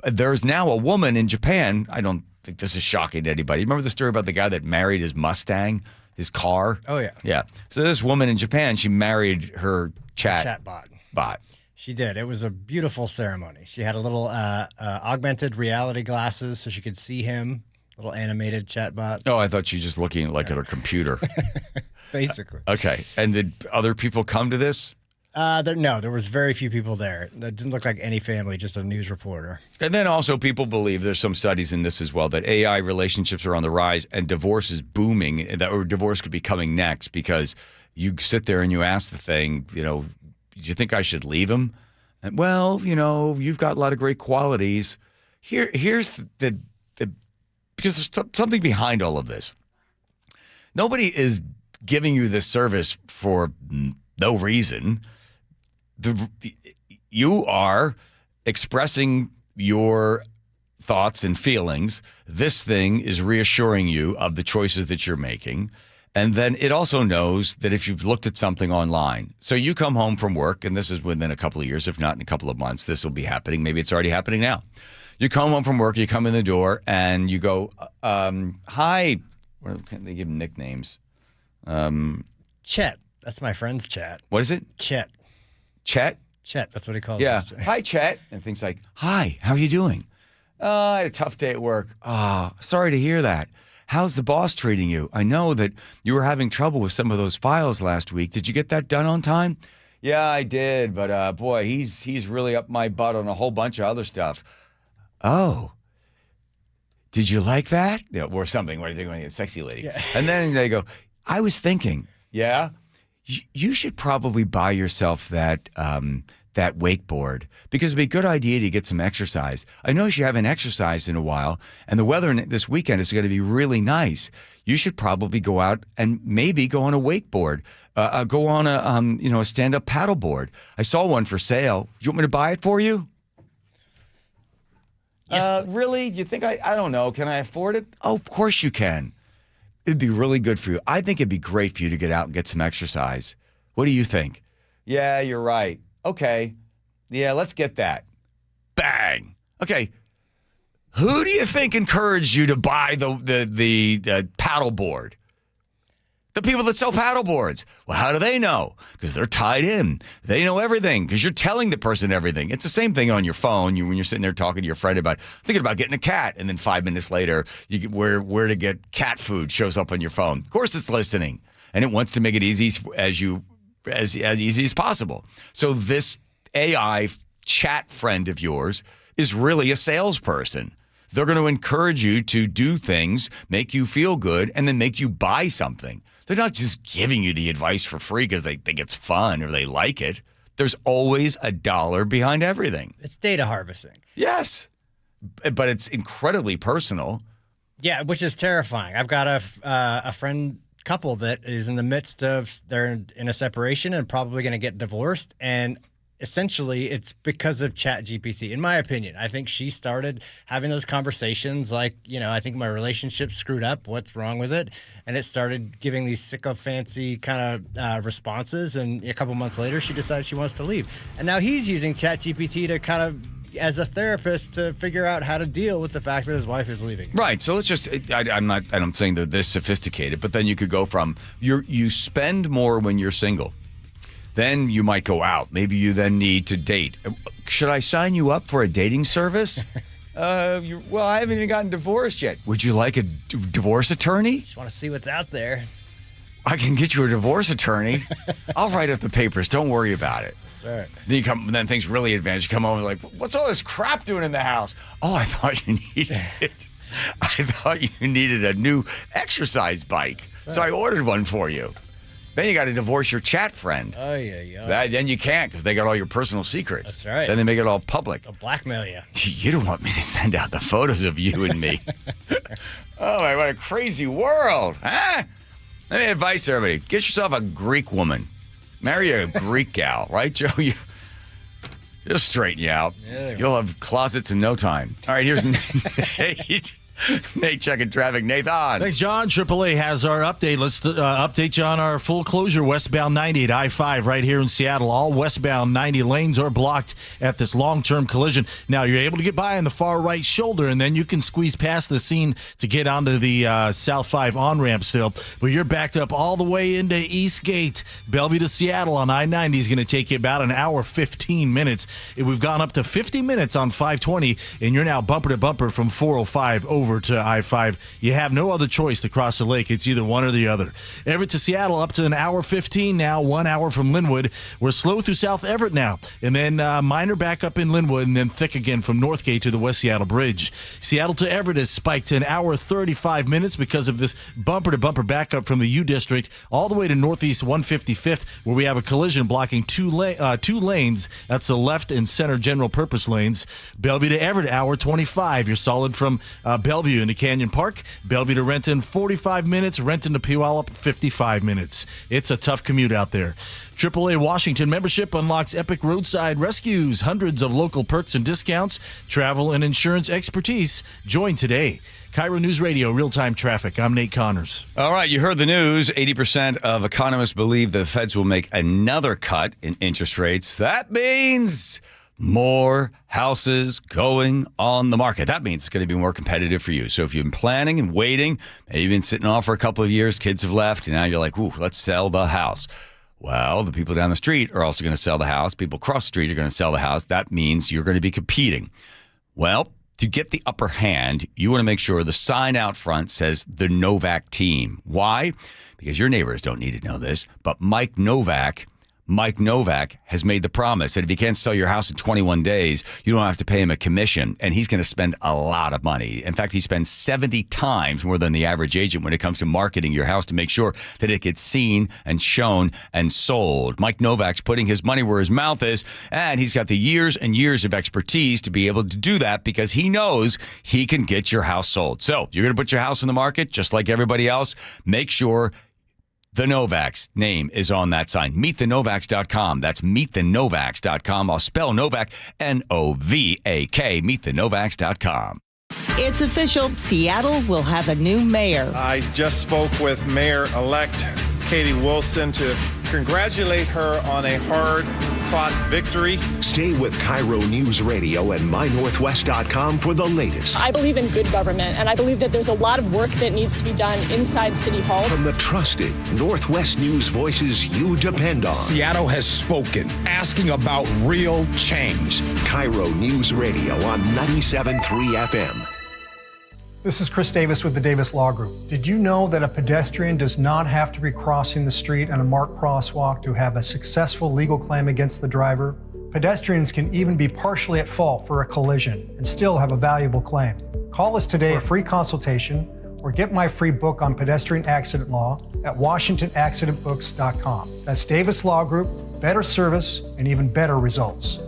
Speaker 28: There's now a woman in Japan. I don't think this is shocking to anybody. Remember the story about the guy that married his Mustang, his car?
Speaker 2: Oh, yeah.
Speaker 28: Yeah. So this woman in Japan, she married her chat bot.
Speaker 2: She did. It was a beautiful ceremony. She had a little augmented reality glasses so she could see him. Little animated chatbot.
Speaker 28: Oh, I thought she was just looking like at her computer.
Speaker 2: Basically.
Speaker 28: Okay. And did other people come to this?
Speaker 2: There was very few people there. It didn't look like any family, just a news reporter.
Speaker 28: And then also people believe, there's some studies in this as well, that AI relationships are on the rise and divorce is booming, or divorce could be coming next because you sit there and you ask the thing, do you think I should leave him? And, well, you've got a lot of great qualities. Here's the because there's something behind all of this. Nobody is giving you this service for no reason. You are expressing your thoughts and feelings. This thing is reassuring you of the choices that you're making. And then it also knows that if you've looked at something online, so you come home from work, and this is within a couple of years, if not in a couple of months, this will be happening. Maybe it's already happening now. You come home from work, you come in the door, and you go, hi. Can't they give them nicknames?
Speaker 2: Chet. That's my friend's Chet.
Speaker 28: What is it?
Speaker 2: Chet.
Speaker 28: Chet?
Speaker 2: Chet. That's what he calls
Speaker 28: Yeah.
Speaker 2: us.
Speaker 28: Hi, Chet. And things like, hi, how are you doing? I had a tough day at work. Sorry to hear that. How's the boss treating you? I know that you were having trouble with some of those files last week. Did you get that done on time? Yeah, I did. But boy, he's really up my butt on a whole bunch of other stuff. Oh, did you like that? Or something where they're going, sexy lady. Yeah. And then they go, I was thinking, yeah, you should probably buy yourself that wakeboard because it'd be a good idea to get some exercise. I know you haven't exercised in a while, and the weather this weekend is going to be really nice. You should probably go out and maybe go on a wakeboard, go on a stand-up paddleboard. I saw one for sale. You want me to buy it for you? Yes, really? You think I don't know. Can I afford it? Oh, of course you can. It'd be really good for you. I think it'd be great for you to get out and get some exercise. What do you think? Yeah, you're right. Okay. Yeah, let's get that. Bang. Okay. Who do you think encouraged you to buy the paddleboard? The people that sell paddleboards. Well, how do they know? Because they're tied in. They know everything because you're telling the person everything. It's the same thing on your phone when you're sitting there talking to your friend about thinking about getting a cat, and then 5 minutes later, you get where to get cat food shows up on your phone. Of course, it's listening, and it wants to make it easy as easy as possible. So this AI chat friend of yours is really a salesperson. They're going to encourage you to do things, make you feel good, and then make you buy something. They're not just giving you the advice for free because they think it's fun or they like it. There's always a dollar behind everything.
Speaker 2: It's data harvesting.
Speaker 28: Yes, but it's incredibly personal.
Speaker 2: Yeah, which is terrifying. I've got a friend couple that is in the midst of, they're in a separation and probably going to get divorced, and essentially it's because of ChatGPT, in my opinion. I think she started having those conversations like, I think my relationship screwed up. What's wrong with it? And it started giving these sycophancy kind of responses. And a couple months later, she decided she wants to leave. And now he's using ChatGPT to kind of, as a therapist, to figure out how to deal with the fact that his wife is leaving.
Speaker 28: Right. So let's just, I'm saying they're this sophisticated, but then you could go from, you spend more when you're single. Then you might go out. Maybe you then need to date. Should I sign you up for a dating service? Well, I haven't even gotten divorced yet. Would you like a divorce attorney?
Speaker 2: Just want to see what's out there.
Speaker 28: I can get you a divorce attorney. I'll write up the papers. Don't worry about it.
Speaker 2: Right.
Speaker 28: Then things really advance. You come over like, what's all this crap doing in the house? Oh, I thought you needed a new exercise bike. So I ordered one for you. Then you got to divorce your chat friend.
Speaker 2: Oh, yeah.
Speaker 28: Then you can't because they got all your personal secrets.
Speaker 2: That's right.
Speaker 28: Then they make it all public.
Speaker 2: They'll blackmail you.
Speaker 28: You don't want me to send out the photos of you and me. Oh, my, what a crazy world. Huh? Let me advise everybody. Get yourself a Greek woman. Marry a Greek gal, right, Joe? You'll straighten you out. Yeah. You'll have closets in no time. All right, here's Nate. Nate checking traffic. Nathan.
Speaker 7: Thanks, John. AAA has our update. Let's update you on our full closure westbound 90 at I-5 right here in Seattle. All westbound 90 lanes are blocked at this long-term collision. Now, you're able to get by on the far right shoulder, and then you can squeeze past the scene to get onto the South 5 on-ramp still. But you're backed up all the way into Eastgate. Bellevue to Seattle on I-90 is going to take you about an hour, 15 minutes. We've gone up to 50 minutes on 520, and you're now bumper to bumper from 405 over to I-5. You have no other choice to cross the lake. It's either one or the other. Everett to Seattle up to an hour 15 now, 1 hour from Linwood. We're slow through South Everett now, and then minor back up in Linwood, and then thick again from Northgate to the West Seattle Bridge. Seattle to Everett is spiked to an hour 35 minutes because of this bumper-to-bumper backup from the U District all the way to Northeast 155th, where we have a collision blocking two lanes. That's the left and center general purpose lanes. Bellevue to Everett, hour 25. You're solid from Bellevue into Canyon Park. Bellevue to Renton, 45 minutes. Renton to Puyallup, 55 minutes. It's a tough commute out there. AAA Washington membership unlocks epic roadside rescues, hundreds of local perks and discounts, travel and insurance expertise. Join today. KIRO News Radio, real-time traffic. I'm Nate Connors.
Speaker 28: All right, you heard the news. 80% of economists believe the Feds will make another cut in interest rates. That means more houses going on the market. That means it's going to be more competitive for you. So if you've been planning and waiting, maybe you've been sitting off for a couple of years, kids have left, and now you're like, ooh, let's sell the house. Well, the people down the street are also going to sell the house. People across the street are going to sell the house. That means you're going to be competing. Well, to get the upper hand, you want to make sure the sign out front says the Novak team. Why? Because your neighbors don't need to know this, but Mike Novak has made the promise that if he can't sell your house in 21 days, you don't have to pay him a commission, and he's going to spend a lot of money. In fact, he spends 70 times more than the average agent when it comes to marketing your house to make sure that it gets seen and shown and sold. Mike Novak's putting his money where his mouth is, and he's got the years and years of expertise to be able to do that because he knows he can get your house sold. So you're going to put your house in the market just like everybody else. Make sure the Novak's name is on that sign. MeetTheNovaks.com. That's MeetTheNovaks.com. I'll spell Novak, N-O-V-A-K. MeetTheNovaks.com.
Speaker 11: It's official. Seattle will have a new mayor.
Speaker 20: I just spoke with Mayor-elect Katie Wilson to congratulate her on a hard-fought victory.
Speaker 8: Stay with KIRO News Radio and MyNorthwest.com for the latest.
Speaker 1: I believe in good government, and I believe that there's a lot of work that needs to be done inside City Hall.
Speaker 8: From the trusted Northwest News voices you depend on.
Speaker 5: Seattle has spoken, asking about real change.
Speaker 8: KIRO News Radio on 97.3 FM.
Speaker 6: This is Chris Davis with the Davis Law Group. Did you know that a pedestrian does not have to be crossing the street on a marked crosswalk to have a successful legal claim against the driver? Pedestrians can even be partially at fault for a collision and still have a valuable claim. Call us today for a free consultation or get my free book on pedestrian accident law at WashingtonAccidentBooks.com. That's Davis Law Group, better service and even better results.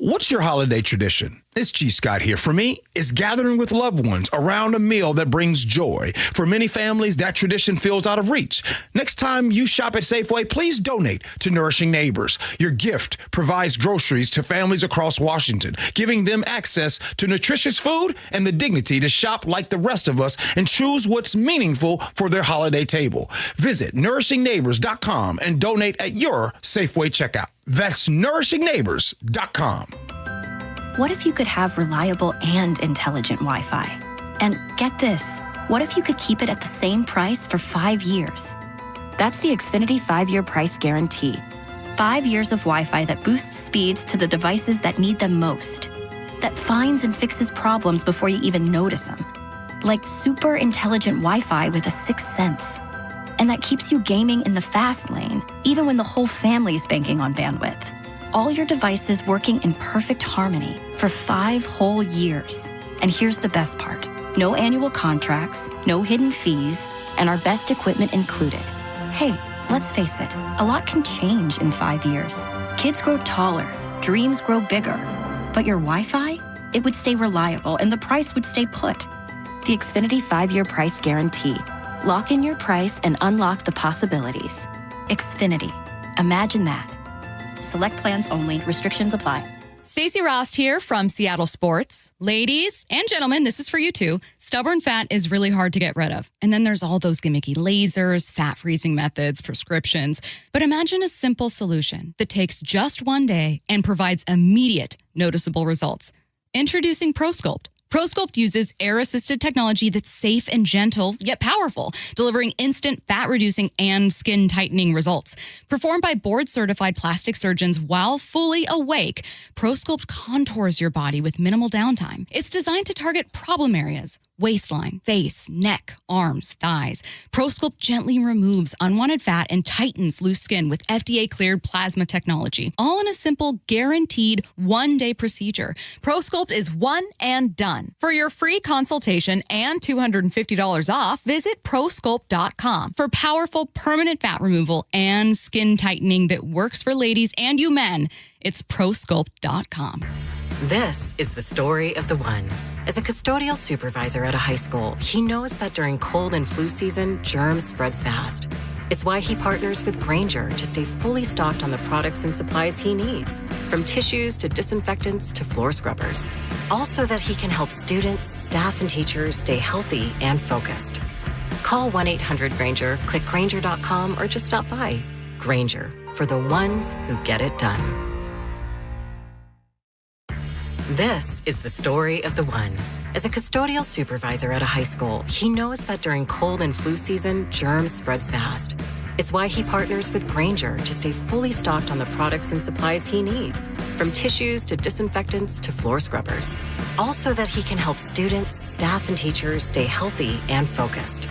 Speaker 5: What's your holiday tradition? It's G. Scott here. For me, it's gathering with loved ones around a meal that brings joy. For many families, that tradition feels out of reach. Next time you shop at Safeway, please donate to Nourishing Neighbors. Your gift provides groceries to families across Washington, giving them access to nutritious food and the dignity to shop like the rest of us and choose what's meaningful for their holiday table. Visit nourishingneighbors.com and donate at your Safeway checkout. That's nourishingneighbors.com.
Speaker 14: What if you could have reliable and intelligent Wi-Fi? And get this, what if you could keep it at the same price for 5 years? That's the Xfinity 5-year price guarantee. 5 years of Wi-Fi that boosts speeds to the devices that need them most, that finds and fixes problems before you even notice them. like super intelligent Wi-Fi with a sixth sense. And that keeps you gaming in the fast lane, even when the whole family's banking on bandwidth. All your devices working in perfect harmony for 5 whole years. And here's the best part. No annual contracts, no hidden fees, and our best equipment included. Hey, let's face it, a lot can change in 5 years. Kids grow taller, dreams grow bigger. But your Wi-Fi? It would stay reliable and the price would stay put. The Xfinity 5-year price guarantee. Lock in your price and unlock the possibilities. Xfinity. Imagine that. Select plans only. Restrictions apply.
Speaker 9: Stacey Rost here from Seattle Sports. Ladies and gentlemen, this is for you too. Stubborn fat is really hard to get rid of. And then there's all those gimmicky lasers, fat freezing methods, prescriptions. But imagine a simple solution that takes just one day and provides immediate, noticeable results. Introducing ProSculpt. ProSculpt uses air-assisted technology that's safe and gentle, yet powerful, delivering instant fat-reducing and skin-tightening results. Performed by board-certified plastic surgeons while fully awake, ProSculpt contours your body with minimal downtime. It's designed to target problem areas: waistline, face, neck, arms, thighs. ProSculpt gently removes unwanted fat and tightens loose skin with FDA-cleared plasma technology, all in a simple, guaranteed one-day procedure. ProSculpt is one and done. For your free consultation and $250 off, visit ProSculpt.com for powerful permanent fat removal and skin tightening that works for ladies and you men. It's ProSculpt.com.
Speaker 10: This is the story of the one. As a custodial supervisor at a high school, he knows that during cold and flu season, germs spread fast. It's why he partners with Grainger to stay fully stocked on the products and supplies he needs, from tissues to disinfectants to floor scrubbers. Also that he can help students, staff, and teachers stay healthy and focused. Call 1-800-GRAINGER, click Grainger.com, or just stop by. Grainger, for the ones who get it done. This is the story of the one. As a custodial supervisor at a high school, he knows that during cold and flu season, germs spread fast. It's why he partners with Grainger to stay fully stocked on the products and supplies he needs, from tissues to disinfectants to floor scrubbers. Also that he can help students, staff, and teachers stay healthy and focused.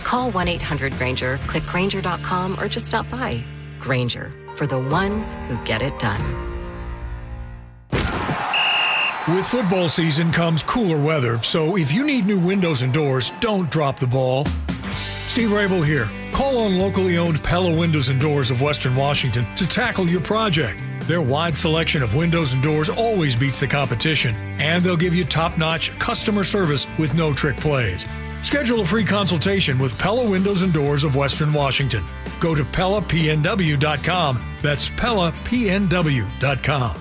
Speaker 10: Call 1-800-GRAINGER, click Grainger.com, or just stop by. Grainger, for the ones who get it done.
Speaker 21: With football season comes cooler weather, so if you need new windows and doors, don't drop the ball. Steve Rabel here. Call on locally owned Pella Windows and Doors of Western Washington to tackle your project. Their wide selection of windows and doors always beats the competition, and they'll give you top-notch customer service with no trick plays. Schedule a free consultation with Pella Windows and Doors of Western Washington. Go to PellaPNW.com. That's PellaPNW.com.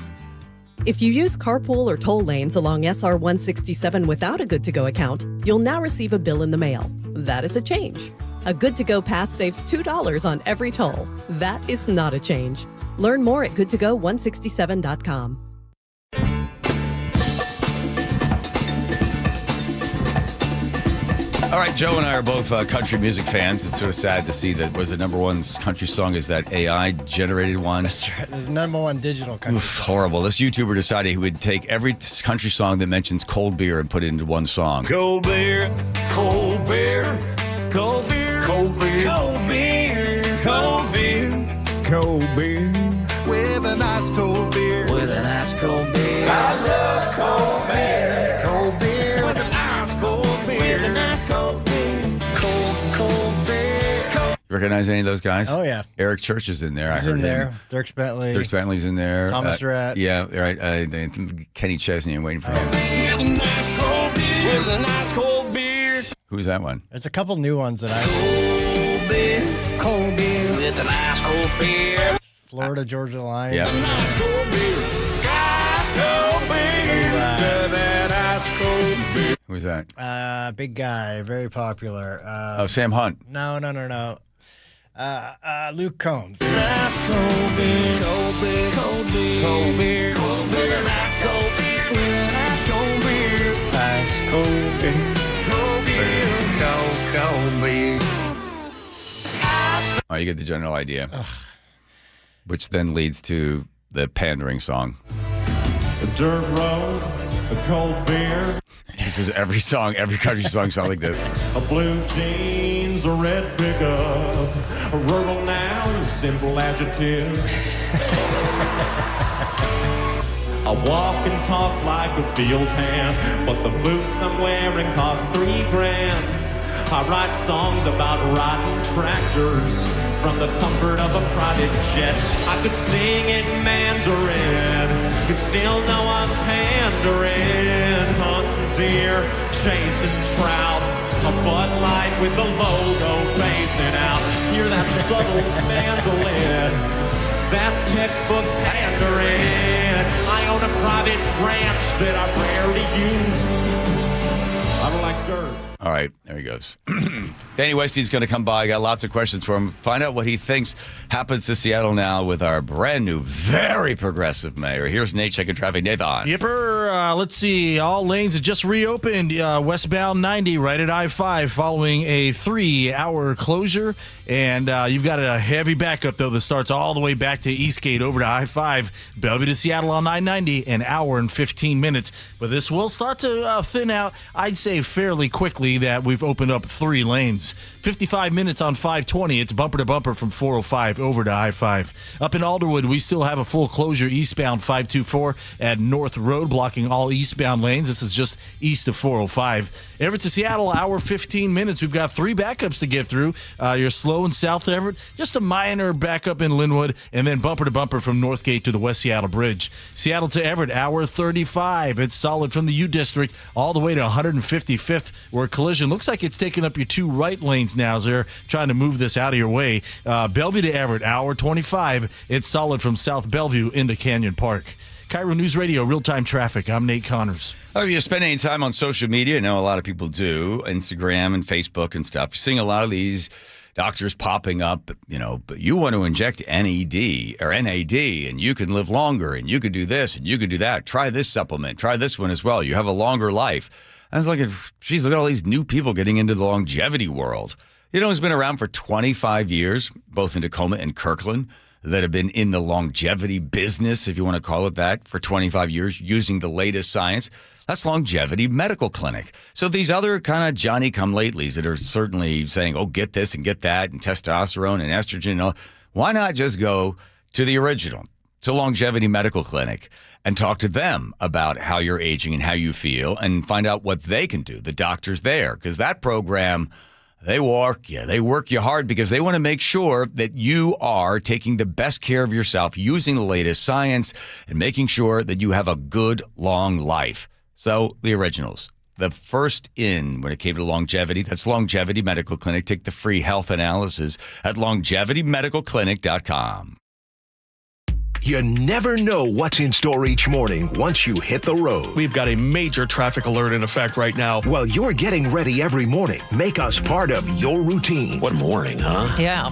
Speaker 22: If you use carpool or toll lanes along SR 167 without a Good to Go account, you'll now receive a bill in the mail. That is a change. A Good to Go pass saves $2 on every toll. That is not a change. Learn more at goodtogo167.com.
Speaker 28: All right, Joe and I are both country music fans. It's sort of sad to see that was the number one country song is that AI-generated one.
Speaker 2: That's right. There's number one digital country song.
Speaker 28: Horrible. This YouTuber decided he would take every country song that mentions cold beer and put it into one song.
Speaker 4: Cold beer, cold beer, cold beer, cold beer, cold beer, cold beer, cold beer. With a nice cold beer, with a nice cold beer. I love cold beer, cold beer, with a nice cold beer, with a nice cold beer, cold beer.
Speaker 28: You recognize any of those guys?
Speaker 2: Oh, yeah.
Speaker 28: Eric Church is in there.
Speaker 2: He's
Speaker 28: I heard
Speaker 2: in there.
Speaker 28: him.
Speaker 2: Dirk Bentley.
Speaker 28: Dirk Bentley's in there.
Speaker 2: Thomas Rhett.
Speaker 28: Yeah, right. Kenny Chesney. I'm waiting for him.
Speaker 4: With a nice cold beer, with a nice cold beer.
Speaker 28: Who's that one?
Speaker 2: There's a couple new ones that I...
Speaker 4: Cold beer, with a nice cold beer.
Speaker 2: Florida Georgia Line.
Speaker 28: Yeah.
Speaker 4: Nice cold beer, nice cold beer, nice cold beer.
Speaker 28: Who's that?
Speaker 2: Big guy, very popular.
Speaker 28: Sam Hunt.
Speaker 2: No. Luke Combs.
Speaker 4: Nice cold beer, cold beer, cold beer, cold beer, cold beer, nice cold beer, with a nice cold beer, nice cold beer, cold beer, cold beer.
Speaker 28: Oh, you get the general idea. Which then leads to the pandering song.
Speaker 23: A dirt road, a cold beer.
Speaker 28: This is every country song sounds like this.
Speaker 4: A blue jeans, a red pickup, a rural noun, simple adjective. I walk and talk like a field hand, but the boots I'm wearing cost $3,000. I write songs about riding tractors from the comfort of a private jet. I could sing in Mandarin, but still know I'm pandering. Hunting deer, chasing trout, a Bud Light with the logo facing out. Hear that subtle mandolin? That's textbook pandering. I own a private ranch that I rarely use. I don't like dirt.
Speaker 28: All right, there he goes. Danny Westey's going to come by. I got lots of questions for him. Find out what he thinks happens to Seattle now with our brand new, very progressive mayor. Here's Nate checking traffic. Nathan.
Speaker 7: Yipper. Let's see. All lanes have just reopened. Westbound 90 right at I-5 following a 3-hour closure. And you've got a heavy backup, though, that starts all the way back to Eastgate over to I-5. Bellevue to Seattle on 990, an hour and 15 minutes. But this will start to thin out, I'd say, fairly quickly that we've opened up 3 lanes. 55 minutes on 520. It's bumper to bumper from 405 over to I-5. Up in Alderwood, we still have a full closure eastbound 524 at North Road, blocking all eastbound lanes. This is just east of 405. Everett to Seattle, hour 15 minutes. We've got 3 backups to get through. You're slow in South Everett, just a minor backup in Linwood, and then bumper to bumper from Northgate to the West Seattle Bridge. Seattle to Everett, hour 35. It's solid from the U District all the way to 155th, where collision looks like it's taking up your 2 right lanes now as they're trying to move this out of your way. Bellevue to Everett, hour 25. It's solid from South Bellevue into Canyon Park. KIRO News Radio, real-time traffic. I'm Nate Connors.
Speaker 28: Oh, you spend any time on social media? I know a lot of people do, Instagram and Facebook and stuff. You're seeing a lot of these doctors popping up, but you want to inject NED or NAD, and you can live longer, and you could do this, and you could do that. Try this supplement. Try this one as well. You have a longer life. I was like, geez, look at all these new people getting into the longevity world. It's been around for 25 years, both in Tacoma and Kirkland, that have been in the longevity business, if you want to call it that, for 25 years, using the latest science. That's Longevity Medical Clinic. So these other kind of Johnny-come-latelys that are certainly saying, oh, get this and get that, and testosterone and estrogen, why not just go to the original, to Longevity Medical Clinic, and talk to them about how you're aging and how you feel, and find out what they can do, the doctors there, because that program, they work you hard because they want to make sure that you are taking the best care of yourself, using the latest science, and making sure that you have a good, long life. So the originals, the first in when it came to longevity, that's Longevity Medical Clinic. Take the free health analysis at longevitymedicalclinic.com.
Speaker 8: You never know what's in store each morning once you hit the road.
Speaker 12: We've got a major traffic alert in effect right now.
Speaker 8: Well, you're getting ready every morning. Make us part of your routine.
Speaker 12: What morning, huh?
Speaker 11: Yeah.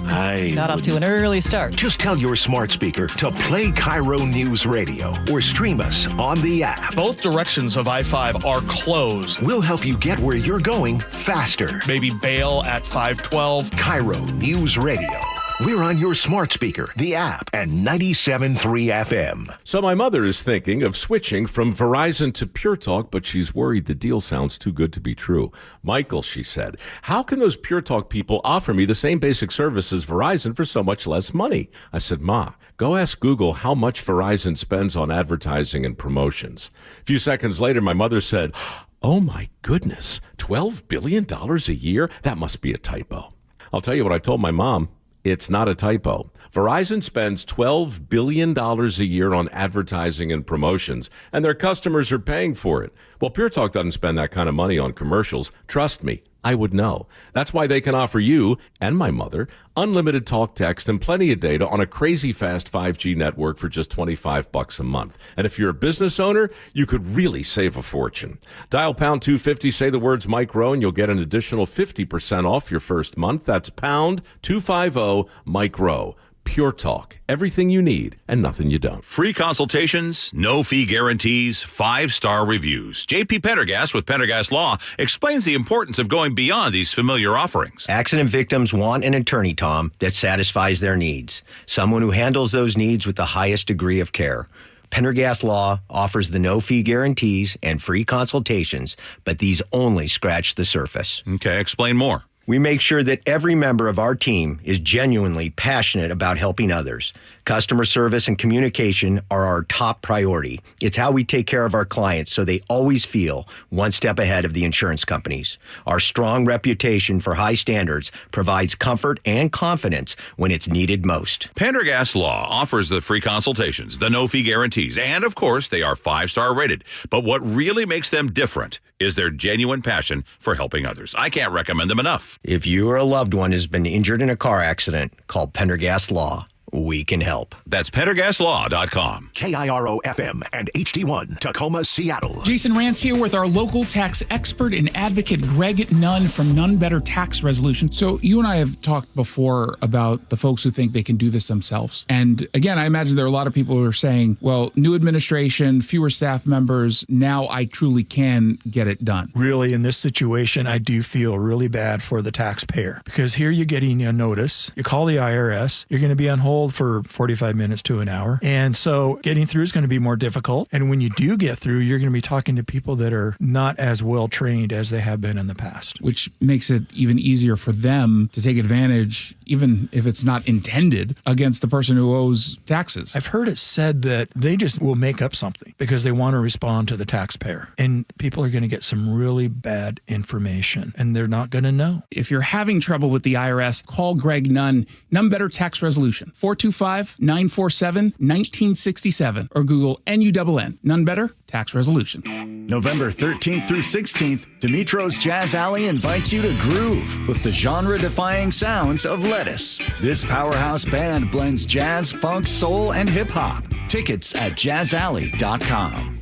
Speaker 11: Got off to an early start.
Speaker 8: Just tell your smart speaker to play KIRO News Radio or stream us on the app.
Speaker 12: Both directions of I-5 are closed.
Speaker 8: We'll help you get where you're going faster.
Speaker 12: Maybe bail at 512.
Speaker 8: KIRO News Radio. We're on your smart speaker, the app, and 97.3 FM.
Speaker 13: So my mother is thinking of switching from Verizon to Pure Talk, but she's worried the deal sounds too good to be true. Michael, she said, how can those Pure Talk people offer me the same basic service as Verizon for so much less money? I said, Ma, go ask Google how much Verizon spends on advertising and promotions. A few seconds later, my mother said, oh my goodness, $12 billion a year? That must be a typo. I'll tell you what I told my mom. It's not a typo. Verizon spends $12 billion a year on advertising and promotions, and their customers are paying for it. Well, Pure Talk doesn't spend that kind of money on commercials. Trust me, I would know. That's why they can offer you and my mother unlimited talk, text, and plenty of data on a crazy fast 5G network for just $25 a month. And if you're a business owner, you could really save a fortune. Dial pound 250, say the words Mike Rowe, and you'll get an additional 50% off your first month. That's pound 250 Mike Rowe. Pure Talk. Everything you need and nothing you don't.
Speaker 15: Free consultations, no fee guarantees, 5-star reviews. JP Pendergast with Pendergast Law explains the importance of going beyond these familiar offerings.
Speaker 16: Accident victims want an attorney, Tom, that satisfies their needs. Someone who handles those needs with the highest degree of care. Pendergast Law offers the no-fee guarantees and free consultations, but these only scratch the surface.
Speaker 15: Okay, explain more.
Speaker 16: We make sure that every member of our team is genuinely passionate about helping others. Customer service and communication are our top priority. It's how we take care of our clients so they always feel one step ahead of the insurance companies. Our strong reputation for high standards provides comfort and confidence when it's needed most.
Speaker 15: Pendergast Law offers the free consultations, the no-fee guarantees, and of course, they are 5-star rated. But what really makes them different is their genuine passion for helping others. I can't recommend them enough.
Speaker 16: If you or a loved one has been injured in a car accident, call Pendergast Law. We can help.
Speaker 15: That's PendergastLaw.com.
Speaker 8: KIRO FM and HD1, Tacoma, Seattle.
Speaker 3: Jason Rance here with our local tax expert and advocate, Greg Nunn from None Better Tax Resolution. So you and I have talked before about the folks who think they can do this themselves. And again, I imagine there are a lot of people who are saying, well, new administration, fewer staff members, now I truly can get it done.
Speaker 17: Really, in this situation, I do feel really bad for the taxpayer because here you're getting a notice. You call the IRS, you're going to be on hold for 45 minutes to an hour. And so getting through is going to be more difficult. And when you do get through, you're going to be talking to people that are not as well trained as they have been in the past.
Speaker 3: Which makes it even easier for them to take advantage, even if it's not intended, against the person who owes taxes.
Speaker 17: I've heard it said that they just will make up something because they want to respond to the taxpayer. And people are going to get some really bad information and they're not going to know.
Speaker 3: If you're having trouble with the IRS, call Greg Nunn, None Better Tax Resolution, 425-947-1967, or Google NUNN, None Better Tax Resolution.
Speaker 18: November 13th through 16th, Dimitro's Jazz Alley invites you to groove with the genre-defying sounds of Lettuce. This powerhouse band blends jazz, funk, soul, and hip-hop. Tickets at jazzalley.com.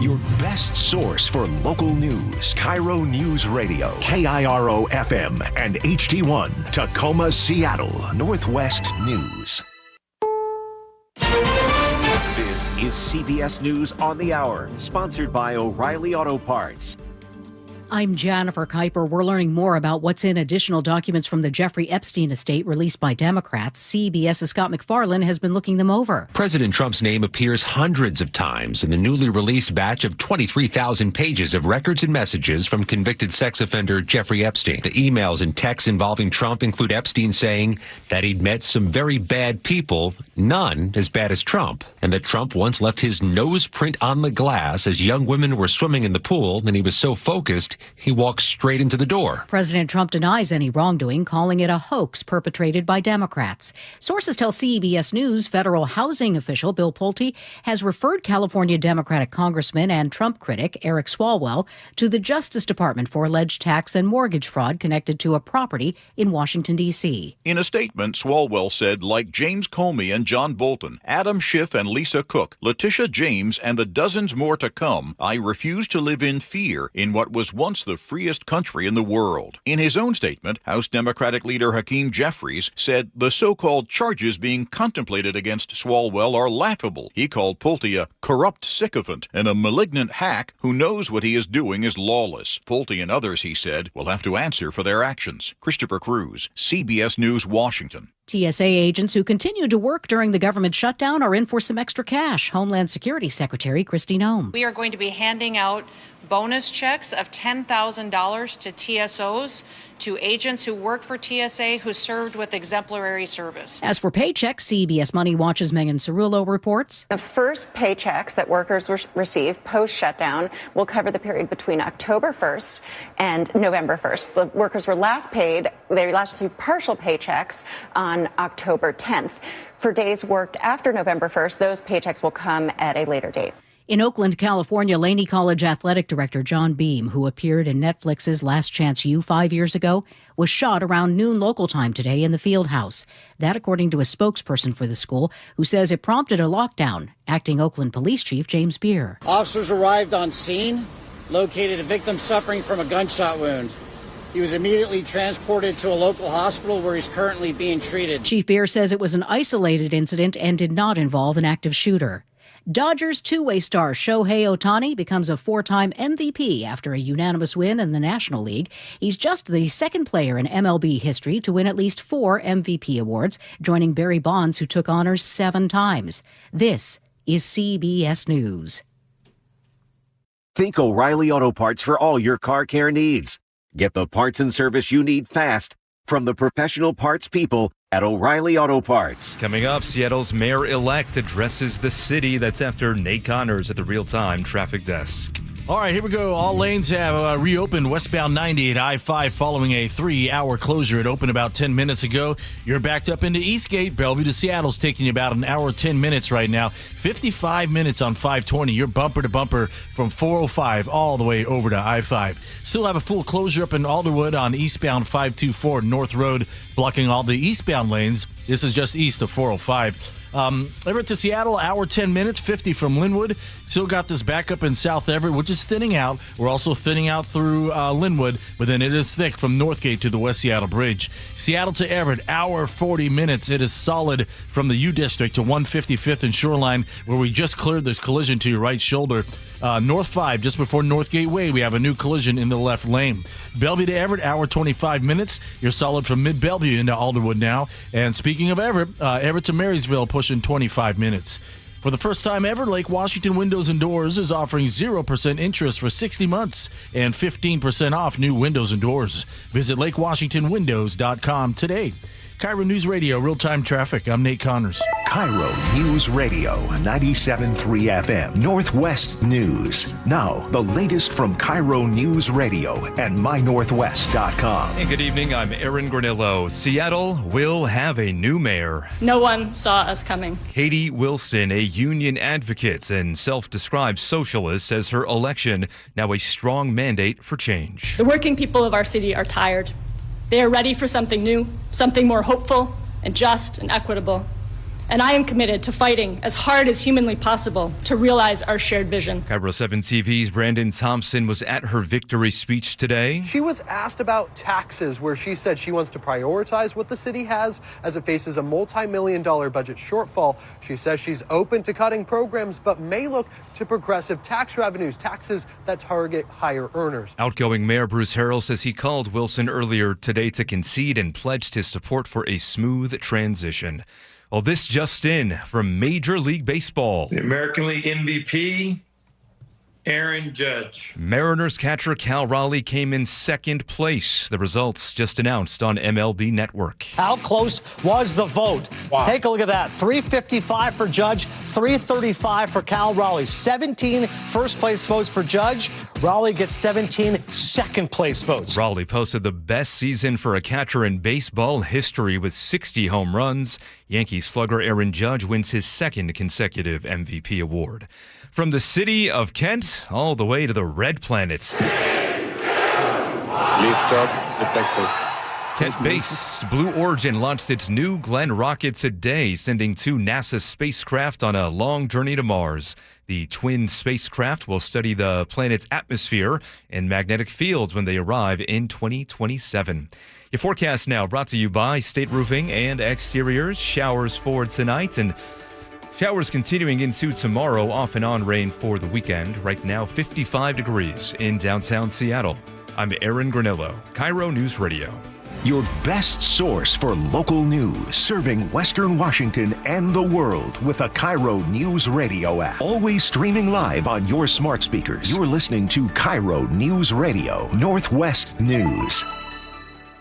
Speaker 8: Your best source for local news. KIRO Newsradio. KIRO FM and HD1, Tacoma, Seattle. Northwest News.
Speaker 19: This is CBS News on the Hour, sponsored by O'Reilly Auto Parts.
Speaker 23: I'm Jennifer Kuiper. We're learning more about what's in additional documents from the Jeffrey Epstein estate released by Democrats. CBS's Scott McFarlane has been looking them over.
Speaker 25: President Trump's name appears hundreds of times in the newly released batch of 23,000 pages of records and messages from convicted sex offender Jeffrey Epstein. The emails and texts involving Trump include Epstein saying that he'd met some very bad people, none as bad as Trump, and that Trump once left his nose print on the glass as young women were swimming in the pool, and he was so focused he walked straight into the door.
Speaker 23: President Trump denies any wrongdoing, calling it a hoax perpetrated by Democrats. Sources tell CBS News federal housing official Bill Pulte has referred California Democratic Congressman and Trump critic Eric Swalwell to the Justice Department for alleged tax and mortgage fraud connected to a property in Washington, D.C.
Speaker 26: In a statement, Swalwell said, like James Comey and John Bolton, Adam Schiff and Lisa Cook, Letitia James, and the dozens more to come, I refuse to live in fear in what was once the freest country in the world. In his own statement, House Democratic leader Hakeem Jeffries said the so-called charges being contemplated against Swalwell are laughable. He called Pulte a corrupt sycophant and a malignant hack who knows what he is doing is lawless. Pulte and others, he said, will have to answer for their actions. Christopher Cruz, CBS News, Washington.
Speaker 23: TSA agents who continued to work during the government shutdown are in for some extra cash. Homeland Security Secretary Kristi Noem.
Speaker 27: We are going to be handing out bonus checks of $10,000 to TSOs, to agents who work for TSA who served with exemplary service.
Speaker 23: As for paychecks, CBS Money Watch's Megan Cerullo reports.
Speaker 29: The first paychecks that workers receive post-shutdown will cover the period between October 1st and November 1st. The workers were last received partial paychecks on October 10th. For days worked after November 1st, those paychecks will come at a later date.
Speaker 23: In Oakland, California, Laney College athletic director John Beam, who appeared in Netflix's Last Chance U 5 years ago, was shot around noon local time today in the field house. That according to a spokesperson for the school, who says it prompted a lockdown. Acting Oakland Police Chief James Beer.
Speaker 30: Officers arrived on scene, located a victim suffering from a gunshot wound. He was immediately transported to a local hospital where he's currently being treated.
Speaker 23: Chief Beer says it was an isolated incident and did not involve an active shooter. Dodgers two-way star Shohei Ohtani becomes a four-time MVP after a unanimous win in the National League. He's just the second player in MLB history to win at least 4 MVP awards, joining Barry Bonds, who took honors 7 times. This is CBS News.
Speaker 19: Think O'Reilly Auto Parts for all your car care needs. Get the parts and service you need fast from the professional parts people at O'Reilly Auto Parts.
Speaker 1: Coming up, Seattle's mayor-elect addresses the city. That's after Nate Connors at the real-time traffic desk.
Speaker 7: All right, here we go. All lanes have reopened westbound 90 at I-5 following a 3-hour closure. It opened about 10 minutes ago. You're backed up into Eastgate. Bellevue to Seattle's taking you about an hour, 10 minutes right now. 55 minutes on 520. You're bumper to bumper from 405 all the way over to I-5. Still have a full closure up in Alderwood on eastbound 524 North Road, blocking all the eastbound lanes. This is just east of 405. Everett to Seattle, hour 10 minutes, 50 from Linwood. Still got this backup in South Everett, which is thinning out. We're also thinning out through Linwood, but then it is thick from Northgate to the West Seattle Bridge. Seattle to Everett, hour 40 minutes. It is solid from the U District to 155th and Shoreline, where we just cleared this collision to your right shoulder. North 5, just before Northgate Way, we have a new collision in the left lane. Bellevue to Everett, hour 25 minutes. You're solid from mid-Bellevue into Alderwood now. And speaking of Everett, Everett to Marysville pushing 25 minutes. For the first time ever, Lake Washington Windows and Doors is offering 0% interest for 60 months and 15% off new windows and doors. Visit lakewashingtonwindows.com today. KIRO News Radio, real-time traffic. I'm Nate Connors.
Speaker 8: KIRO News Radio, 97.3 FM, Northwest News. Now, the latest from KIRO News Radio and mynorthwest.com.
Speaker 1: Hey, good evening. I'm Aaron Granillo. Seattle will have a new mayor.
Speaker 5: No one saw us coming.
Speaker 1: Katie Wilson, a union advocate and self-described socialist, says her election now a strong mandate for change.
Speaker 5: The working people of our city are tired. They are ready for something new, something more hopeful and just and equitable. And I am committed to fighting as hard as humanly possible to realize our shared vision.
Speaker 1: KIRO 7 TV's Brandon Thompson was at her victory speech today.
Speaker 6: She was asked about taxes, where she said she wants to prioritize what the city has as it faces a multi-million-dollar budget shortfall. She says she's open to cutting programs, but may look to progressive tax revenues, taxes that target higher earners.
Speaker 1: Outgoing Mayor Bruce Harrell says he called Wilson earlier today to concede and pledged his support for a smooth transition. Well, this just in from Major League Baseball.
Speaker 9: The American League MVP, Aaron Judge.
Speaker 1: Mariners catcher Cal Raleigh came in second place. The results just announced on MLB Network.
Speaker 10: How close was the vote? Wow. Take a look at that. 355 for Judge, 335 for Cal Raleigh. 17 first place votes for Judge. Raleigh gets 17 second place votes.
Speaker 1: Raleigh posted the best season for a catcher in baseball history with 60 home runs. Yankee slugger Aaron Judge wins his second consecutive MVP award. From the city of Kent all the way to the Red Planet. Kent-based Blue Origin launched its new Glenn rocket today, sending 2 NASA spacecraft on a long journey to Mars. The twin spacecraft will study the planet's atmosphere and magnetic fields when they arrive in 2027. Your forecast now brought to you by State Roofing and Exteriors. Showers for tonight and showers continuing into tomorrow, off and on rain for the weekend. Right now, 55 degrees in downtown Seattle. I'm Aaron Granillo, KIRO News Radio.
Speaker 8: Your best source for local news, serving Western Washington and the world with a KIRO News Radio app. Always streaming live on your smart speakers. You're listening to KIRO News Radio, Northwest News.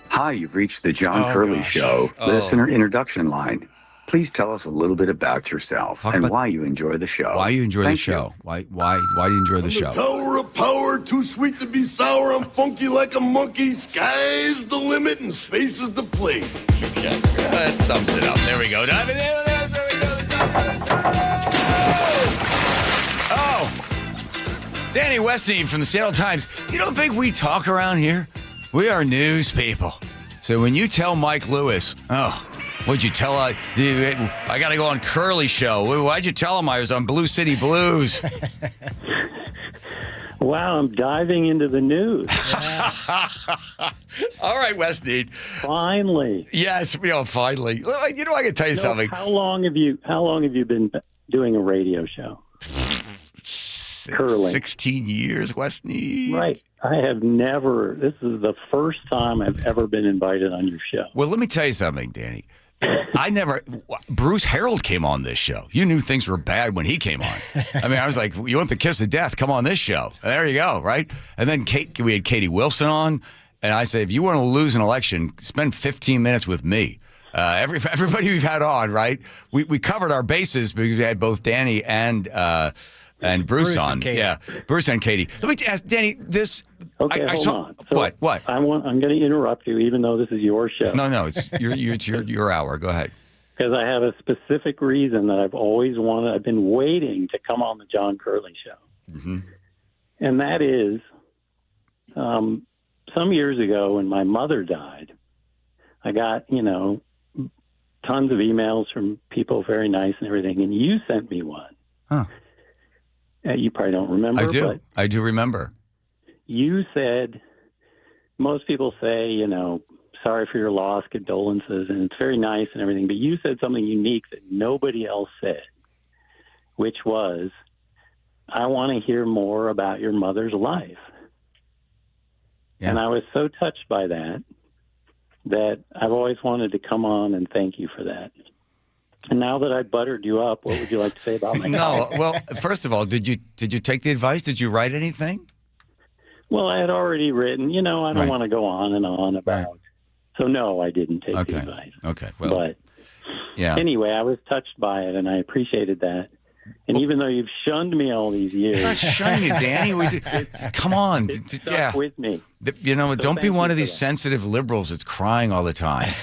Speaker 14: Hi, you've reached the John Curley Show, listener introduction line. Please tell us a little bit about yourself and why you enjoy the show.
Speaker 28: Why you enjoy the
Speaker 14: Thank
Speaker 28: show? Why do you enjoy the show?
Speaker 20: Tower of power, too sweet to be sour. I'm funky like a monkey. Sky's the limit and space is the place.
Speaker 28: That sums it up. There we go. Oh, Danny Westine from the Seattle Times. You don't think we talk around here? We are news people. So when you tell Mike Lewis, what'd you tell? I got to go on Curley Show. Why'd you tell him I was on Blue City Blues?
Speaker 14: Wow, I'm diving into the news.
Speaker 28: All right, Westine.
Speaker 14: Finally.
Speaker 28: Yes, finally. You know, I can tell you something.
Speaker 14: How long have you been doing a radio show? Curling.
Speaker 28: 16 years, Westine.
Speaker 14: Right. I have never. This is the first time I've ever been invited on your show.
Speaker 28: Well, let me tell you something, Danny. Bruce Harold came on this show. You knew things were bad when he came on. I mean, I was like, you want the kiss of death? Come on this show. And there you go, right? And then we had Katie Wilson on, and I said, if you want to lose an election, spend 15 minutes with me. Everybody we've had on, right? We covered our bases because we had both Danny and Bruce on. Yeah, Bruce and Katie. Let me ask Danny this.
Speaker 2: Okay, hold on. So
Speaker 28: what?
Speaker 2: I'm going to interrupt you, even though this is your show.
Speaker 28: No, it's your hour. Go ahead.
Speaker 2: Because I have a specific reason that I've always wanted. I've been waiting to come on the John Curley Show, and that is, some years ago when my mother died, I got tons of emails from people, very nice and everything, and you sent me one.
Speaker 28: Huh.
Speaker 2: You probably don't remember.
Speaker 28: I do.
Speaker 2: But
Speaker 28: I do remember.
Speaker 2: You said, most people say, sorry for your loss, condolences, and it's very nice and everything, but you said something unique that nobody else said, which was, I want to hear more about your mother's life. Yeah. And I was so touched by that I've always wanted to come on and thank you for that. And now that I buttered you up, what would you like to say about my colleague?
Speaker 28: Well, first of all, did you take the advice? Did you write anything?
Speaker 2: Well, I had already written. I don't want to go on and on about. Right. So no, I didn't take the advice.
Speaker 28: Okay. Well,
Speaker 2: but anyway, I was touched by it, and I appreciated that. And even though you've shunned me all these years,
Speaker 28: I'm not shunning you, Danny. Come on,
Speaker 2: stuck with me.
Speaker 28: Don't be one of these sensitive liberals that's crying all the time.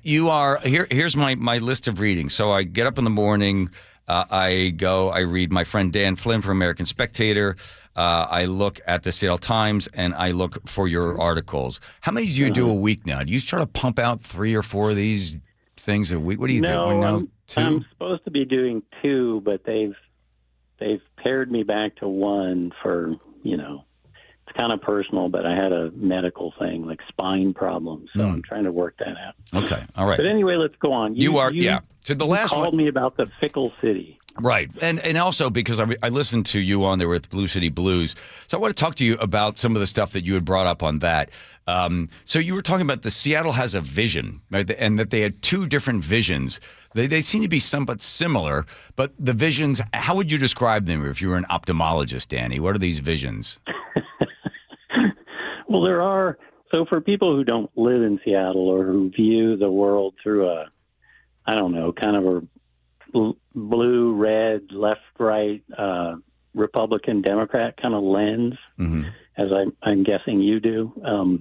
Speaker 28: You are here. Here's my list of readings. So I get up in the morning. I read my friend Dan Flynn from American Spectator. I look at the Seattle Times, and I look for your articles. How many do you do a week now? Do you try to pump out 3 or 4 of these things a week? What do you do?
Speaker 2: No, I'm supposed to be doing 2, but they've pared me back to 1 for, it's kind of personal, but I had a medical thing, like spine problems, so I'm trying to work that out.
Speaker 28: Okay, all right.
Speaker 2: But anyway, let's go on.
Speaker 28: So the last
Speaker 2: called me about the fickle city.
Speaker 28: Right. And also because I listened to you on there with Blue City Blues. So I want to talk to you about some of the stuff that you had brought up on that. So you were talking about the Seattle has a vision, right? And that they had 2 different visions. They seem to be somewhat similar, but the visions, how would you describe them if you were an ophthalmologist, Danny? What are these visions?
Speaker 2: Well, there are. So for people who don't live in Seattle or who view the world through kind of a blue, red, left, right, Republican, Democrat kind of lens, as I'm guessing you do.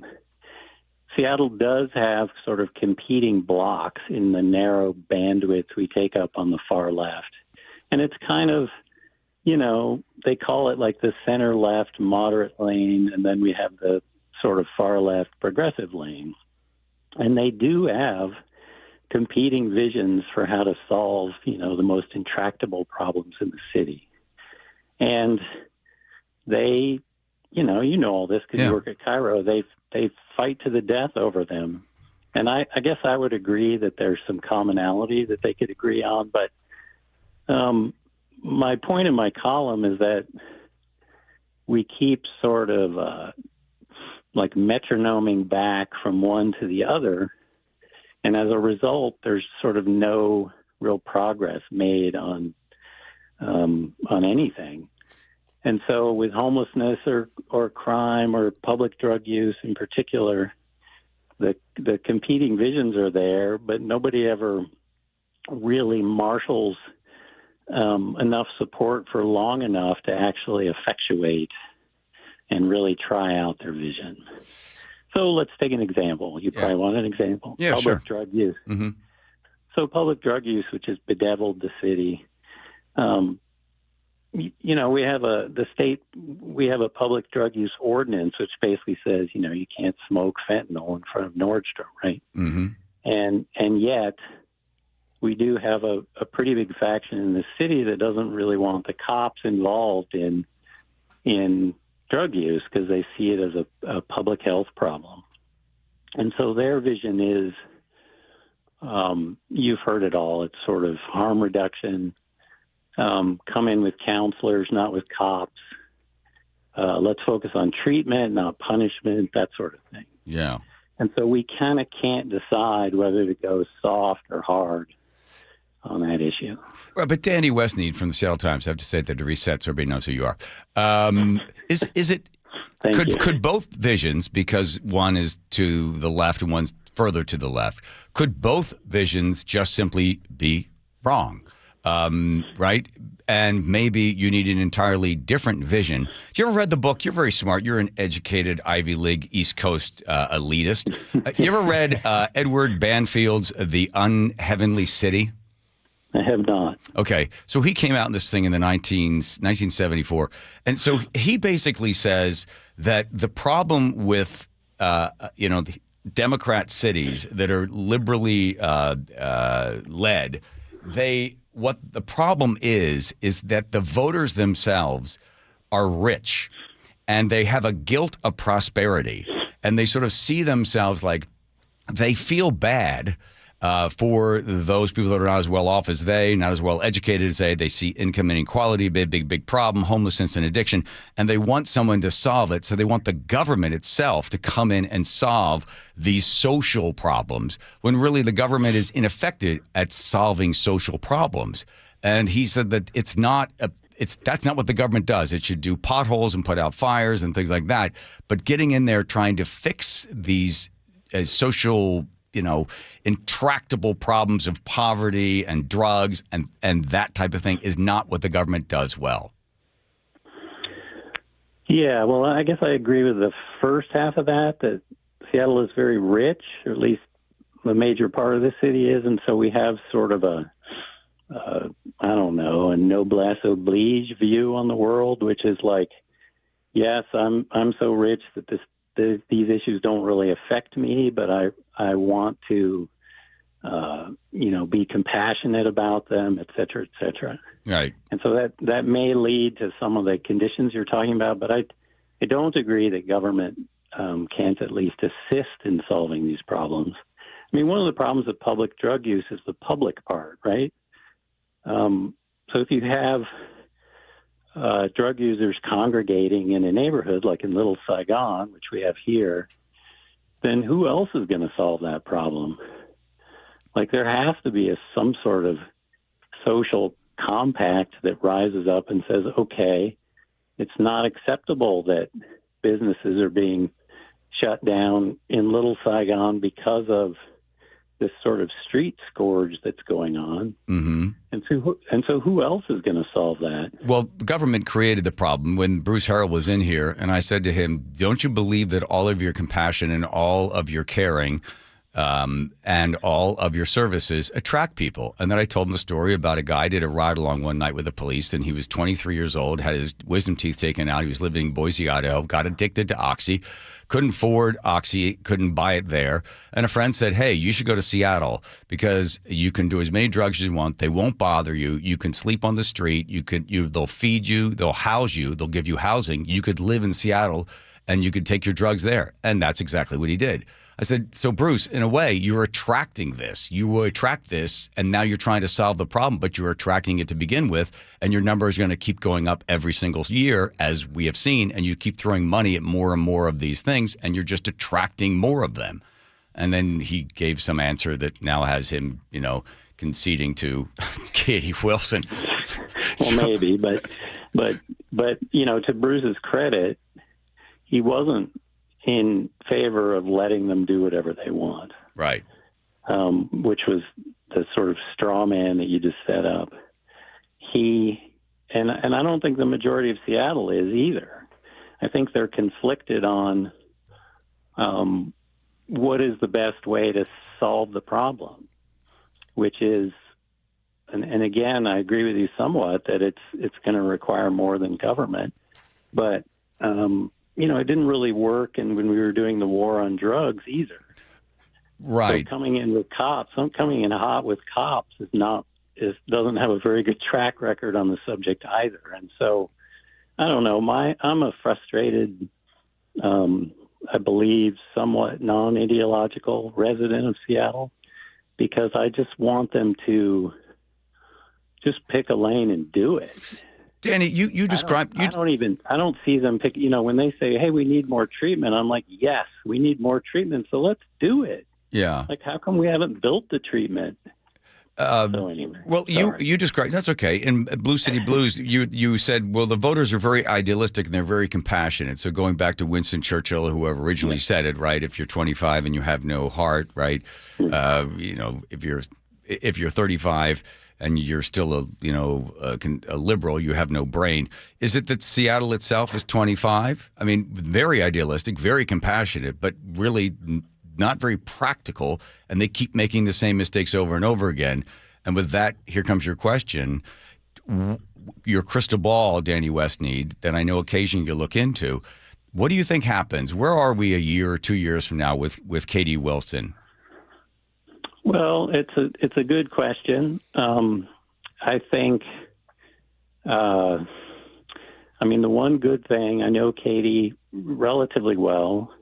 Speaker 2: Seattle does have sort of competing blocks in the narrow bandwidth we take up on the far left. And it's kind of, they call it like the center left moderate lane, and then we have the sort of far left progressive lane. And they do have competing visions for how to solve, the most intractable problems in the city. And they, you know all this because you work at KIRO, they fight to the death over them. And I guess I would agree that there's some commonality that they could agree on. But my point in my column is that we keep sort of like metronoming back from one to the other. And as a result, there's sort of no real progress made on anything. And so with homelessness or crime or public drug use in particular, the competing visions are there, but nobody ever really marshals enough support for long enough to actually effectuate and really try out their vision. So let's take an example. You probably want an example.
Speaker 28: Yeah,
Speaker 2: public drug use.
Speaker 28: Mm-hmm.
Speaker 2: So public drug use, which has bedeviled the city. We have we have a public drug use ordinance, which basically says, you can't smoke fentanyl in front of Nordstrom, right?
Speaker 28: Mm-hmm.
Speaker 2: And yet we do have a pretty big faction in the city that doesn't really want the cops involved in drug use because they see it as a public health problem. And so their vision is, you've heard it all, it's sort of harm reduction, come in with counselors, not with cops. Let's focus on treatment, not punishment, that sort of thing.
Speaker 28: Yeah.
Speaker 2: And so we kind of can't decide whether to go soft or hard on that issue.
Speaker 28: Well, but Danny Westmead from the Seattle Times, I have to say that to reset so everybody knows who you are. Is it could both visions, because one is to the left and one's further to the left, could both visions just simply be wrong? Right? And maybe you need an entirely different vision. You ever read the book? You're very smart. You're an educated Ivy League East Coast elitist. You ever read Edward Banfield's The Unheavenly City?
Speaker 2: I have not.
Speaker 28: Okay. So he came out in this thing in the 1974. And so he basically says that the problem with, the Democrat cities that are liberally led, what the problem is that the voters themselves are rich and they have a guilt of prosperity, and they sort of see themselves like they feel bad for those people that are not as well off as they, not as well educated as they. They see income inequality, big problem, homelessness and addiction, and they want someone to solve it. So they want the government itself to come in and solve these social problems, when really the government is ineffective at solving social problems. And he said that that's not what the government does. It should do potholes and put out fires and things like that. But getting in there trying to fix these social, intractable problems of poverty and drugs and that type of thing is not what the government does well.
Speaker 2: Yeah, well, I guess I agree with the first half of that Seattle is very rich, or at least the major part of the city is, and so we have sort of a noblesse oblige view on the world, which is like, yes, I'm so rich that these issues don't really affect me, but I want to, be compassionate about them, et cetera, et cetera.
Speaker 28: Right.
Speaker 2: And so that may lead to some of the conditions you're talking about, but I don't agree that government can't at least assist in solving these problems. I mean, one of the problems with public drug use is the public part, right? So if you have drug users congregating in a neighborhood like in Little Saigon, which we have here, then who else is going to solve that problem? Like, there has to be some sort of social compact that rises up and says, okay, it's not acceptable that businesses are being shut down in Little Saigon because of this sort of street scourge that's going on. Mm-hmm. And so who else is going to solve that?
Speaker 28: Well, the government created the problem. When Bruce Harrell was in here, and I said to him, don't you believe that all of your compassion and all of your caring and all of your services attract people? And then I told him the story about a guy did a ride along one night with the police, and he was 23 years old, had his wisdom teeth taken out. He was living in Boise, Idaho, got addicted to Oxy, couldn't afford Oxy, couldn't buy it there. And a friend said, hey, you should go to Seattle because you can do as many drugs as you want. They won't bother you. You can sleep on the street. They'll feed you. They'll house you. They'll give you housing. You could live in Seattle and you could take your drugs there. And that's exactly what he did. I said, so Bruce, in a way, you're attracting this. You will attract this, and now you're trying to solve the problem, but you're attracting it to begin with, and your number is going to keep going up every single year, as we have seen, and you keep throwing money at more and more of these things, and you're just attracting more of them. And then he gave some answer that now has him, conceding to Katie Wilson.
Speaker 2: Well, maybe, but to Bruce's credit, he wasn't in favor of letting them do whatever they want.
Speaker 28: Right.
Speaker 2: Which was the sort of straw man that you just set up. And I don't think the majority of Seattle is either. I think they're conflicted on what is the best way to solve the problem, which is, and again, I agree with you somewhat that it's going to require more than government, but it didn't really work, and when we were doing the war on drugs either.
Speaker 28: Right.
Speaker 2: So coming in hot with cops doesn't have a very good track record on the subject either. And so, I don't know. I'm a frustrated, I believe, somewhat non-ideological resident of Seattle, because I just want them to just pick a lane and do it.
Speaker 28: Danny, you described.
Speaker 2: I don't see them pick. When they say, "Hey, we need more treatment," I'm like, "Yes, we need more treatment. So let's do it."
Speaker 28: Yeah.
Speaker 2: Like, how come we haven't built the treatment? So anyway.
Speaker 28: Well, you described, that's okay. In Blue City Blues, you said, well, the voters are very idealistic and they're very compassionate. So going back to Winston Churchill, whoever originally said it, right? If you're 25 and you have no heart, right? If you're 35 and you're still a liberal, you have no brain. Is it that Seattle itself is 25? I mean, very idealistic, very compassionate, but really not very practical, and they keep making the same mistakes over and over again. And with that, here comes your question. Your crystal ball, Danny Westneed, that I know occasionally you look into. What do you think happens? Where are we a year or 2 years from now with Katie Wilson?
Speaker 2: Well, it's a good question. I think, the one good thing, I know Katie relatively well.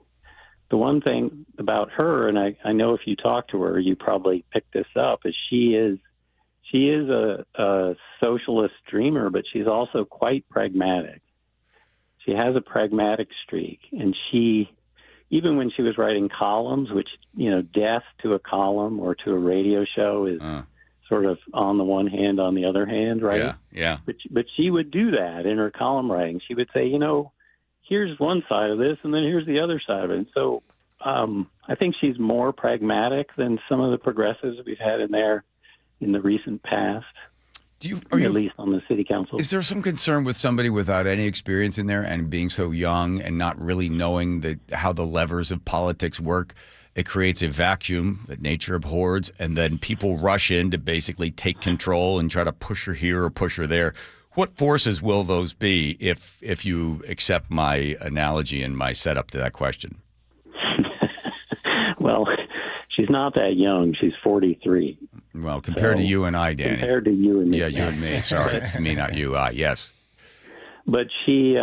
Speaker 2: The one thing about her, and I know if you talk to her, you probably picked this up, is she is a socialist dreamer, but she's also quite pragmatic. She has a pragmatic streak, and she, even when she was writing columns, which, death to a column or to a radio show is sort of on the one hand, on the other hand, right?
Speaker 28: Yeah.
Speaker 2: But she would do that in her column writing. She would say, here's one side of this, and then here's the other side of it. And so I think she's more pragmatic than some of the progressives we've had in there in the recent past. At least on the city council.
Speaker 28: Is there some concern with somebody without any experience in there and being so young and not really knowing how the levers of politics work? It creates a vacuum that nature abhors, and then people rush in to basically take control and try to push her here or push her there. What forces will those be if you accept my analogy and my setup to that question?
Speaker 2: Well, she's not that young. She's 43.
Speaker 28: Well, compared to you and I, Danny.
Speaker 2: Compared to you and me.
Speaker 28: Yeah, you and me. Sorry. To me, not you. Yes. But
Speaker 2: she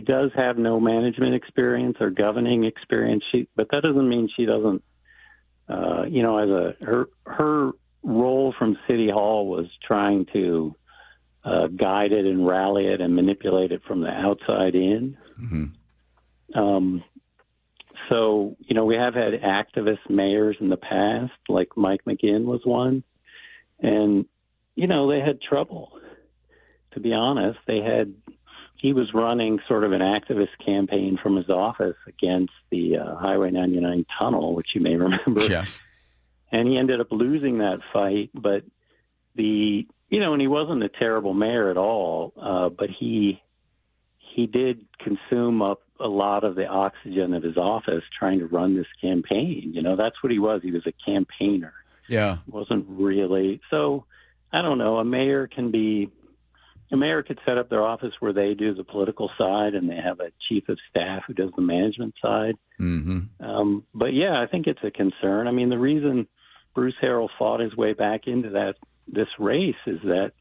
Speaker 2: does have no management experience or governing experience. But that doesn't mean she doesn't, her role from City Hall was trying to guide it and rally it and manipulate it from the outside in.
Speaker 28: Mm-hmm.
Speaker 2: So, we have had activist mayors in the past, like Mike McGinn was one. And, they had trouble. To be honest, he was running sort of an activist campaign from his office against the Highway 99 tunnel, which you may remember.
Speaker 28: Yes.
Speaker 2: And he ended up losing that fight. But and he wasn't a terrible mayor at all, but he did consume up a lot of the oxygen of his office trying to run this campaign. That's what he was. He was a campaigner.
Speaker 28: Yeah.
Speaker 2: Wasn't really. So I don't know. A mayor could set up their office where they do the political side and they have a chief of staff who does the management side.
Speaker 28: Mm-hmm.
Speaker 2: But yeah, I think it's a concern. I mean, the reason Bruce Harrell fought his way back into this race is that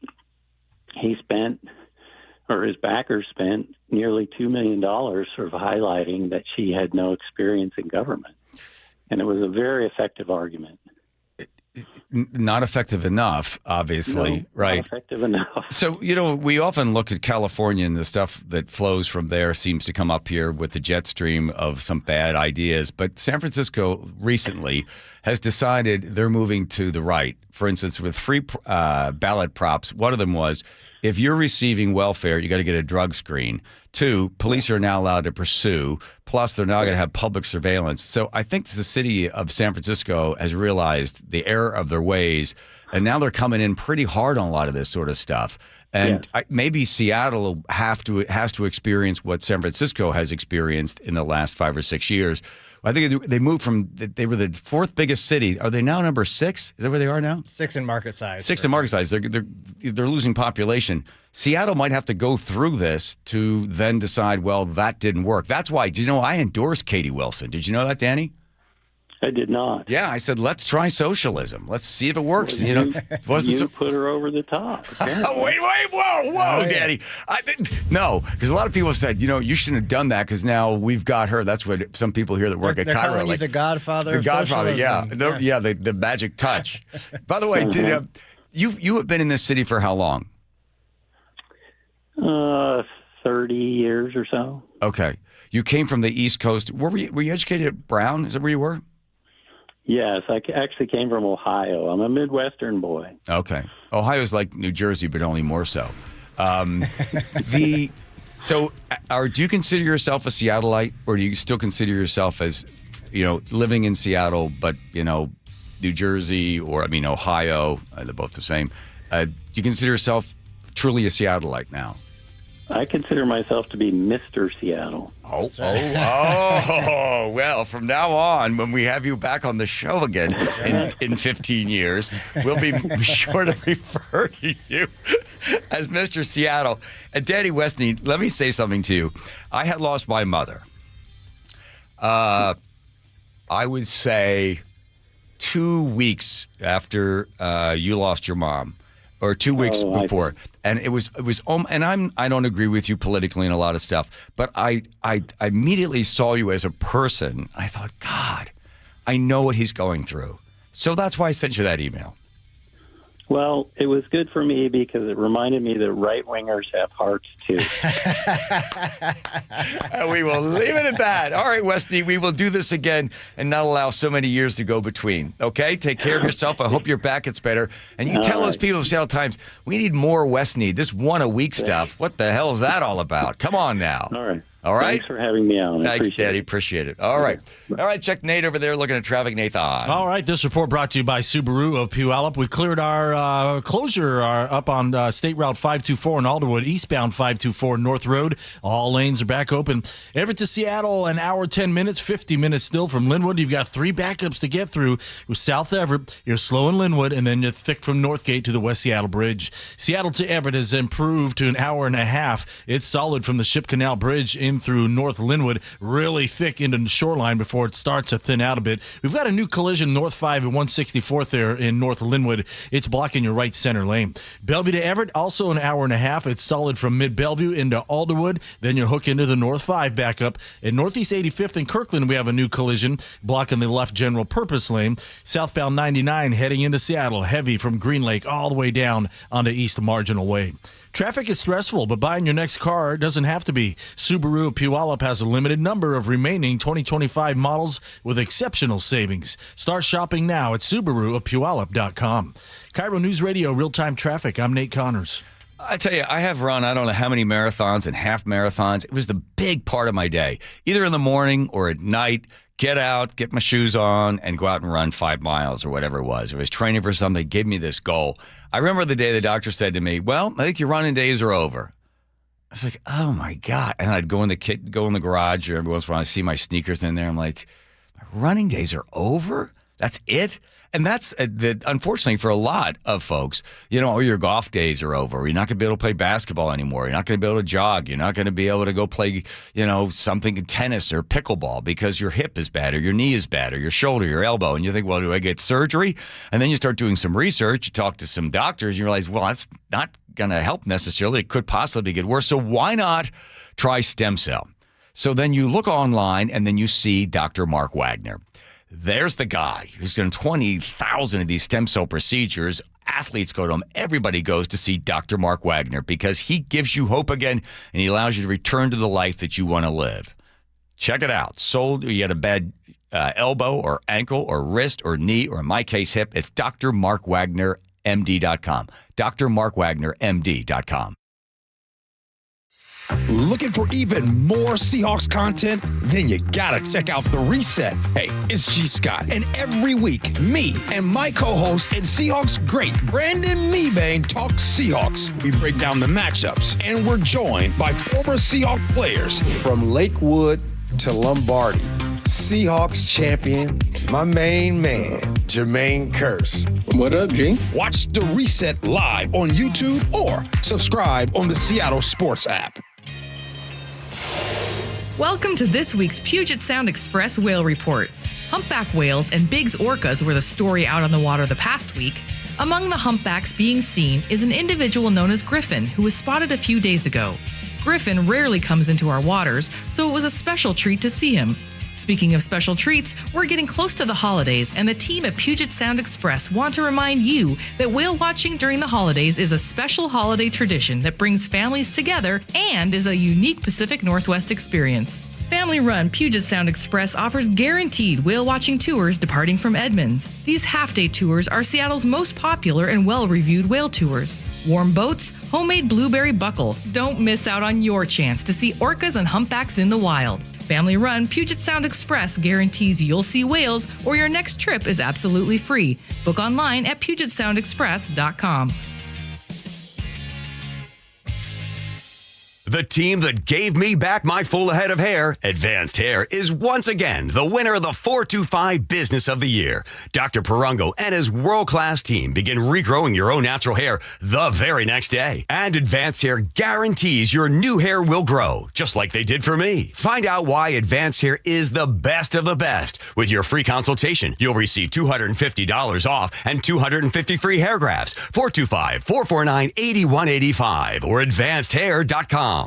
Speaker 2: his backers spent nearly $2 million sort of highlighting that she had no experience in government. And it was a very effective argument.
Speaker 28: Not effective enough, obviously,
Speaker 2: no,
Speaker 28: right?
Speaker 2: Not effective enough.
Speaker 28: So, we often look at California and the stuff that flows from there seems to come up here with the jet stream of some bad ideas. But San Francisco recently has decided they're moving to the right. For instance, with free ballot props, one of them was, if you're receiving welfare, you got to get a drug screen. 2, police are now allowed to pursue. Plus, they're now going to have public surveillance. So I think the city of San Francisco has realized the error of their ways, and now they're coming in pretty hard on a lot of this sort of stuff. And maybe Seattle has to experience what San Francisco has experienced in the last 5 or 6 years. I think they moved they were the 4th biggest city. Are they now number 6? Is that where they are now?
Speaker 4: 6 in market size.
Speaker 28: 6 in market size. They're losing population. Seattle might have to go through this to then decide, well, that didn't work. That's why, I endorsed Katie Wilson. Did you know that, Danny?
Speaker 2: I did not.
Speaker 28: Yeah, I said, let's try socialism. Let's see if it works.
Speaker 2: Well, you put her over the top.
Speaker 28: Oh, wait, whoa, Daddy. No, because a lot of people said, you shouldn't have done that because now we've got her. That's what some people here that work at KIRO
Speaker 4: calling you the godfather.
Speaker 28: The godfather, the magic touch. By the way, you have been in this city for how long?
Speaker 2: 30 years or so.
Speaker 28: Okay. You came from the East Coast. Were you educated at Brown? Is that where you were?
Speaker 2: Yes, I actually came from Ohio. I'm a Midwestern boy.
Speaker 28: Okay. Ohio's like New Jersey, but only more so. Do you consider yourself a Seattleite, or do you still consider yourself as, living in Seattle, but, New Jersey or, Ohio, they're both the same. Do you consider yourself truly a Seattleite now?
Speaker 2: I consider myself to be Mr. Seattle.
Speaker 28: Well, from now on, when we have you back on the show again in 15 years, we'll be sure to refer to you as Mr. Seattle. And Danny Westney, let me say something to you. I had lost my mother. I would say 2 weeks after you lost your mom. Or 2 weeks before, and it was, and I don't agree with you politically and a lot of stuff, but I immediately saw you as a person. I thought, God, I know what he's going through, so that's why I sent you that email.
Speaker 2: Well, it was good for me because it reminded me that right-wingers have hearts, too.
Speaker 28: We will leave it at that. All right, Westy, we will do this again and not allow so many years to go between. Okay? Take care of yourself. I hope your back gets better. And you tell those people of Seattle Times, we need more Westney. This one-a-week stuff, what the hell is that all about? Come on now.
Speaker 2: All right.
Speaker 28: All right?
Speaker 2: Thanks for having me on.
Speaker 28: Thanks, Daddy. Appreciate it. All right. All right, check Nate over there looking at traffic. Nathan.
Speaker 7: All right, this report brought to you by Subaru of Puyallup. We cleared our closure up on State Route 524 in Alderwood, eastbound 524 North Road. All lanes are back open. Everett to Seattle, an hour, 10 minutes, 50 minutes still from Linwood. You've got 3 backups to get through. With South Everett, you're slow in Linwood, and then you're thick from Northgate to the West Seattle Bridge. Seattle to Everett has improved to an hour and a half. It's solid from the Ship Canal Bridge in through North Linwood, really thick into the shoreline before it starts to thin out a bit. We've got a new collision North 5 and 164th there in North Linwood. It's blocking your right center lane. Bellevue to Everett, also an hour and a half. It's solid from mid-Bellevue into Alderwood. Then you hook into the North 5 backup. In Northeast 85th and Kirkland, we have a new collision blocking the left general purpose lane. Southbound 99 heading into Seattle, heavy from Green Lake all the way down onto East Marginal Way. Traffic is stressful, but buying your next car doesn't have to be. Subaru of Puyallup has a limited number of remaining 2025 models with exceptional savings. Start shopping now at SubaruofPuyallup.com. KIRO Newsradio Real-Time Traffic. I'm Nate Connors.
Speaker 28: I tell you, I have run I don't know how many marathons and half marathons. It was the big part of my day, either in the morning or at night. Get out, get my shoes on, and go out and run 5 miles or whatever it was. If I was training for something, they gave me this goal. I remember the day the doctor said to me, well, I think your running days are over. I was like, oh, my God. And I'd go in the garage, or every once in a while I see my sneakers in there. I'm like, my running days are over? That's it? And that's, unfortunately, for a lot of folks, your golf days are over. You're not going to be able to play basketball anymore. You're not going to be able to jog. You're not going to be able to go play, something in tennis or pickleball because your hip is bad or your knee is bad or your shoulder, your elbow. And you think, well, do I get surgery? And then you start doing some research. You talk to some doctors. And you realize, well, that's not going to help necessarily. It could possibly get worse. So why not try stem cell? So then you look online and then you see Dr. Mark Wagner. There's the guy who's done 20,000 of these stem cell procedures. Athletes go to him. Everybody goes to see Dr. Mark Wagner because he gives you hope again and he allows you to return to the life that you want to live. Check it out. You had a bad elbow or ankle or wrist or knee or in my case hip. It's drmarkwagnermd.com. drmarkwagnermd.com.
Speaker 3: Looking for even more Seahawks content? Then you gotta check out The Reset. Hey, it's G. Scott, and every week, me and my co-host and Seahawks great Brandon Meebane talk Seahawks. We break down the matchups, and we're joined by former Seahawks players.
Speaker 11: From Lakewood to Lombardi, Seahawks champion, my main man, Jermaine Kearse.
Speaker 3: What up, G? Watch The Reset live on YouTube or subscribe on the Seattle Sports app.
Speaker 12: Welcome to this week's Puget Sound Express Whale Report. Humpback whales and Biggs orcas were the story out on the water the past week. Among the humpbacks being seen is an individual known as Griffin, who was spotted a few days ago. Griffin rarely comes into our waters, so it was a special treat to see him. Speaking of special treats, we're getting close to the holidays, and the team at Puget Sound Express want to remind you that whale watching during the holidays is a special holiday tradition that brings families together and is a unique Pacific Northwest experience. Family-run Puget Sound Express offers guaranteed whale-watching tours departing from Edmonds. These half-day tours are Seattle's most popular and well-reviewed whale tours. Warm boats, homemade blueberry buckle. Don't miss out on your chance to see orcas and humpbacks in the wild. Family-run Puget Sound Express guarantees you'll see whales or your next trip is absolutely free. Book online at PugetSoundExpress.com.
Speaker 13: The team that gave me back my full head of hair, Advanced Hair, is once again the winner of the 425 Business of the Year. Dr. Perungo and his world-class team begin regrowing your own natural hair the very next day. And Advanced Hair guarantees your new hair will grow, just like they did for me. Find out why Advanced Hair is the best of the best. With your free consultation, you'll receive $250 off and 250 free hair grafts. 425-449-8185 or advancedhair.com.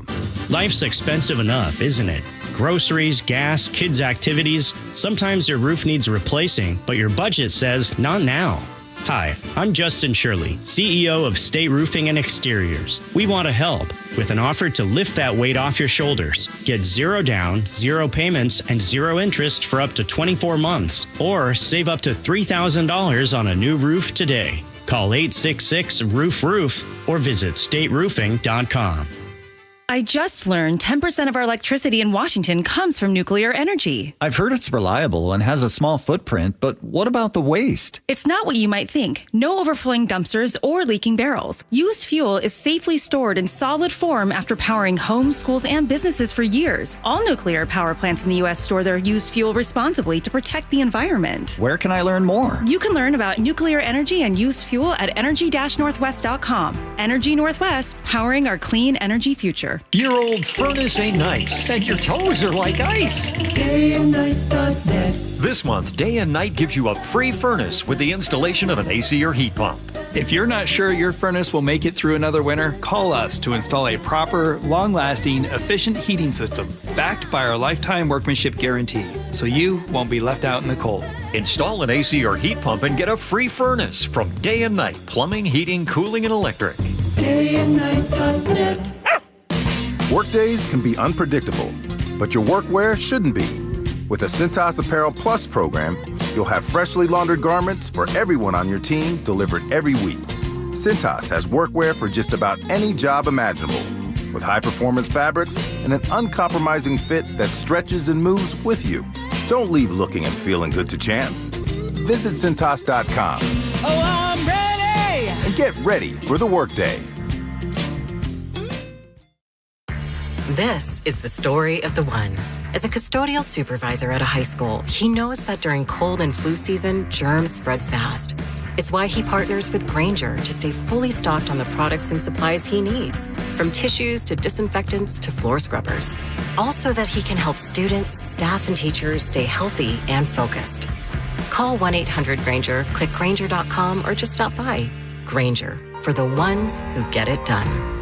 Speaker 15: Life's expensive enough, isn't it? Groceries, gas, kids' activities. Sometimes your roof needs replacing, but your budget says not now. Hi, I'm Justin Shirley, CEO of State Roofing and Exteriors. We want to help with an offer to lift that weight off your shoulders. Get 0 down, 0 payments, and 0 interest for up to 24 months, or save up to $3,000 on a new roof today. Call 866-ROOF-ROOF or visit stateroofing.com.
Speaker 16: I just learned 10% of our electricity in Washington comes from nuclear energy.
Speaker 17: I've heard it's reliable and has a small footprint, but what about the waste?
Speaker 16: It's not what you might think. No overflowing dumpsters or leaking barrels. Used fuel is safely stored in solid form after powering homes, schools, and businesses for years. All nuclear power plants in the U.S. store their used fuel responsibly to protect the environment.
Speaker 17: Where can I learn more?
Speaker 16: You can learn about nuclear energy and used fuel at energy-northwest.com. Energy Northwest, powering our clean energy future.
Speaker 18: Your old furnace ain't nice, and your toes are like ice. DayandNight.net. This month, Day and Night gives you a free furnace with the installation of an AC or heat pump.
Speaker 21: If you're not sure your furnace will make it through another winter, call us to install a proper, long-lasting, efficient heating system backed by our lifetime workmanship guarantee, so you won't be left out in the cold.
Speaker 18: Install an AC or heat pump and get a free furnace from Day and Night Plumbing, Heating, Cooling, and Electric.
Speaker 16: DayandNight.net.
Speaker 22: Workdays can be unpredictable, but your workwear shouldn't be. With the Cintas Apparel Plus program, you'll have freshly laundered garments for everyone on your team delivered every week. Cintas has workwear for just about any job imaginable, with high-performance fabrics and an uncompromising fit that stretches and moves with you. Don't leave looking and feeling good to chance. Visit Cintas.com.
Speaker 16: Oh, I'm ready!
Speaker 22: And get ready for the workday.
Speaker 24: This is the story of the one. As a custodial supervisor at a high school, he knows that during cold and flu season, germs spread fast. It's why he partners with Grainger to stay fully stocked on the products and supplies he needs, from tissues to disinfectants to floor scrubbers. All so that he can help students, staff, and teachers stay healthy and focused. Call 1-800-GRAINGER, click Grainger.com, or just stop by. Grainger, for the ones who get it done.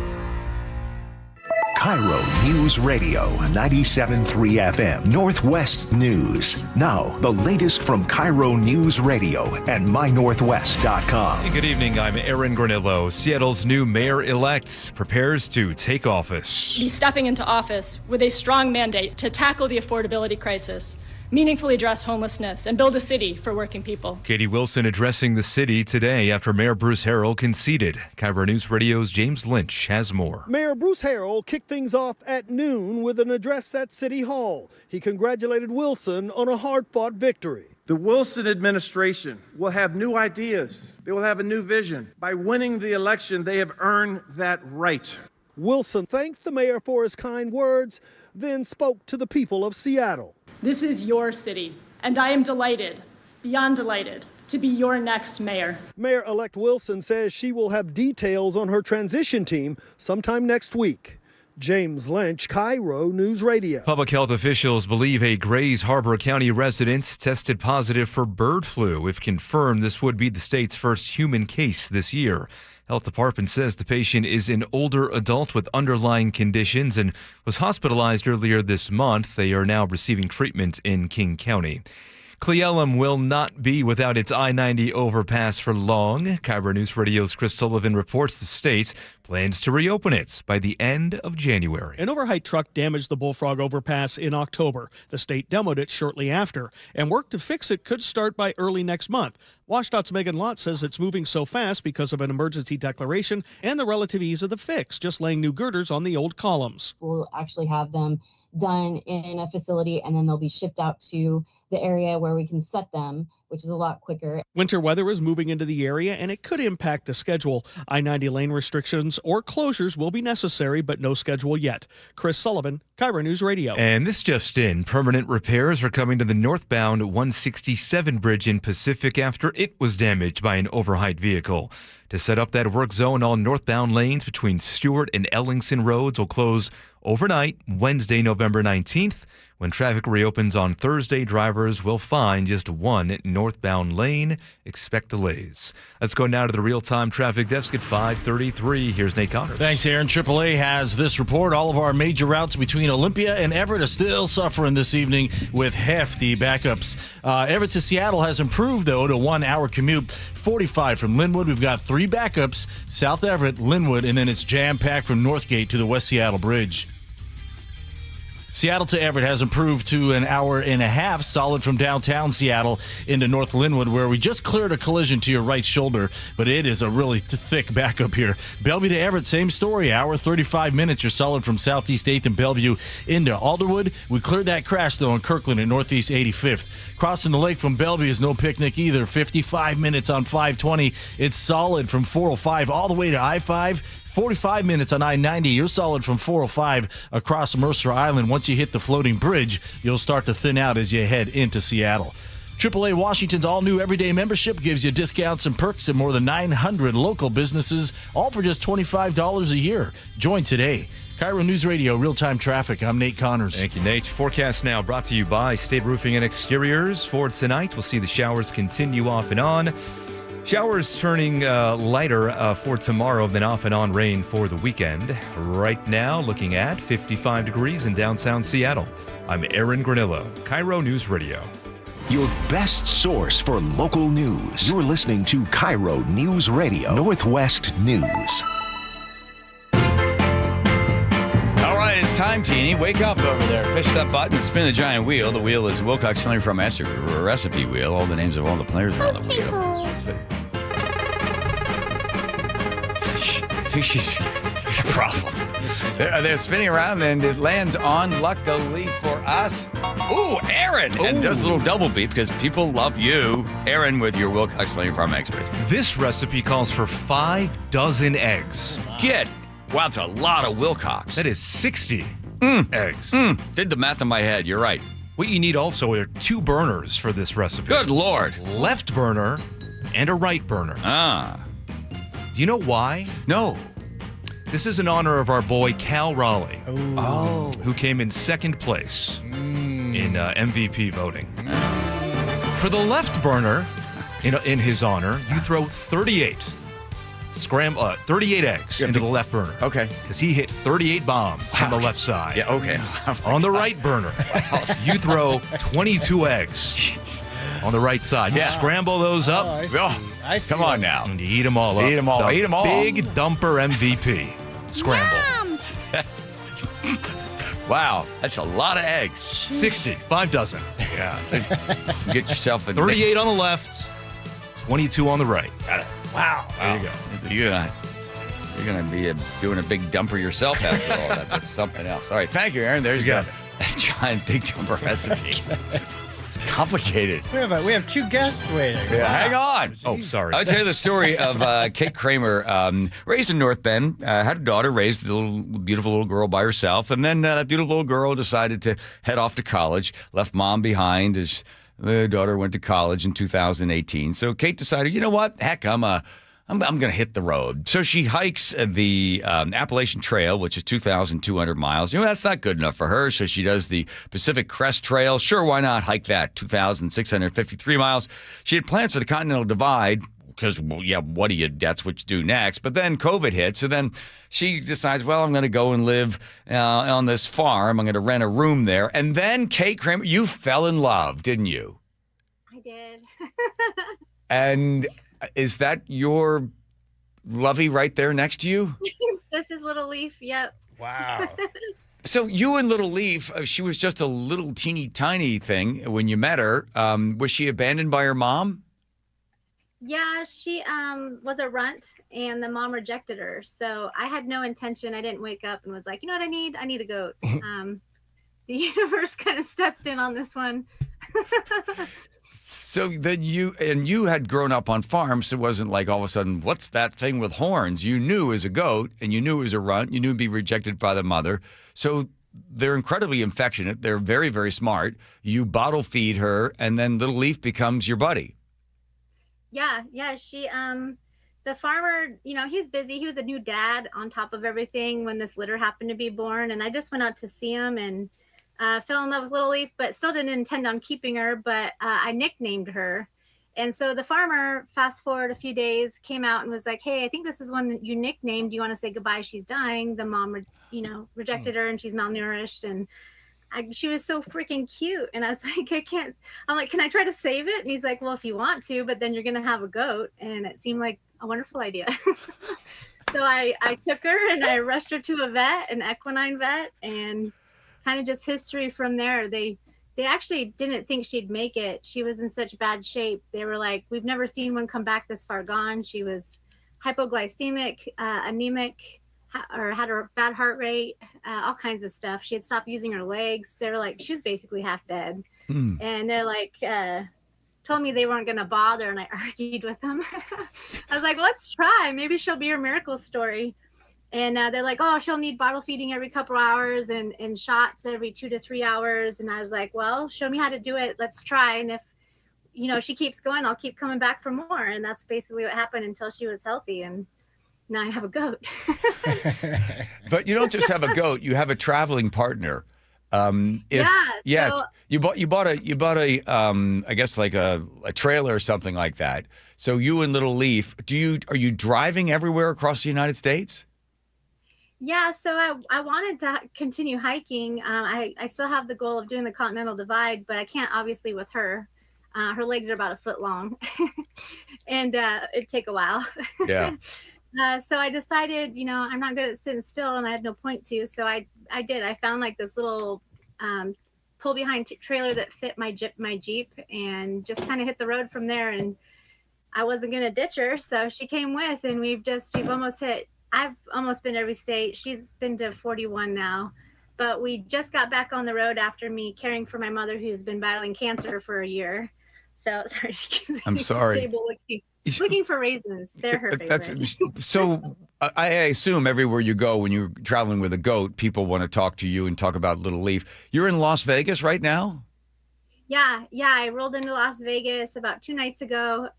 Speaker 8: KIRO Newsradio 97.3 FM Northwest News. Now, the latest from KIRO Newsradio and mynorthwest.com.
Speaker 1: Good evening, I'm Aaron Granillo. Seattle's new mayor-elect prepares to take office.
Speaker 5: Be stepping into office with a strong mandate to tackle the affordability crisis, meaningfully address homelessness, and build a city for working people.
Speaker 1: Katie Wilson addressing the city today after Mayor Bruce Harrell conceded. KIRO News Radio's James Lynch has more.
Speaker 25: Mayor Bruce Harrell kicked things off at noon with an address at City Hall. He congratulated Wilson on a hard-fought victory.
Speaker 26: The Wilson administration will have new ideas. They will have a new vision. By winning the election, they have earned that right.
Speaker 25: Wilson thanked the mayor for his kind words, then spoke to the people of Seattle.
Speaker 5: This is your city, and I am delighted, beyond delighted, to be your next mayor.
Speaker 25: Mayor-elect Wilson says she will have details on her transition team sometime next week. James Lynch, KIRO News Radio.
Speaker 1: Public health officials believe a Grays Harbor County resident tested positive for bird flu. If confirmed, this would be the state's first human case this year. Health department says the patient is an older adult with underlying conditions and was hospitalized earlier this month. They are now receiving treatment in King County. Cle Elum will not be without its I-90 overpass for long. KIRO News Radio's Chris Sullivan reports the state plans to reopen it by the end of January.
Speaker 6: An overheight truck damaged the Bullfrog overpass in October. The state demoed it shortly after, and work to fix it could start by early next month. WashDOT's Megan Lott says it's moving so fast because of an emergency declaration and the relative ease of the fix, just laying new girders on the old columns.
Speaker 9: We'll actually have them done in a facility, and then they'll be shipped out to the area where we can set them, which is a lot quicker.
Speaker 6: Winter weather is moving into the area, and it could impact the schedule. I-90 lane restrictions or closures will be necessary, but no schedule yet. Chris Sullivan, KIRO News Radio.
Speaker 1: And this just in, permanent repairs are coming to the northbound 167 bridge in Pacific after it was damaged by an overheight vehicle. To set up that work zone, all northbound lanes between Stewart and Ellingson roads will close overnight, Wednesday, November 19th. When traffic reopens on Thursday, drivers will find just one northbound lane. Expect delays. Let's go now to the real-time traffic desk at 5:33. Here's Nate Connors.
Speaker 7: Thanks, Aaron. AAA has this report. All of our major routes between Olympia and Everett are still suffering this evening with hefty backups. Everett to Seattle has improved, though, to 1 hour commute. 45 from Linwood. We've got 3 backups, South Everett, Linwood, and then it's jam-packed from Northgate to the West Seattle Bridge. Seattle to Everett has improved to an hour and a half, solid from downtown Seattle into North Linwood, where we just cleared a collision to your right shoulder, but it is a really thick backup here. Bellevue to Everett, same story, hour 35 minutes. You're solid from Southeast 8th and Bellevue into Alderwood. We cleared that crash, though, in Kirkland at Northeast 85th. Crossing the lake from Bellevue is no picnic either. 55 minutes on 520. It's solid from 405 all the way to I-5. 45 minutes on I-90. You're solid from 405 across Mercer Island. Once you hit the floating bridge, you'll start to thin out as you head into Seattle. AAA Washington's all-new everyday membership gives you discounts and perks at more than 900 local businesses, all for just $25 a year. Join today. KIRO News Radio, real-time traffic. I'm Nate Connors.
Speaker 1: Thank you, Nate. Forecast now brought to you by State Roofing and Exteriors. For tonight, we'll see the showers continue off and on. Showers turning lighter for tomorrow, then off and on rain for the weekend. Right now, looking at 55 degrees in downtown Seattle. I'm Aaron Granillo, KIRO News Radio.
Speaker 8: Your best source for local news. You're listening to KIRO News Radio, Northwest News.
Speaker 28: All right, it's time, Teeny. Wake up over there. Push that button and spin the giant wheel. The wheel is Wilcox Family from Esser, a recipe wheel. All the names of all the players are on the wheel. I think she's got a problem. They're spinning around, and it lands on, luckily for us. Ooh, Aaron! Ooh. And does a little double beep because people love you. Aaron with your Wilcox Family Farm Experts.
Speaker 1: This recipe calls for 5 dozen eggs.
Speaker 28: Wow, that's a lot of Wilcox.
Speaker 1: That is 60 eggs.
Speaker 28: Did the math in my head. You're right.
Speaker 1: What you need also are 2 burners for this recipe.
Speaker 28: Good Lord.
Speaker 1: Left burner and a right burner. Do you know why?
Speaker 28: No.
Speaker 1: This is in honor of our boy Cal Raleigh, who came in second place in MVP voting. For the left burner, in his honor, you throw 38 eggs into the left burner.
Speaker 28: Okay.
Speaker 1: Because he hit 38 bombs on the left side.
Speaker 28: Yeah, okay.
Speaker 1: On the right burner, you throw 22 eggs on the right side. You scramble those up.
Speaker 28: Come on now.
Speaker 1: And you eat them all up.
Speaker 28: Eat them all.
Speaker 1: The
Speaker 28: Eat them all.
Speaker 1: Big dumper MVP. Scramble.
Speaker 28: Wow, that's a lot of eggs.
Speaker 1: 60, 5 dozen.
Speaker 28: Yeah. So get yourself a
Speaker 1: 38 on the left, 22 on the right.
Speaker 28: Got it.
Speaker 1: Wow. There you go.
Speaker 28: You're gonna be doing a big dumper yourself after all that. That's something else. All right, thank you, Aaron. There's that giant big dumper recipe. Complicated.
Speaker 4: We have 2 guests waiting.
Speaker 28: Yeah, hang on.
Speaker 1: Oh, sorry.
Speaker 28: I'll tell you the story of Kate Kramer, raised in North Bend, had a daughter, raised a beautiful little girl by herself, and then that beautiful little girl decided to head off to college, left mom behind as the daughter went to college in 2018. So Kate decided, you know what? Heck, I'm going to hit the road. So she hikes the Appalachian Trail, which is 2,200 miles. You know, that's not good enough for her, so she does the Pacific Crest Trail. Sure, why not hike that? 2,653 miles. She had plans for the Continental Divide, because, what do you, that's what you do next. But then COVID hit. So then she decides, well, I'm going to go and live on this farm. I'm going to rent a room there. And then Kate Kramer, you fell in love, didn't you?
Speaker 2: I did.
Speaker 28: And is that your lovey right there next to you?
Speaker 2: This is Little Leaf. Yep.
Speaker 28: Wow. So you and Little Leaf, she was just a little teeny tiny thing when you met her. Was she abandoned by her mom?
Speaker 2: Yeah, she was a runt, and the mom rejected her. So I had no intention. I didn't wake up and was like, you know what I need? I need a goat. The universe kind of stepped in on this one.
Speaker 28: So then you had grown up on farms, so it wasn't like all of a sudden, what's that thing with horns? You knew it was a goat, and you knew it was a runt. You knew it'd be rejected by the mother. So they're incredibly affectionate. They're very, very smart. You bottle feed her, and then Little Leaf becomes your buddy.
Speaker 2: Yeah. She, the farmer, he's busy. He was a new dad on top of everything when this litter happened to be born. And I just went out to see him and fell in love with Little Leaf, but still didn't intend on keeping her. But I nicknamed her. And so the farmer, fast forward a few days, came out and was like, hey, I think this is one that you nicknamed. Do you want to say goodbye? She's dying. The mom, rejected her and she's malnourished. And she was so freaking cute. And I was like, I'm like, can I try to save it? And he's like, well, if you want to, but then you're going to have a goat. And it seemed like a wonderful idea. So I took her and I rushed her to a vet, an equine vet, and kind of just history from there. They actually didn't think she'd make it. She was in such bad shape. They were like, we've never seen one come back this far gone. She was hypoglycemic, anemic, or had a bad heart rate, all kinds of stuff. She had stopped using her legs. They were like, she was basically half dead. And they're like, told me they weren't going to bother. And I argued with them. I was like, well, let's try. Maybe she'll be your miracle story. And they're like, oh, she'll need bottle feeding every couple hours and shots every 2 to 3 hours. And I was like, well, show me how to do it. Let's try. And if, she keeps going, I'll keep coming back for more. And that's basically what happened until she was healthy. And now I have a goat.
Speaker 28: But you don't just have a goat; you have a traveling partner. Yes,
Speaker 2: so,
Speaker 28: you bought a I guess like a trailer or something like that. So you and Little Leaf, are you driving everywhere across the United States?
Speaker 2: Yeah, so I wanted to continue hiking. I still have the goal of doing the Continental Divide, but I can't obviously with her. Her legs are about a foot long, and it'd take a while.
Speaker 28: Yeah.
Speaker 2: So I decided, I'm not good at sitting still, and I had no point to. So I did. I found like this little pull behind trailer that fit my Jeep, and just kind of hit the road from there. And I wasn't gonna ditch her, so she came with, and we've almost hit. I've almost been to every state. She's been to 41 now, but we just got back on the road after me caring for my mother, who's been battling cancer for a year. So sorry.
Speaker 28: I'm sorry.
Speaker 2: Looking for raisins. They're her favorite.
Speaker 28: So I assume everywhere you go when you're traveling with a goat, people want to talk to you and talk about Little Leaf. You're in Las Vegas right now?
Speaker 2: Yeah. I rolled into Las Vegas about 2 nights ago.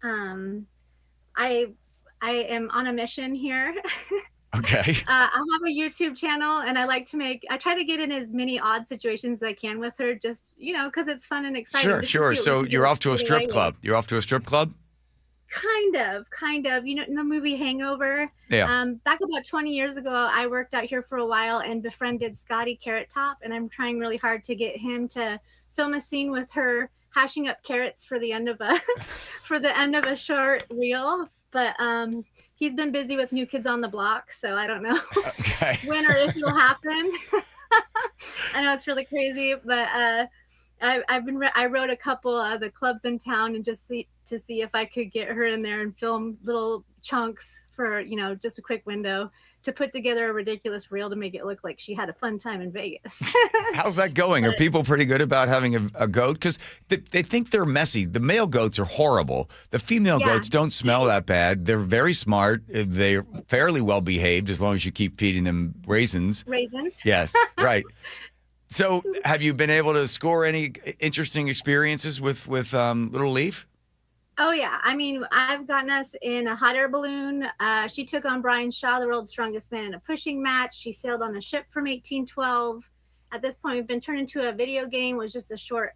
Speaker 2: I am on a mission here.
Speaker 28: Okay.
Speaker 2: I have a YouTube channel, and I try to get in as many odd situations as I can with her, just, because it's fun and exciting.
Speaker 28: Sure. So you're off to a strip club. You're off to a strip club?
Speaker 2: Kind of, in the movie Hangover.
Speaker 28: Yeah.
Speaker 2: Back about 20 years ago, I worked out here for a while and befriended Scotty Carrot Top, and I'm trying really hard to get him to film a scene with her hashing up carrots for the end of a short reel. But he's been busy with New Kids on the Block, so I don't know when or if it'll happen. I know it's really crazy, but I wrote a couple of the clubs in town and just to see if I could get her in there and film little chunks for, just a quick window to put together a ridiculous reel to make it look like she had a fun time in Vegas.
Speaker 28: How's that going? Are people pretty good about having a goat? Because they think they're messy. The male goats are horrible. The female goats don't smell that bad. They're very smart. They're fairly well behaved as long as you keep feeding them raisins.
Speaker 2: Raisins?
Speaker 28: Yes, right. So have you been able to score any interesting experiences with Little Leaf?
Speaker 2: Oh, yeah. I mean, I've gotten us in a hot air balloon. She took on Brian Shaw, the world's strongest man, in a pushing match. She sailed on a ship from 1812. At this point, we've been turned into a video game. It was just a short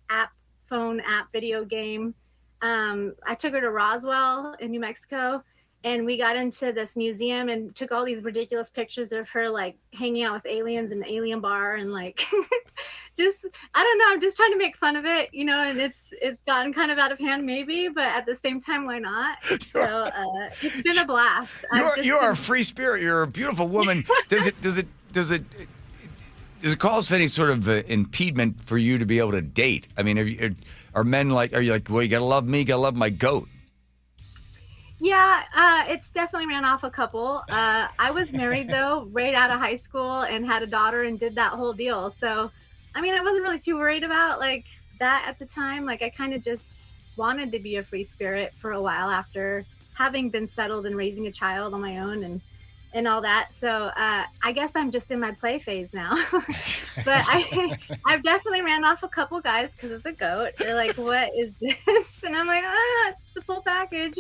Speaker 2: phone app video game. I took her to Roswell in New Mexico, and we got into this museum and took all these ridiculous pictures of her like hanging out with aliens in the alien bar, and like just, I don't know, I'm just trying to make fun of it, you know, and it's gotten kind of out of hand maybe, but at the same time, why not? So it's been a blast.
Speaker 28: You are a free spirit. You're a beautiful woman. Does it cause any sort of impediment for you to be able to date? I mean, are men like, are you like, well, you gotta love me, gotta love my goat?
Speaker 2: Yeah, it's definitely ran off a couple. I was married though, right out of high school, and had a daughter and did that whole deal. So, I mean, I wasn't really too worried about like that at the time. Like, I kind of just wanted to be a free spirit for a while after having been settled and raising a child on my own and all that. So I guess I'm just in my play phase now. But I've definitely ran off a couple guys because of the goat. They're like, what is this? And I'm like, it's the full package.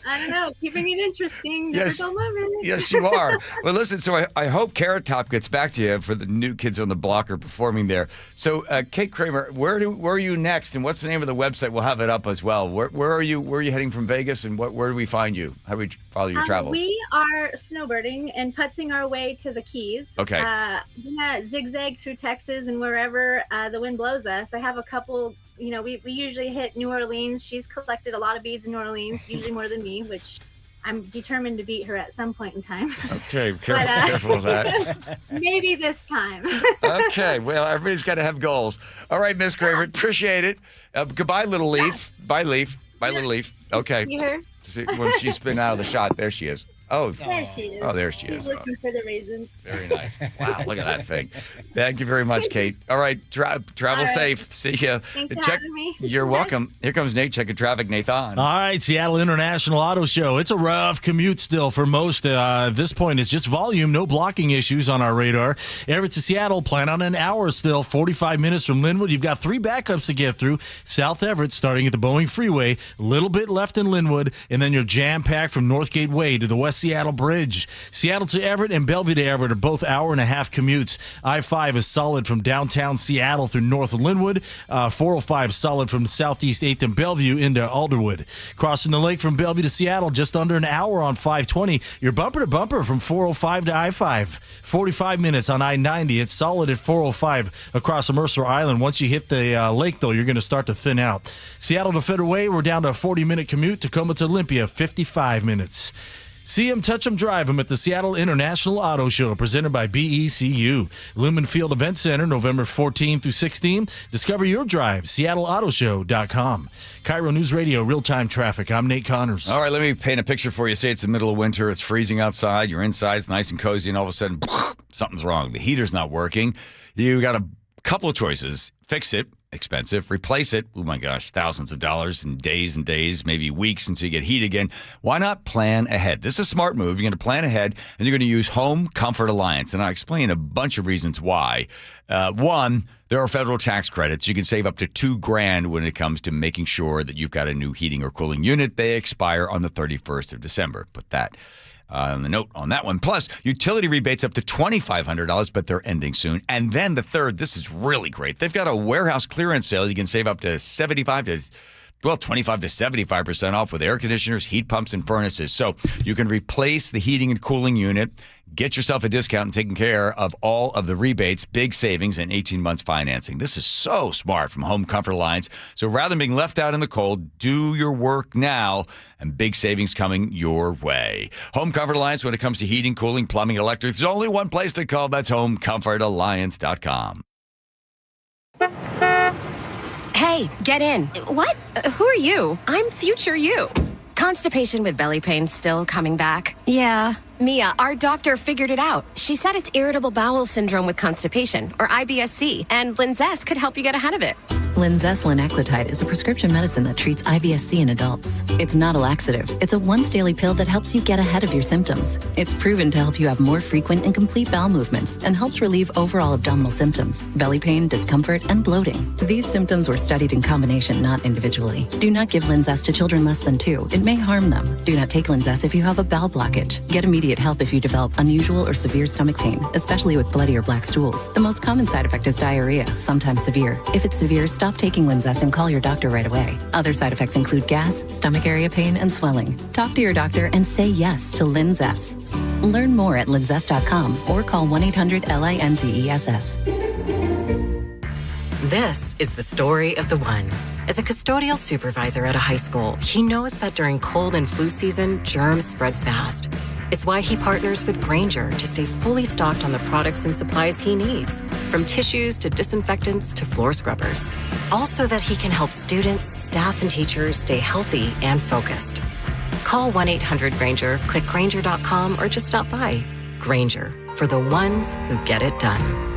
Speaker 2: I don't know, keeping it interesting.
Speaker 28: Yes,
Speaker 2: never dull moment.
Speaker 28: yes, you are. Well, listen, so I hope Carrot Top gets back to you for the new Kids on the Block are performing there. So Kate Kramer, where are you next, and what's the name of the website? We'll have it up as well. Where are you heading from Vegas, and where do we find you? How do we follow your travels?
Speaker 2: We are snowbirding and putzing our way to the Keys.
Speaker 28: Okay.
Speaker 2: We're gonna zigzag through Texas and wherever the wind blows us. I have a couple, you know, we usually hit New Orleans. She's collected a lot of beads in New Orleans, usually more than me, which I'm determined to beat her at some point in time.
Speaker 28: Okay, careful with that.
Speaker 2: Maybe this time.
Speaker 28: Okay, well, everybody's got to have goals. All right, Miss Kramer, appreciate it. Goodbye, Little Leaf. Bye, Leaf. Bye, Little Leaf. Okay.
Speaker 2: See her?
Speaker 28: See, when she's been out of the shot, there she is. Oh,
Speaker 2: There she is.
Speaker 28: Oh, there she
Speaker 2: She's
Speaker 28: is.
Speaker 2: looking for the raisins.
Speaker 28: Very nice. Wow, look at that thing. Thank you very much, Kate. All right, travel safe. See ya.
Speaker 2: Thanks for having me.
Speaker 28: You're welcome. Here comes Nate checking traffic. Nathan.
Speaker 7: All right, Seattle International Auto Show. It's a rough commute still for most. At this point, it's just volume, no blocking issues on our radar. Everett to Seattle, plan on an hour still, 45 minutes from Linwood. You've got 3 backups to get through. South Everett, starting at the Boeing Freeway, a little bit left in Linwood, and then you're jam-packed from Northgate Way to the West Seattle Bridge. Seattle to Everett and Bellevue to Everett are both hour-and-a-half commutes. I-5 is solid from downtown Seattle through North Linwood. 405 solid from Southeast 8th and Bellevue into Alderwood. Crossing the lake from Bellevue to Seattle, just under an hour on 520. You're bumper-to-bumper from 405 to I-5. 45 minutes on I-90. It's solid at 405 across the Mercer Island. Once you hit the lake, though, you're going to start to thin out. Seattle to Federal Way, we're down to a 40-minute commute. Tacoma to Olympia, 55 minutes. See them, touch them, drive them at the Seattle International Auto Show, presented by BECU. Lumen Field Event Center, November 14 through 16. Discover your drive, seattleautoshow.com. KIRO News Radio, real-time traffic. I'm Nate Connors.
Speaker 28: All right, let me paint a picture for you. Say it's the middle of winter. It's freezing outside. You're inside. It's nice and cozy, and all of a sudden, something's wrong. The heater's not working. You got a couple of choices. Fix it. Expensive. Replace it. Oh my gosh, thousands of dollars and days, maybe weeks until you get heat again. Why not plan ahead? This is a smart move. You're going to plan ahead, and you're going to use Home Comfort Alliance. And I'll explain a bunch of reasons why. One, there are federal tax credits. You can save up to $2,000 when it comes to making sure that you've got a new heating or cooling unit. They expire on the 31st of December. Put that on the note on that one. Plus, utility rebates up to $2,500, but they're ending soon. And then the third, this is really great. They've got a warehouse clearance sale. You can save up to 25 to 75% off with air conditioners, heat pumps, and furnaces. So you can replace the heating and cooling unit, get yourself a discount, and taking care of all of the rebates, big savings, and 18 months financing. This is so smart from Home Comfort Alliance. So rather than being left out in the cold, do your work now, and big savings coming your way. Home Comfort Alliance, when it comes to heating, cooling, plumbing, and electric, there's only one place to call. That's homecomfortalliance.com.
Speaker 24: Hey, get in. What? Who are you? I'm future you. Constipation with belly pain still coming back? Yeah. Mia, our doctor figured it out. She said it's irritable bowel syndrome with constipation, or IBS-C, and Linzess could help you get ahead of it.
Speaker 3: Linzess linaclotide is a prescription medicine that treats IBS-C in adults. It's not a laxative. It's a once-daily pill that helps you get ahead of your symptoms. It's proven to help you have more frequent and complete bowel movements and helps relieve overall abdominal symptoms, belly pain, discomfort, and bloating. These symptoms were studied in combination, not individually. Do not give Linzess to children less than 2. It may harm them. Do not take Linzess if you have a bowel blockage. Get immediate help if you develop unusual or severe stomach pain, especially with bloody or black stools. The most common side effect is diarrhea, sometimes severe. If it's severe, stay Stop taking Linzess and call your doctor right away. Other side effects include gas, stomach area pain, and swelling. Talk to your doctor and say yes to Linzess. Learn more at linzess.com or call 1-800-LINZESS.
Speaker 24: This is the story of the one. As a custodial supervisor at a high school, he knows that during cold and flu season, germs spread fast. It's why he partners with Grainger to stay fully stocked on the products and supplies he needs, from tissues to disinfectants to floor scrubbers. All so that he can help students, staff, and teachers stay healthy and focused. Call 1-800-GRAINGER, click Grainger.com, or just stop by. Grainger, for the ones who get it done.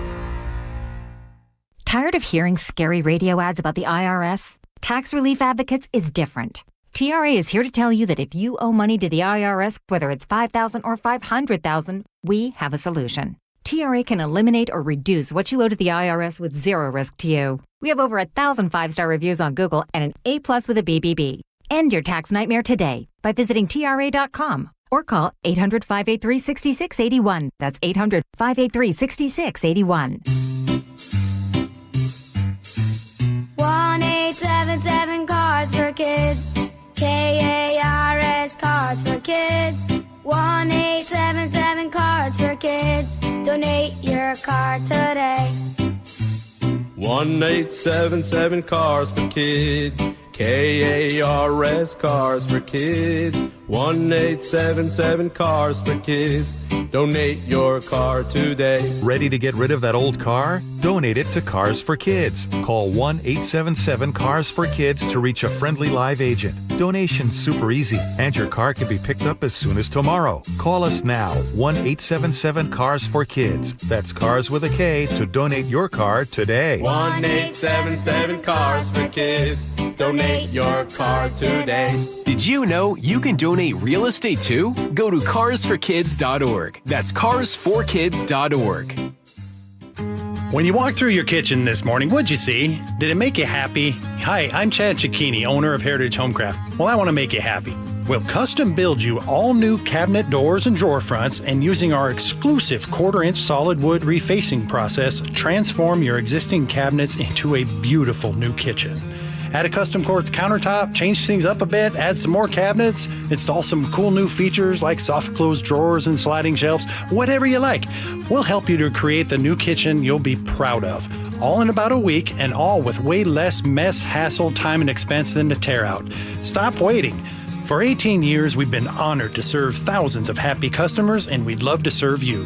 Speaker 10: Tired of hearing scary radio ads about the IRS? Tax Relief Advocates is different. TRA is here to tell you that if you owe money to the IRS, whether it's $5,000 or $500,000, we have a solution. TRA can eliminate or reduce what you owe to the IRS with zero risk to you. We have over 1,000 5-star reviews on Google and an A+ with a BBB. End your tax nightmare today by visiting TRA.com or call 800-583-6681. That's 800-583-6681.
Speaker 11: 1-877 Cards for Kids. KARS Cards for Kids. 1-877 Cards for Kids. Donate your card today.
Speaker 12: 1-877 Cars for Kids. KARS Cars for Kids. 1-877 Cars for Kids. Donate your car today.
Speaker 14: Ready to get rid of that old car? Donate it to Cars for Kids. Call 1-877-CARS-FOR-KIDS to reach a friendly live agent. Donation's super easy, and your car can be picked up as soon as tomorrow. Call us now, 1-877-CARS-FOR-KIDS. That's Cars with a K to donate your car today.
Speaker 12: 1-877 Cars for Kids. Donate your car today.
Speaker 19: Did you know you can donate real estate too? Go to carsforkids.org. That's carsforkids.org.
Speaker 20: When you walked through your kitchen this morning, what'd you see? Did it make you happy? Hi, I'm Chad Cicchini, owner of Heritage Homecraft. Well, I want to make you happy. We'll custom build you all new cabinet doors and drawer fronts, and using our exclusive 1/4-inch solid wood refacing process, transform your existing cabinets into a beautiful new kitchen. Add a custom quartz countertop, change things up a bit, add some more cabinets, install some cool new features like soft close drawers and sliding shelves, whatever you like. We'll help you to create the new kitchen you'll be proud of. All in about a week, and all with way less mess, hassle, time, and expense than the tear out. Stop waiting. For 18 years, we've been honored to serve thousands of happy customers, and we'd love to serve you.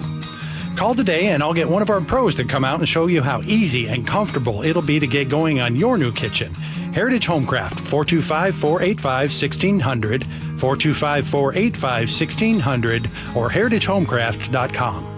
Speaker 20: Call today and I'll get one of our pros to come out and show you how easy and comfortable it'll be to get going on your new kitchen. Heritage Homecraft, 425-485-1600, 425-485-1600, or heritagehomecraft.com.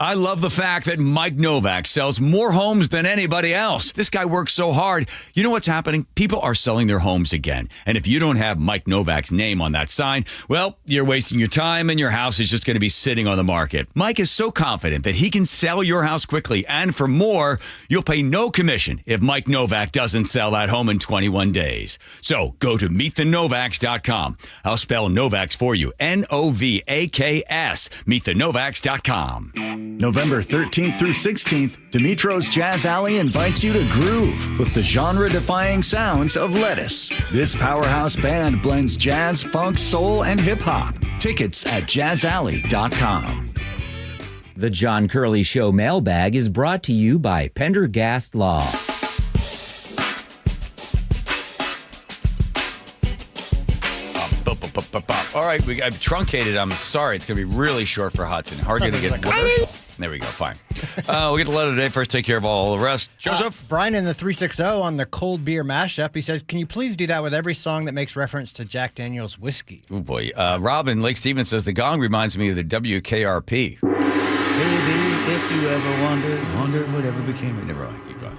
Speaker 13: I love the fact that Mike Novak sells more homes than anybody else. This guy works so hard. You know what's happening? People are selling their homes again. And if you don't have Mike Novak's name on that sign, well, you're wasting your time and your house is just going to be sitting on the market. Mike is so confident that he can sell your house quickly. And for more, you'll pay no commission if Mike Novak doesn't sell that home in 21 days. So go to meetthenovaks.com. I'll spell Novaks for you. Novaks. Meetthenovaks.com.
Speaker 17: November 13th through 16th, Dimitro's Jazz Alley invites you to groove with the genre-defying sounds of Lettuce. This powerhouse band blends jazz, funk, soul, and hip-hop. Tickets at jazzalley.com.
Speaker 23: The John Curley Show mailbag is brought to you by Pendergast Law.
Speaker 28: All right, I've truncated. I'm sorry. It's going to be really short for Hudson. Hard going to get. There we go. Fine. We'll get the letter today. First, take care of all the rest. Joseph?
Speaker 4: Brian in the 360 on the cold beer mashup. He says, can you please do that with every song that makes reference to Jack Daniel's whiskey?
Speaker 28: Oh, boy. Robin Lake Stevens says, the gong reminds me of the WKRP. Baby, if you ever wondered whatever became of it. Never mind. Keep going.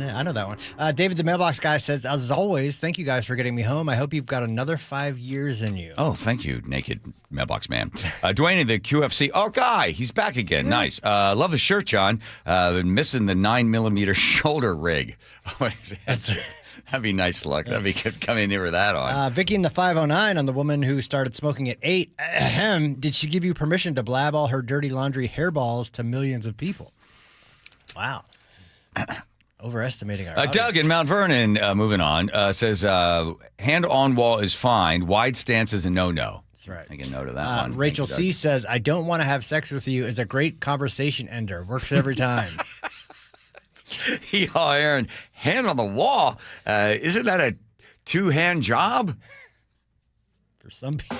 Speaker 4: I know that one. David the mailbox guy says, as always, thank you guys for getting me home. I hope you've got another 5 years in you.
Speaker 28: Oh, thank you, naked mailbox man. Dwayne in the QFC. Oh, guy, he's back again. Nice. Love the shirt, John. Been missing the 9mm shoulder rig. That'd be nice luck. That'd be good coming near that on.
Speaker 4: Vicky in the 509 on the woman who started smoking at 8. Did she give you permission to blab all her dirty laundry hairballs to millions of people? Wow. Overestimating our
Speaker 28: Doug in Mount Vernon, moving on, says hand on wall is fine. Wide stance is a no-no.
Speaker 4: That's right.
Speaker 28: Make a note of that one.
Speaker 4: Rachel
Speaker 28: Thank you,
Speaker 4: C. says, I don't want to have sex with you is a great conversation ender. Works every time.
Speaker 28: Aaron, hand on the wall. Isn't that a two-hand job?
Speaker 4: For some people.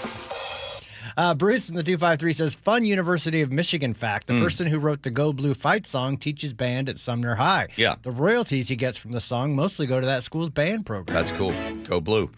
Speaker 4: Bruce in the 253 says, fun University of Michigan fact. The person who wrote the Go Blue Fight song teaches band at Sumner High.
Speaker 28: Yeah.
Speaker 4: The royalties he gets from the song mostly go to that school's band program.
Speaker 28: That's cool. Go Blue.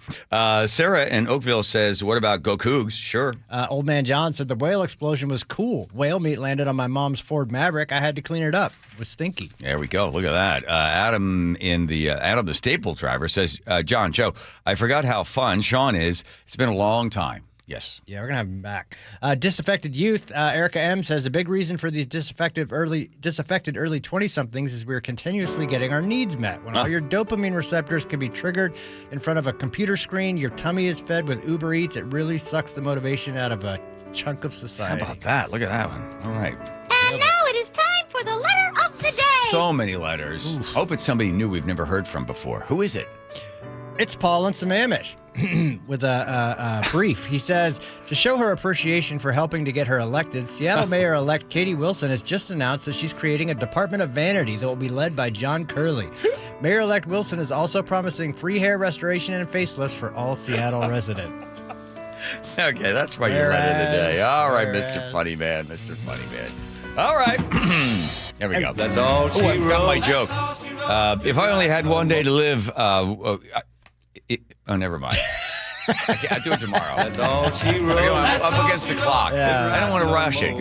Speaker 28: Sarah in Oakville says, what about Go Cougs? Sure.
Speaker 4: Old Man John said, the whale explosion was cool. Whale meat landed on my mom's Ford Maverick. I had to clean it up. It was stinky.
Speaker 28: There we go. Look at that. Adam the staple driver says, John, Joe, I forgot how fun Sean is. It's been a long time. Yes.
Speaker 4: Yeah, we're going to have him back. Disaffected youth. Erica M. says, a big reason for these disaffected early 20-somethings is we're continuously getting our needs met. When all your dopamine receptors can be triggered in front of a computer screen, your tummy is fed with Uber Eats. It really sucks the motivation out of a chunk of society.
Speaker 28: How about that? Look at that one. All right.
Speaker 11: And now it is time for the letter of the day.
Speaker 28: So many letters. Oof. Hope it's somebody new we've never heard from before. Who is it?
Speaker 4: It's Paul in Sammamish. With a brief. He says, to show her appreciation for helping to get her elected, Seattle Mayor-elect Katie Wilson has just announced that she's creating a Department of Vanity that will be led by John Curley. Mayor-elect Wilson is also promising free hair restoration and facelifts for all Seattle residents.
Speaker 28: Okay, that's why you read it today. All right, Mr. Funny Man. Mr. Funny Man. All right. There we go. That's all she wrote. Got my joke. If I only had one day to live... never mind. I'll do it tomorrow. That's all she wrote. I'm up against the clock. Yeah. I don't want to rush it.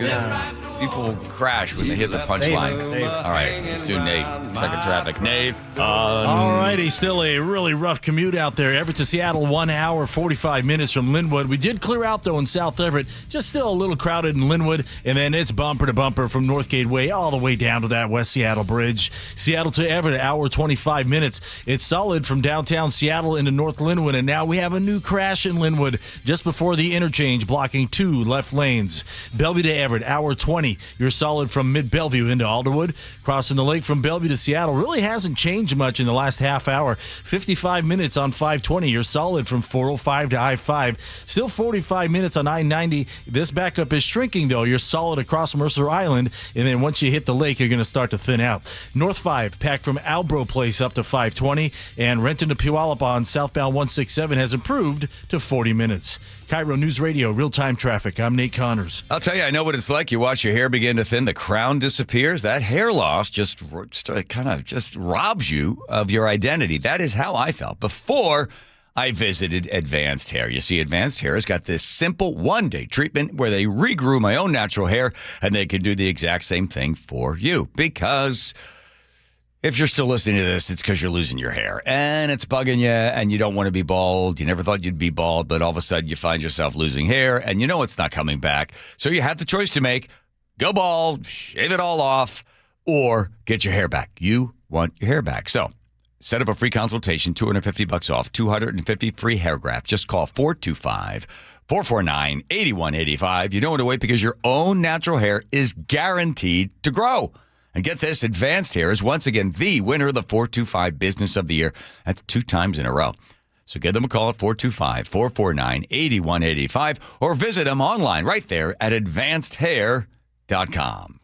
Speaker 28: People crash when they hit the punchline. All right, let's do Nate. Second traffic. Nate.
Speaker 7: All righty, still a really rough commute out there. Everett to Seattle, 1 hour, 45 minutes from Linwood. We did clear out, though, in South Everett. Just still a little crowded in Linwood. And then it's bumper to bumper from Northgate Way all the way down to that West Seattle Bridge. Seattle to Everett, hour, 25 minutes. It's solid from downtown Seattle into North Linwood. And now we have a new crash in Linwood just before the interchange, blocking 2 left lanes. Bellevue to Everett, hour 20. You're solid from mid-Bellevue into Alderwood. Crossing the lake from Bellevue to Seattle really hasn't changed much in the last half hour. 55 minutes on 520. You're solid from 405 to I-5. Still 45 minutes on I-90. This backup is shrinking, though. You're solid across Mercer Island. And then once you hit the lake, you're going to start to thin out. North 5, packed from Albro Place up to 520. And Renton to Puyallup on southbound 167 has improved to 40 minutes. KIRO News Radio, real-time traffic. I'm Nate Connors.
Speaker 28: I'll tell you, I know what it's like. You watch your hair begin to thin, the crown disappears. That hair loss just kind of robs you of your identity. That is how I felt before I visited Advanced Hair. You see, Advanced Hair has got this simple one-day treatment where they regrew my own natural hair, and they can do the exact same thing for you. Because... if you're still listening to this, it's because you're losing your hair and it's bugging you and you don't want to be bald. You never thought you'd be bald, but all of a sudden you find yourself losing hair and you know it's not coming back. So you have the choice to make: go bald, shave it all off, or get your hair back. You want your hair back. So set up a free consultation, $250 off, 250 free hair graft. Just call 425-449-8185. You don't want to wait because your own natural hair is guaranteed to grow. And get this, Advanced Hair is once again the winner of the 425 Business of the Year. That's 2 times in a row. So give them a call at 425-449-8185 or visit them online right there at advancedhair.com.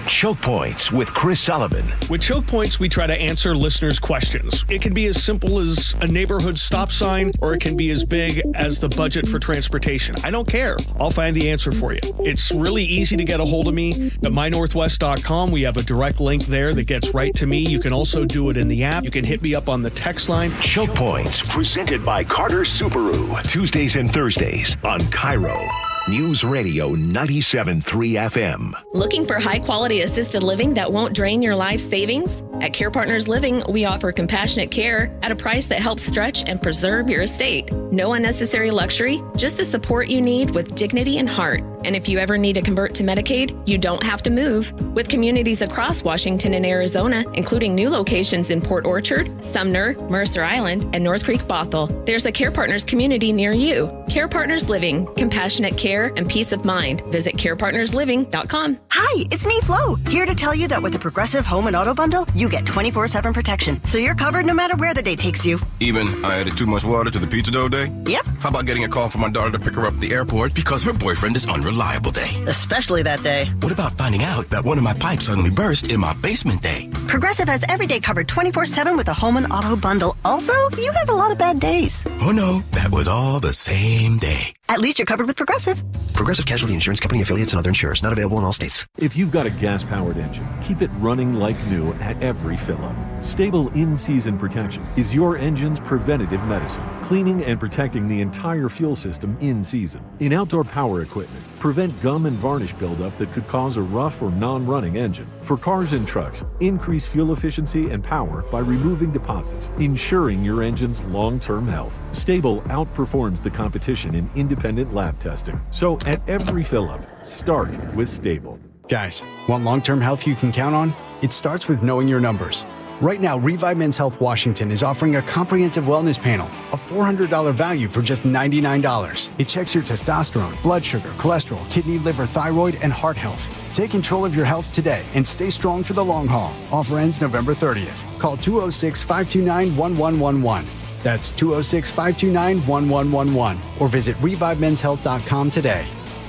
Speaker 8: Choke Points with Chris Sullivan.
Speaker 6: With Choke Points, we try to answer listeners' questions. It can be as simple as a neighborhood stop sign, or it can be as big as the budget for transportation. I don't care. I'll find the answer for you. It's really easy to get a hold of me at mynorthwest.com. We have a direct link there that gets right to me. You can also do it in the app. You can hit me up on the text line.
Speaker 8: Choke Points, presented by Carter Subaru. Tuesdays and Thursdays on KIRO News Radio 97.3 FM.
Speaker 5: Looking for high-quality assisted living that won't drain your life savings? At Care Partners Living, we offer compassionate care at a price that helps stretch and preserve your estate. No unnecessary luxury, just the support you need with dignity and heart. And if you ever need to convert to Medicaid, you don't have to move. With communities across Washington and Arizona, including new locations in Port Orchard, Sumner, Mercer Island, and North Creek Bothell, there's a Care Partners community near you. Care Partners Living, compassionate care and peace of mind. Visit carepartnersliving.com.
Speaker 15: Hi, it's me, Flo, here to tell you that with the Progressive Home and Auto Bundle, you get 24/7 protection, so you're covered no matter where the day takes you.
Speaker 16: Even I added too much water to the pizza dough day?
Speaker 15: Yep.
Speaker 16: How about getting a call from my daughter to pick her up at the airport because her boyfriend is unreliable day?
Speaker 15: Especially that day.
Speaker 16: What about finding out that one of my pipes suddenly burst in my basement day?
Speaker 15: Progressive has every day covered 24/7 with a Home and Auto Bundle. Also, you have a lot of bad days.
Speaker 16: Oh no, that was all the same day.
Speaker 15: At least you're covered with Progressive.
Speaker 16: Progressive Casualty Insurance Company affiliates and other insurers. Not available in all states.
Speaker 18: If you've got a gas-powered engine, keep it running like new at every fill-up. Stable in-season protection is your engine's preventative medicine, cleaning and protecting the entire fuel system in season. In outdoor power equipment, prevent gum and varnish buildup that could cause a rough or non-running engine. For cars and trucks, increase fuel efficiency and power by removing deposits, ensuring your engine's long-term health. Stable outperforms the competition in independent lab testing. So at every fill-up, start with Stable.
Speaker 21: Guys, want long-term health you can count on? It starts with knowing your numbers. Right now, Revive Men's Health Washington is offering a comprehensive wellness panel, a $400 value for just $99. It checks your testosterone, blood sugar, cholesterol, kidney, liver, thyroid, and heart health. Take control of your health today and stay strong for the long haul. Offer ends November 30th. Call 206-529-1111. That's 206-529-1111. Or visit revivemenshealth.com today.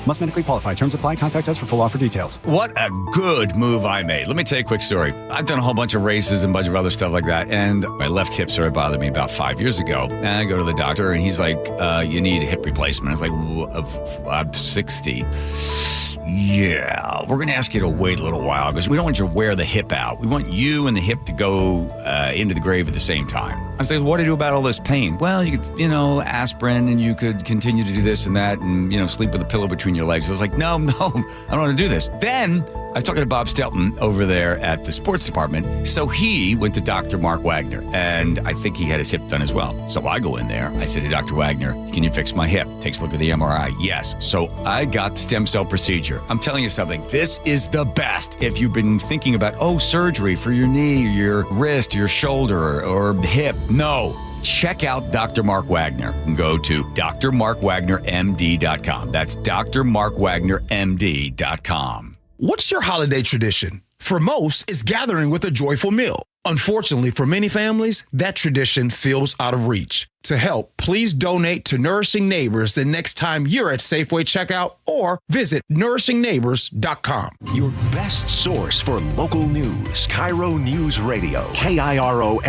Speaker 21: Must medically qualify. Terms apply. Contact us for full offer details.
Speaker 28: What a good move I made. Let me tell you a quick story. I've done a whole bunch of races and a bunch of other stuff like that, and my left hip started bothering me about 5 years ago. And I go to the doctor, and he's like, you need a hip replacement. I was like, I'm 60. Yeah, we're going to ask you to wait a little while because we don't want you to wear the hip out. We want you and the hip to go into the grave at the same time. I said, what do I do about all this pain? Well, you could, aspirin, and you could continue to do this and that and, sleep with a pillow between your legs. I was like, no, I don't want to do this. Then I was talking to Bob Stelton over there at the sports department. So he went to Dr. Mark Wagner, and I think he had his hip done as well. So I go in there. I said to Dr. Wagner, can you fix my hip? Takes a look at the MRI. Yes. So I got the stem cell procedure. I'm telling you something. This is the best. If you've been thinking about, surgery for your knee, your wrist, your shoulder, or hip. No. Check out Dr. Mark Wagner and go to drmarkwagnermd.com. That's drmarkwagnermd.com.
Speaker 22: What's your holiday tradition? For most, it's gathering with a joyful meal. Unfortunately, for many families, that tradition feels out of reach. To help, please donate to Nourishing Neighbors the next time you're at Safeway checkout or visit nourishingneighbors.com.
Speaker 8: Your best source for local news. KIRO News Radio. KIRO